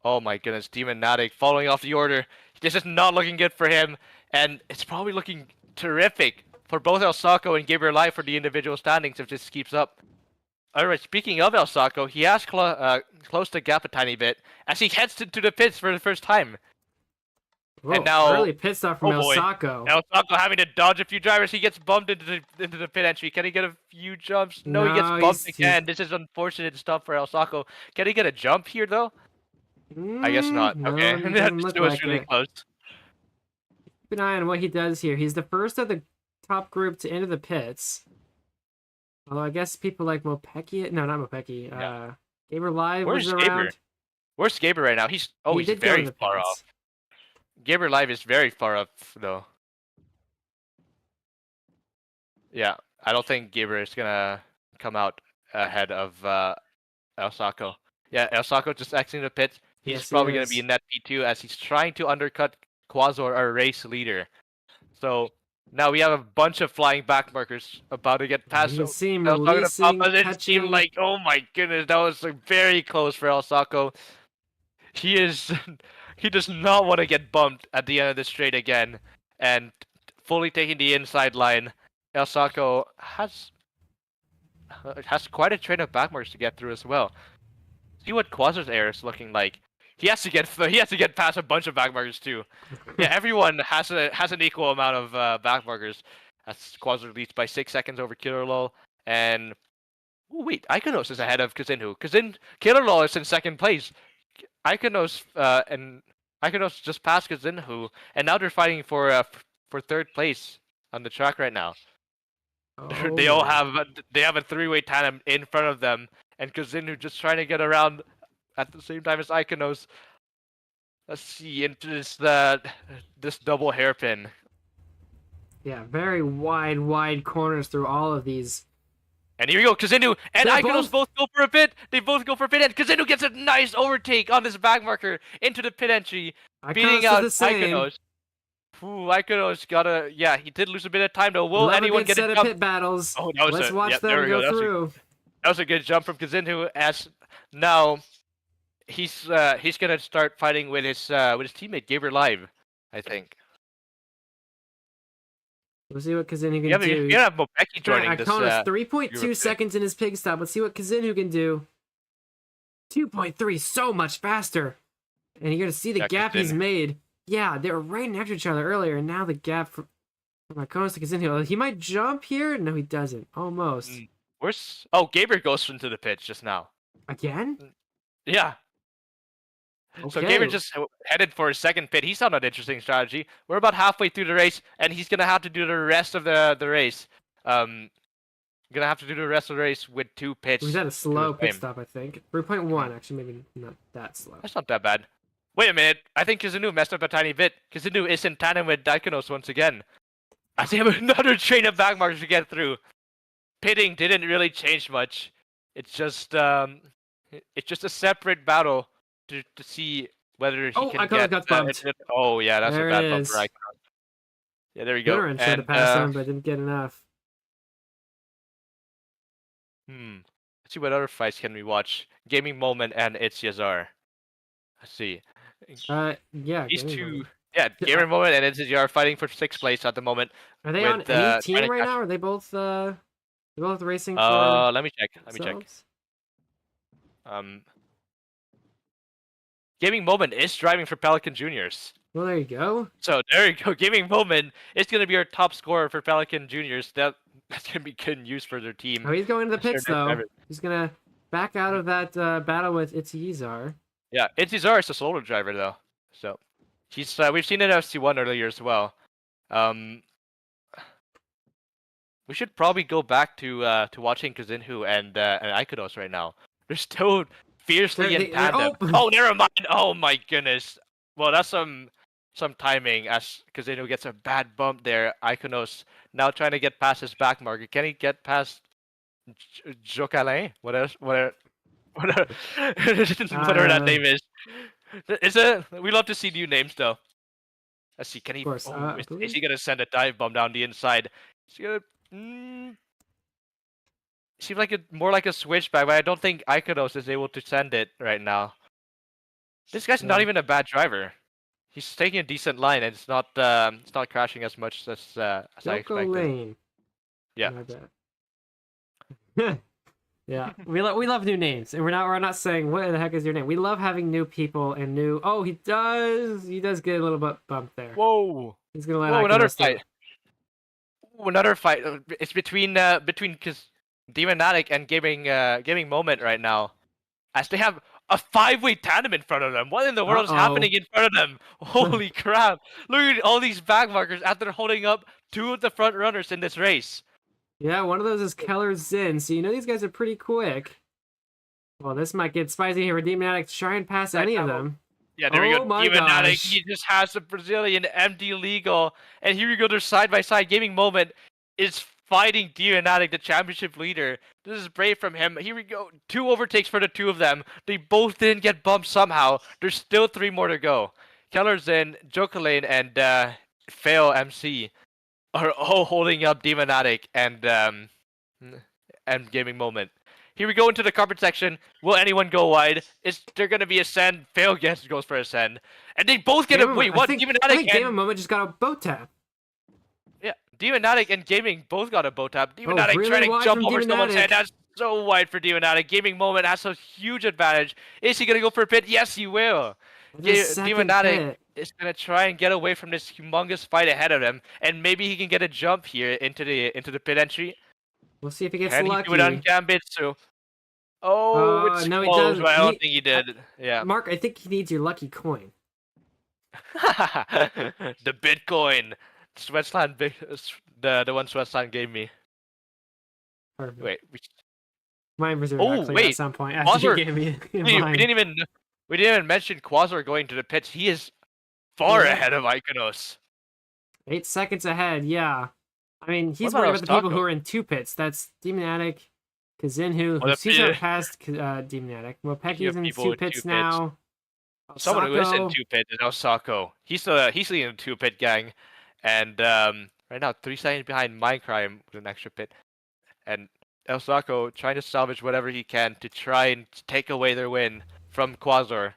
Oh my goodness, Demonatic falling off the order. This is not looking good for him, and it's probably looking terrific for both El Saco and Gabriel Live for the individual standings if this keeps up. Alright, speaking of El Saco, he has closed the gap a tiny bit as he heads into the pits for the first time. Whoa, and now, early pit stop from El Saco. El Saco having to dodge a few drivers. He gets bumped into the pit entry. Can he get a few jumps? No, he gets bumped again. This is unfortunate stuff for El Saco. Can he get a jump here though? I guess not. Okay, that was really close. Keep an eye on what he does here. He's the first of the top group to enter the pits. Although I guess people like Mopeki, no, not Mopeki. Gaber Live was around. Where's Gaber right now? He's very far off. Gaber Live is very far up though. Yeah, I don't think Gaber is gonna come out ahead of El Saco. Yeah, El Saco just exiting the pits. He's probably gonna be in that P2 as he's trying to undercut Quasar, our race leader. So now we have a bunch of flying back markers about to get past. You see him It seemed like, oh my goodness, that was very close for El Saco. He does not want to get bumped at the end of the straight again, and fully taking the inside line. El Saco has quite a train of back markers to get through as well. See what Quasar's air is looking like. He has to get past a bunch of back markers too. Yeah, everyone has an equal amount of back markers. That's Quasar leads by 6 seconds over Killer Lol, and wait, Iconos is ahead of Kazinhu. Killer Lol is in second place. Iconos just passed Kazinhu, and now they're fighting for third place on the track right now. They have a three-way tandem in front of them, and Kazinhu just trying to get around at the same time as Iconos. Let's see into this double hairpin. Yeah, very wide corners through all of these. And here we go, Kazinhu and Iconos both go for a pit. They both go for a pit, and Kazinhu gets a nice overtake on this back marker into the pit entry, beating out Iconos. Ooh, Iconos he did lose a bit of time though. Will anyone get a jump? Pit battles. Oh, Let's watch them go through. That was a good jump from Kazinhu as now he's gonna start fighting with his teammate Gabriel Live, I think. We'll see what Kazinhu can You do. have Mopeki joining this. Ikonos, 3.2 Europe seconds in his pig stop. Let's see what Kazinhu can do. 2.3, so much faster. And you're gonna see the gap he's made. Yeah, they were right next to each other earlier, and now the gap from Ikonos to Kazinhu. He might jump here. No, he doesn't. Almost. Where's Gabriel goes into the pitch just now. Again? Yeah. So Okay. Gabriel just headed for his second pit. He's on an interesting strategy. We're about halfway through the race, and he's gonna have to do the rest of the race. Gonna have to do the rest of the race with 2 pits. He's at a slow pit stop, I think. 3.1, actually, maybe not that slow. That's not that bad. Wait a minute. I think Kazinhu messed up a tiny bit. Kazinhu is in tandem with Ikonos once again. I see him another train of backmarkers to get through. Pitting didn't really change much. It's just a separate battle to see whether he can get. Got bumped. Oh yeah, that's there a bad it bump is. for Ikonos. Yeah, there we go. Gurin tried to pass him, but didn't get enough. Let's see what other fights can we watch. Gaming Moment and Itzyazar. Let's see. Yeah. These Gaming two. Moment. Yeah, Gaming Moment and Itzyazar are fighting for 6th place at the moment. Are they with, on any team trying to right catch- now? Are they both racing for Let me check. themselves? Gaming Moment is driving for Pelican Juniors. Well, there you go. So there you go. Gaming Moment is going to be our top scorer for Pelican Juniors. That's going to be good news for their team. Oh, he's going to the Sure pits does though. drive it. He's gonna back out of that battle with Itzyazar. Yeah, Itzyazar is a solo driver though. So he's we've seen it at FC1 earlier as well. We should probably go back to watching Kazinhu and Ikonos right now. They're still fiercely in tandem. Oh, never mind. Oh my goodness. Well, that's some timing as Kazinhu gets a bad bump there. Ikonos now trying to get past his back marker. Can he get past Jocalin? Whatever that name is. We love to see new names though. Let's see. Can he? Of course, is he gonna send a dive bomb down the inside? Is he gonna? Seems like more like a switchback, but I don't think Ikonos is able to send it right now. This guy's not even a bad driver. He's taking a decent line, and it's not crashing as much as I expected. Lane. Yeah. Yeah, we love new names, and we're not saying what the heck is your name. We love having new people and new. Oh, he does get a little bit bump there. Whoa! He's gonna let another Ikonos fight. Another fight. It's between Demonatic and Gaming Moment right now, as they have a 5-way tandem in front of them. What in the world is happening in front of them? Holy crap! Look at all these back markers after holding up 2 of the front runners in this race. Yeah, one of those is Keller Zinn, so you know these guys are pretty quick. Well, this might get spicy here for Demonatic to try and pass any of them. Yeah, there we go. My Demonatic, gosh. he just has a Brazilian empty legal. And here we go, they're side by side. Gaming Moment is fighting Demonatic, the championship leader. This is brave from him. Here we go. 2 overtakes for the 2 of them. They both didn't get bumped somehow. There's still 3 more to go. Keller Zinn, Jokalane, and Fail MC are all holding up Demonatic and Gaming Moment. Here we go into the carpet section. Will anyone go wide? Is there gonna be a send? Fail goes for a send, and they both get a wait. What? I think Demonatic Gaming Moment just got a boat tap. Yeah, Demonatic and Gaming both got a boat tap. Demonatic really trying to wide jump from over someone's Demonatic. head. That's so wide for Demonatic. Gaming Moment has a huge advantage. Is he gonna go for a pit? Yes, he will. Demonatic is gonna try and get away from this humongous fight ahead of him, and maybe he can get a jump here into the pit entry. We'll see if he gets Can lucky. he do it on Gambitsu? Oh, it's no, he close, doesn't. but I don't think he did. Yeah. Mark, I think he needs your lucky coin. The Bitcoin. Sweatland, the one Sweatland gave me. Perfect. Wait. Mine was Oh, actually wait. at some point after you Quasar. gave me We mine. didn't even mention Quasar going to the pits. He is far ahead of Ikonos. 8 seconds ahead, yeah. I mean, he's What worried about about the people Ostako? who are in 2 pits. That's Demonatic, Kazinhu, Well, he's the- already past Demonatic. Mopeki's in 2 with pits 2 now. Someone who is in Osako. 2 pits is Osako. He's leading the 2 pit gang, and right now 3 seconds behind Mindcrime with an extra pit, and Osako trying to salvage whatever he can to try and take away their win from Quasar.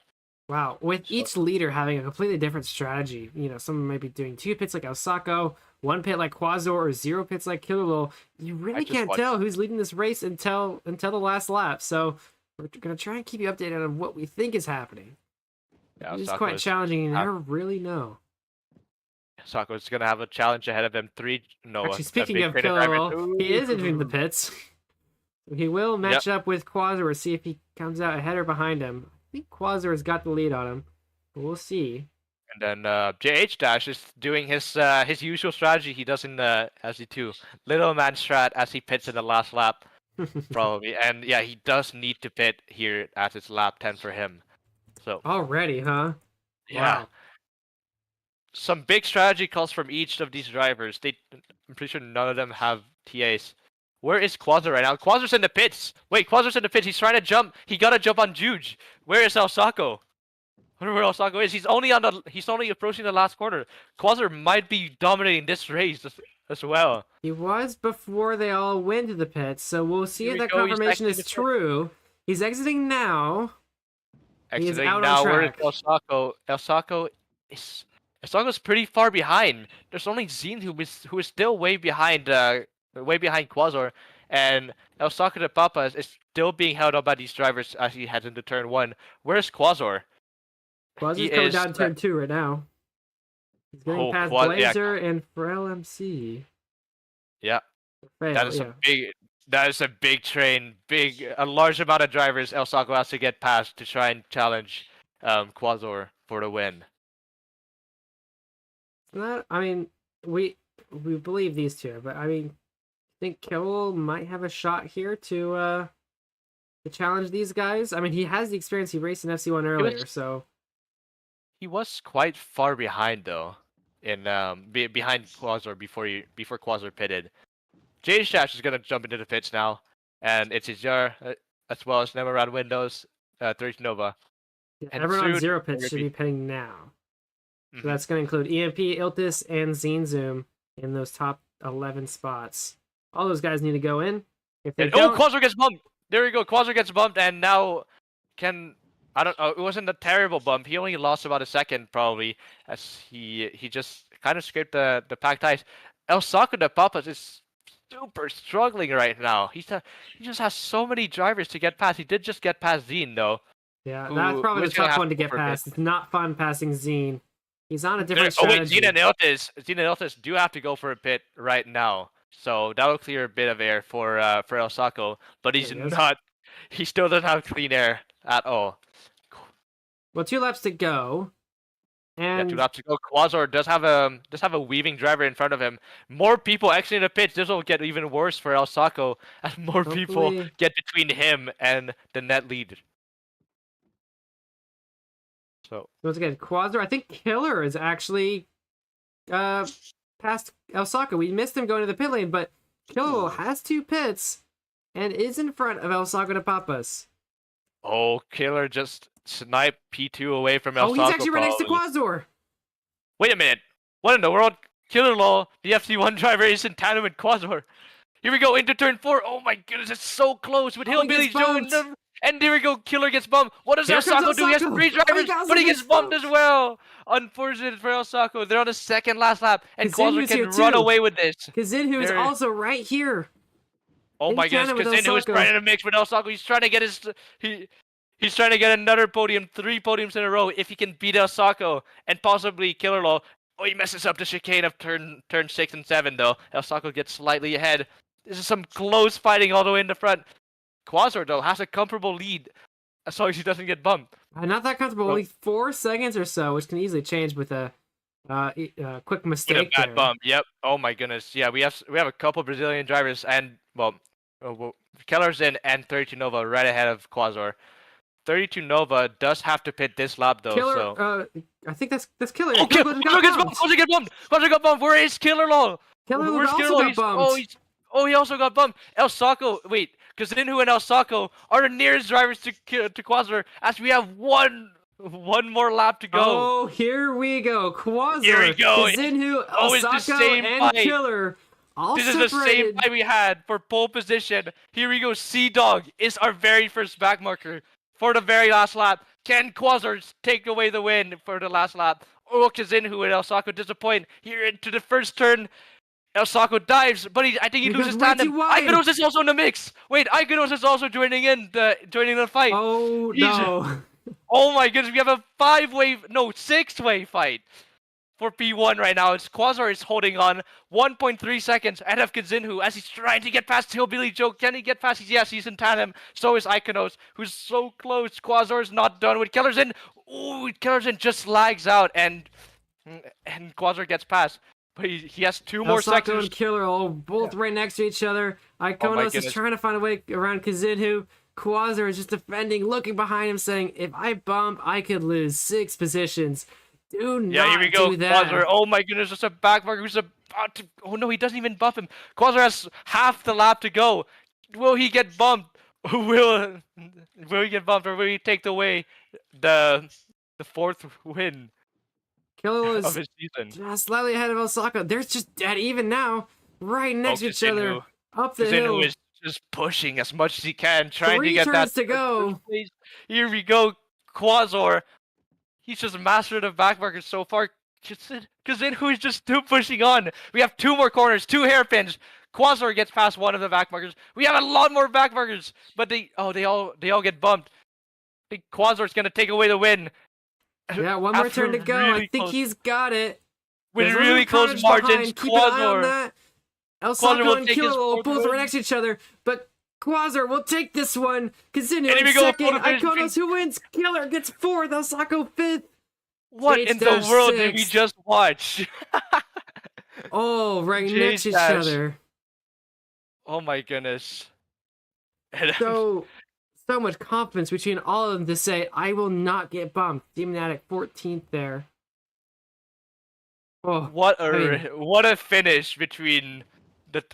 Wow, with each leader having a completely different strategy. You know, someone might be doing 2 pits like Osako, 1 pit like Quasar, or 0 pits like Killerlo. You really can't tell who's leading this race until the last lap. So we're gonna try and keep you updated on what we think is happening. Yeah, It's quite challenging. You never really know. Sako's gonna have a challenge ahead of him. Actually, speaking of Killerlo, he is entering the pits. He will match up with Quasar or see if he comes out ahead or behind him. I think Quasar has got the lead on him, but we'll see. And then JH Dash is doing his usual strategy he does in SE2. Little man strat as he pits in the last lap, probably. And yeah, he does need to pit here as it's lap 10 for him. So already, huh? Yeah. Wow. Some big strategy calls from each of these drivers. I'm pretty sure none of them have TAs. Where is Quasar right now? Quasar's in the pits. Wait, Quasar's in the pits. He's trying to jump. He got to jump on Juge. Where is Osako? I wonder where Osako is. He's only approaching the last corner. Quasar might be dominating this race as well. He was before they all went to the pits, so we'll see if that confirmation is true. He's exiting now. Exiting now. Where is Osako? Osako's pretty far behind. There's only Zine who is still way behind Quasar, and Osako the Papa is still being held up by these drivers as he heads into turn 1. Where's Quasar? Quasar's coming down turn 2 right now. He's getting past Blazer and Frail MC. Yeah. Frail, that is a big train. A large amount of drivers Osako has to get past to try and challenge Quasar for the win. I mean, we believe these two, but I mean, I think Kill might have a shot here to challenge these guys. I mean, he has the experience. He raced in FC1 earlier, so he was quite far behind though, in behind Quasar before Quasar pitted. Jay Shash is gonna jump into the pits now, and it's Izar as well as Never Around Windows, 30 Nova. Yeah, everyone on 0 pits should be pitting now. So that's going to include EMP, Iltis, and Zoom in those top 11 spots. All those guys need to go in. If they don't... Quasar gets bumped! There we go, Quasar gets bumped, and now I don't know, it wasn't a terrible bump. He only lost about a second, probably, as he just kind of scraped the pack tires. Osako the Papas is super struggling right now. He just has so many drivers to get past. He did just get past Zine, though. Yeah, that's probably the tough one to get past. It's not fun passing Zine. He's on a different strategy. Zine and Iltis do have to go for a pit right now, so that'll clear a bit of air for Osako. But he still doesn't have clean air at all. Well, 2 laps to go, and 2 laps to go. Quasar does have a weaving driver in front of him. More people exiting the pits. This will get even worse for Osako as more people get between him and the net lead. So once again, Quasar, I think Killer is actually past Osako. We missed him going to the pit lane, but Killer has 2 pits and is in front of Osako de Papas. Oh, Killer just sniped P2 away from Osako. Oh, he's actually right next to Quasar. Wait a minute. What in the world? Killer Law, the FC1 driver, is in tandem with Quasar. Here we go into turn 4. Oh my goodness, it's so close with Hillbilly Joe. And there we go, Killer gets bumped. What does Osako do? He has 3 drivers, but he gets bumped as well. Unfortunate for Osako. They're on the second last lap, and Quasar can run away with this. Kazinhu is also right here. Oh my goodness, Kazinhu is trying to mix with Osako. He's trying to get he's trying to get another podium, 3 podiums in a row if he can beat Osako and possibly Killer Law. Oh, he messes up the chicane of turn 6 and 7 though. Osako gets slightly ahead. This is some close fighting all the way in the front. Quasar, though, has a comfortable lead as long as he doesn't get bumped. Not that comfortable, only 4 seconds or so, which can easily change with a quick mistake. With a bad bump, yep. Oh my goodness, yeah, we have a couple Brazilian drivers, and Keller's in and 32 Nova right ahead of Quasar. 32 Nova does have to pit this lap though. Killer, I think that's Killer. Oh, Quasar gets bumped. Quasar got bumped. Where is Killer Law? Where's Killer Law? He also got bumped. Osako, wait. Kazinhu and Osako are the nearest drivers to Quasar as we have one more lap to go. Oh, here we go. Quasar, here we go. Kazinhu, Osako, and Killer. This is the same fight we had for pole position. Here we go. Sea Dog is our very first backmarker. for the very last lap. Can Quasar take away the win for the last lap? Or Kazinhu and El Saco disappoint here into the first turn. El Saco dives, but I think he loses tandem. Ikanos is also in the mix. Wait, Ikanos is also joining the fight. Oh no! Oh my goodness, we have a 6-way fight for P1 right now. It's Quasar is holding on 1.3 seconds ahead of Kazinhu as he's trying to get past Hillbilly Joe. Can he get past? Yes, he's in tandem. So is Ikanos, who's so close. Quasar is not done with Kellerson. Ooh, Kellerson just lags out and Quasar gets past. But he has 2 more seconds. And Killer all both right next to each other. Ikonos is trying to find a way around Kazinhu. Quasar is just defending, looking behind him, saying, if I bump, I could lose 6 positions. Do not here we go. do that. Quasar, oh my goodness, there's a backmarker who's about to... Oh no, he doesn't even buff him. Quasar has half the lap to go. Will he get bumped? Will he get bumped, or will he take away the 4th win? Killer is of his season. just slightly ahead of Osaka. They're just dead even now, right next to each other, up the hill. Is just pushing as much as he can, trying 3 to get turns that. To go. Here we go, Quasar. He's just mastered the backmarkers so far. Kazinhu is just still pushing on. We have 2 more corners, 2 hairpins. Quasar gets past one of the backmarkers. We have a lot more backmarkers, but they all get bumped. I think Quasar's gonna take away the win. Yeah, one more turn to go. I think he's got it. With really close margins, Quasar. El Saco and Killer both right next to each other, but Quasar will take this one. Kazinhu in second. Ikonos who wins. Killer gets 4th. El Saco 5th. What in the world did we just watch? Oh, right next to each other. Oh my goodness. So much confidence between all of them to say, I will not get bumped. Demonatic 14th there. Oh, what a finish between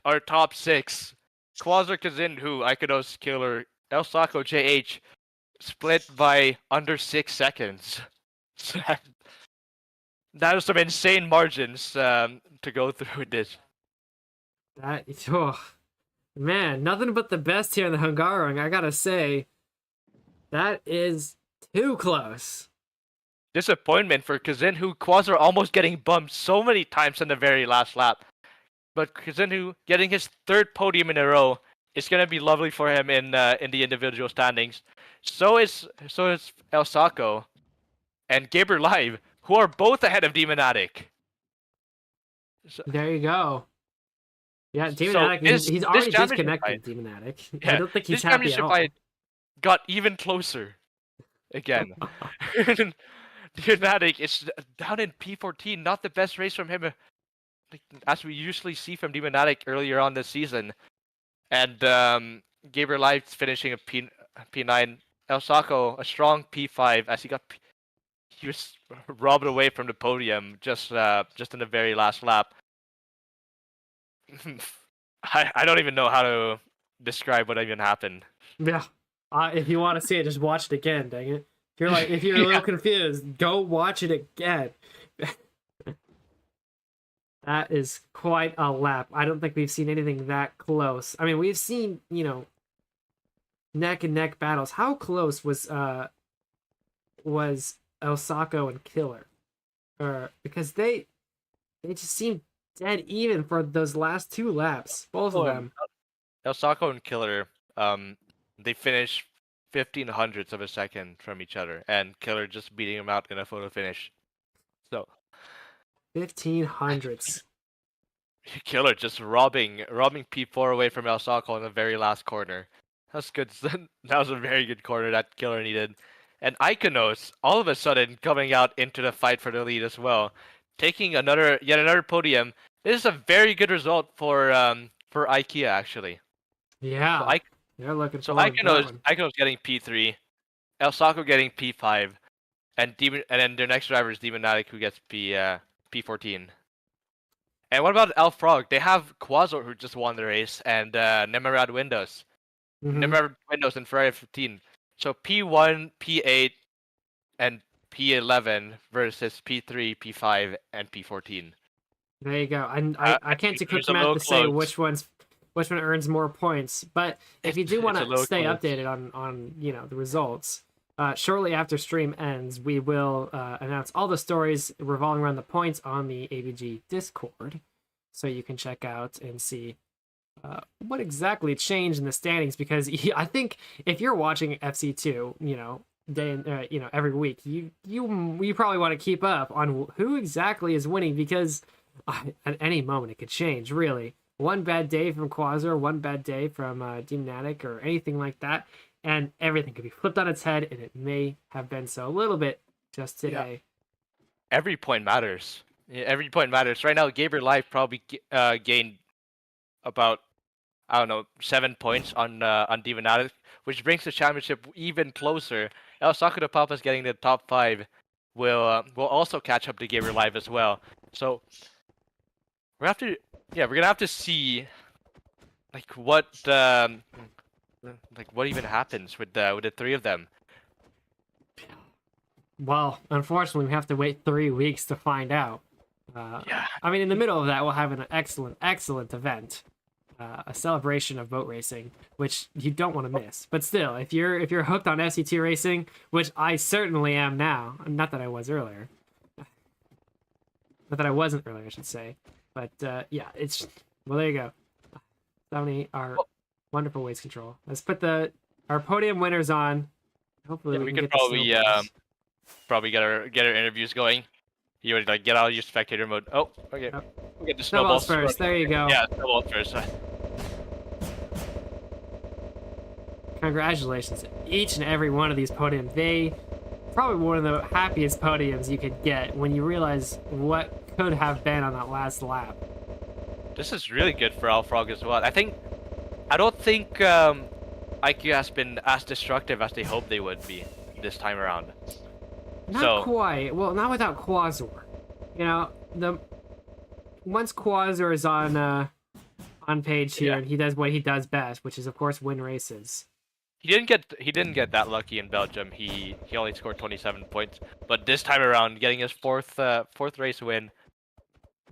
our top 6. Quasar, Kazinhu, Ikanos, Killer, El Saco, JH, split by under 6 seconds. That was some insane margins to go through with this. Man, nothing but the best here in the Hungarian. I gotta say, that is too close. Disappointment for Kazinhu. Quasar almost getting bumped so many times in the very last lap. But Kazinhu getting his 3rd podium in a row is gonna be lovely for him in the individual standings. So is El Saco and Gaber Live, who are both ahead of Demonatic. There you go. Yeah, Demonatic, he's already disconnected Demonatic. Yeah, I don't think he's this happy at all. Got even closer again. Demonatic is down in P14, not the best race from him, as we usually see from Demonatic earlier on this season. And Gabriel Light's finishing a P9. El Saco a strong P5 as he was robbed away from the podium just in the very last lap. I don't even know how to describe what even happened. Yeah. If you want to see it, just watch it again, dang it. If you're a little confused, go watch it again. That is quite a lap. I don't think we've seen anything that close. I mean, we've seen, neck and neck battles. How close was El Saco and Killer? Because they just seemed dead even for those last 2 laps. Both of them. El Saco and Killer, they finished 1500ths of a second from each other, and Killer just beating him out in a photo finish. So 1500ths. Killer just robbing P4 away from El Saco in the very last corner. That's good. That was a very good corner that Killer needed. And Ikonos, all of a sudden, coming out into the fight for the lead as well, taking yet another podium. This is a very good result for IKEA actually. Yeah. So they're looking. So Ikonos getting P3, El Saco getting P5, and then their next driver is Demonatic, who gets P14. And what about El Frog? They have Quasar, who just won the race, and Nemerad Windows. Nemerad Windows and Ferrari 15. So P1, P8, and P11 versus P3, P5, and P14. There you go. I can't do quick math to say which one earns more points, but if you do want to stay updated on the results, shortly after stream ends, we will announce all the stories revolving around the points on the ABG Discord, so you can check out and see what exactly changed in the standings. Because I think if you're watching FC2, every week, you probably want to keep up on who exactly is winning, because at any moment it could change. Really, one bad day from Quasar, one bad day from Demonatic, or anything like that, and everything could be flipped on its head, and it may have been so a little bit just today. Every point matters. Yeah, every point matters. Right now, Gabriel Life probably gained about 7 points on Demonatic, which brings the championship even closer. El Sakura Papa's getting the top 5 will also catch up to Gabriel Live as well. So we're gonna have to see what even happens with the 3 of them. Well, unfortunately, we have to wait 3 weeks to find out. I mean, in the middle of that, we'll have an excellent event. A celebration of boat racing, which you don't want to miss. But still, if you're hooked on FC2 racing, which I certainly am now, not that I was earlier, not that I wasn't earlier, I should say. But yeah, well, there you go. Sony, our wonderful waste control. Let's put our podium winners on. Hopefully, we can could get probably get our interviews going. You would get out of your spectator mode. Oh, okay. We'll get the snowballs first. There you go. Yeah, snowballs first. Congratulations, each and every one of these podiums. They probably one of the happiest podiums you could get when you realize what could have been on that last lap. This is really good for Alfrog as well. I don't think IQ has been as destructive as they hoped they would be this time around. Not quite. Well, not without Quasar. Once Quasar is on page here, and he does what he does best, which is of course win races. He didn't get that lucky in Belgium. He only scored 27 points, but this time around, getting his fourth race win.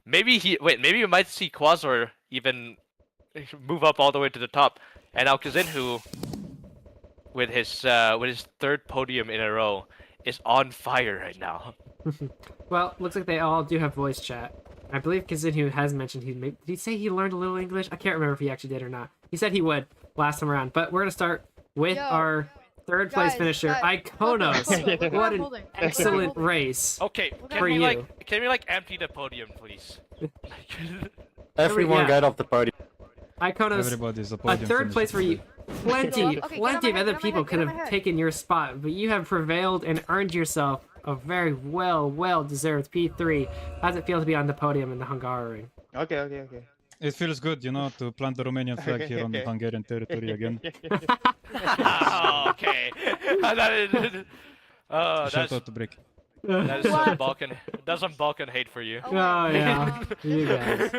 Maybe we might see Quasar even move up all the way to the top, and now Kazinhu, with his 3rd podium in a row, is on fire right now. Well, looks like they all do have voice chat. I believe Kazinhu has mentioned did he say he learned a little English? I can't remember if he actually did or not. He said he would last time around, but we're gonna start with our 3rd place finisher, Ikonos. What an excellent race. Okay, can we empty the podium, please? Everyone get off the podium. Ikonos, a 3rd place for you. Plenty of other people could have taken your spot, but you have prevailed and earned yourself a very well-deserved P3. How does it feel to be on the podium in the Hungarian? Okay. It feels good, to plant the Romanian flag here on the Hungarian territory again. Okay. Shout out to Brick. That's some Balkan hate for you. Oh yeah, you guys.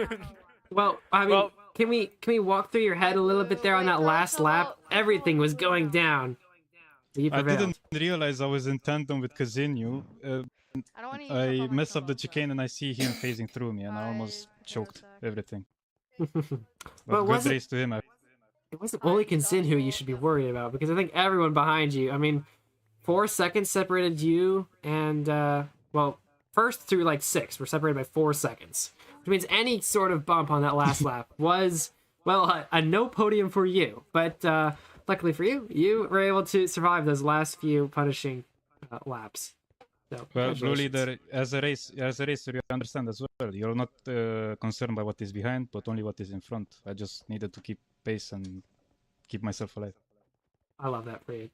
Well, I mean, can we walk through your head a little bit there on that last lap? Everything was going down. I didn't realize I was in tandem with Kazinhu. I messed up the chicane and I see him phasing through me, and I almost choked everything. But good race to him. It wasn't only Kazinhu you should be worried about, because I think everyone behind you. I mean, 4 seconds separated you, and first through 6 were separated by 4 seconds. Which means any sort of bump on that last lap was, a no podium for you. But luckily for you, you were able to survive those last few punishing laps. So, well, Blue Leader, as a racer, you understand as well. You're not concerned by what is behind, but only what is in front. I just needed to keep pace and keep myself alive. I love that for you.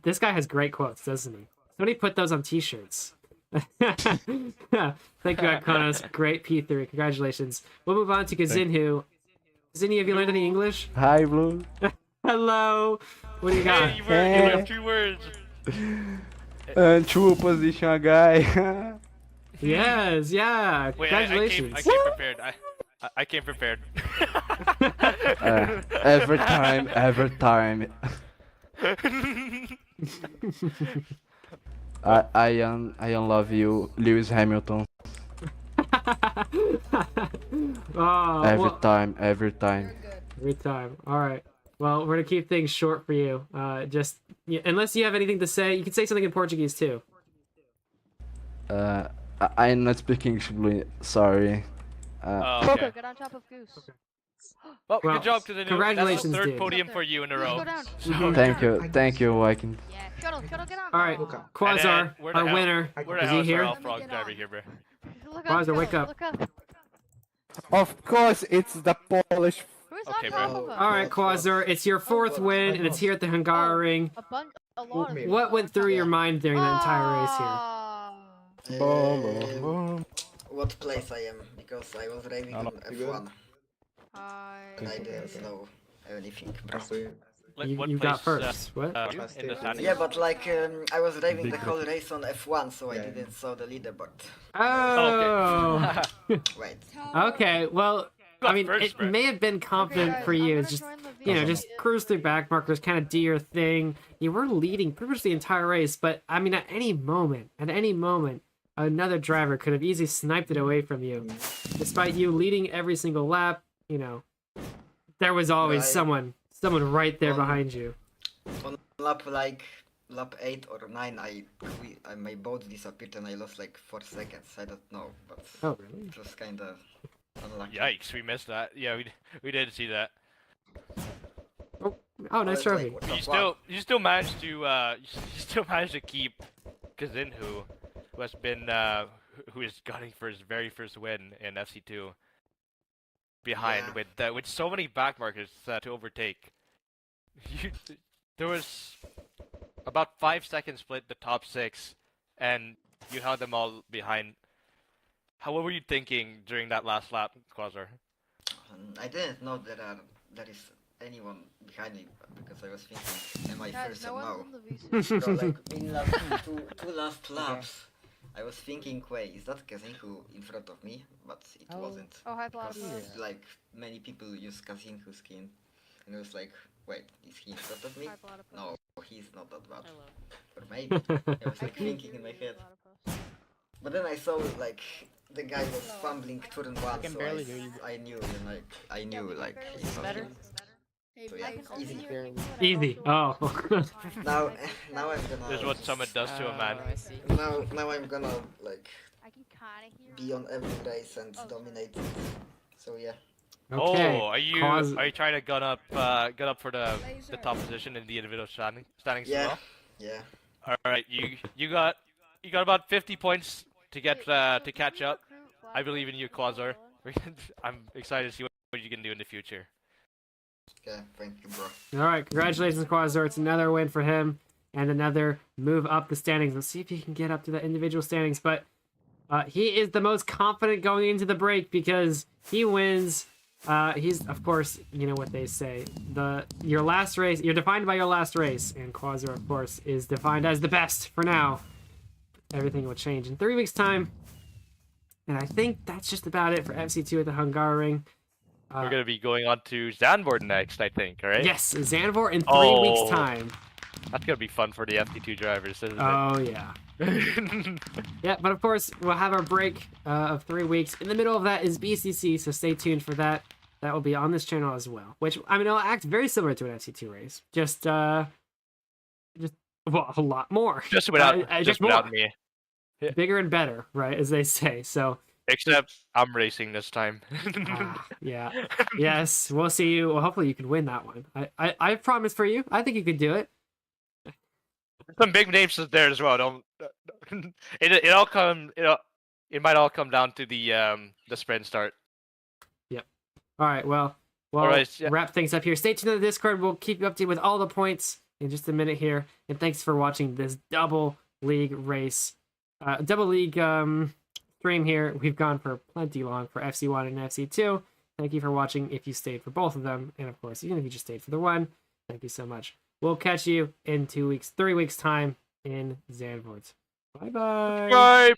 This guy has great quotes, doesn't he? Somebody put those on t-shirts. Thank you, Ikonos. Great P3. Congratulations. We'll move on to Kazinhu. Kazinhu, have you learned any English? Hi, Blue. Hello. What do you got? You have 2 words. True position, guy. Yes, yeah. Wait, Congratulations. I came prepared. Every time. I love you, Lewis Hamilton. Oh, every time. Every time. All right. Well, we're gonna keep things short for you. Unless you have anything to say, you can say something in Portuguese too. I'm not speaking English, sorry. Oh, okay. Get on top of Goose. Well, Well, good job to the new. congratulations, That's the third dude. podium for you in a row. Go down. So, Thank you, Viking. Yeah, shuttle, get on. All right, Quasar, where the our hell- winner. Where the Is hell he is here? our frog driver here, bro? Look Quasar, wake up. Look up. Of course, it's the Polish. Who's Okay, on top bro. of us? All right, Quasar, it's your 4th win, and it's here at the Hungary. A lot of What went through your mind during the entire race here? What place I am, because I was driving on F1. And I didn't know anything. You got first. What? In the standings? Yeah, but like I was driving the whole race on F1, so I didn't saw the leaderboard. Oh. Right. Okay. Well, I mean, it may have been confident for you. It's just, just cruise through back markers, kind of do your thing. You were leading pretty much the entire race, but I mean, at any moment, another driver could have easily sniped it away from you. Despite you leading every single lap, there was always someone right there behind you. On lap 8 or 9, my boat disappeared and I lost like 4 seconds. I don't know, but really? it was kind of unlucky. Yikes, we missed that. Yeah, we did see that. Oh, nice trophy. You still managed to keep Kazin, who has been who is gunning for his very first win in FC2 behind with so many back markers to overtake. There was about 5 seconds split the top 6, and you held them all behind. What were you thinking during that last lap, Quasar? I didn't know there is anyone behind me because I was thinking, am I first or no? So like in last two last laps, I was thinking, wait, is that Kazinhu in front of me? But it wasn't. Oh, hi, Because, like many people use Kazinhu skin, and it was like, wait, is he in front of me? No, he's not that bad. Or maybe. I was like thinking in my head. But then I saw like the guy was fumbling turn 1, so I knew, I knew like he's not him. So yeah, easy. Easy. Oh. now I'm gonna. This is what Summit does to a man. Now I'm gonna like be on every race and dominate it. So yeah. Okay. Oh, are you trying to gun up for the top position in the individual standings as well? Yeah. All right, you got about 50 points to get to catch up. I believe in you, Quasar. I'm excited to see what you can do in the future. Okay, thank you, bro. All right, congratulations, Quasar. It's another win for him and another move up the standings. Let's see if he can get up to the individual standings. But he is the most confident going into the break because he wins. He's, of course, you know what they say. Your last race, you're defined by your last race. And Quasar, of course, is defined as the best for now. Everything will change in 3 weeks' time. And I think that's just about it for FC2 at the Hungary. We're gonna be going on to Zandvoort next, I think, right? Yes, Zandvoort in 3 weeks' time. That's gonna be fun for the FC2 drivers, isn't it? Oh, yeah. Yeah, but of course, we'll have our break of 3 weeks. In the middle of that is BCC, so stay tuned for that. That will be on this channel as well. Which, I mean, it'll act very similar to an FC2 race. Just well, a lot more. Just without me. Yeah. Bigger and better, right, as they say. So. Except I'm racing this time. Yeah. Yes, we'll see you. Well, hopefully you can win that one. I promise for you. I think you could do it. Some big names there as well. Don't. It might all come down to the sprint start. Yep. All right. Well, right, yeah. Wrap things up here. Stay tuned to the Discord. We'll keep you updated with all the points in just a minute here. And thanks for watching this double league race, double league stream here. We've gone for plenty long for FC1 and FC2. Thank you for watching if you stayed for both of them. And of course, even if you just stayed for the one, thank you so much. We'll catch you in 3 weeks time in Zandvoort. Bye-bye. Bye.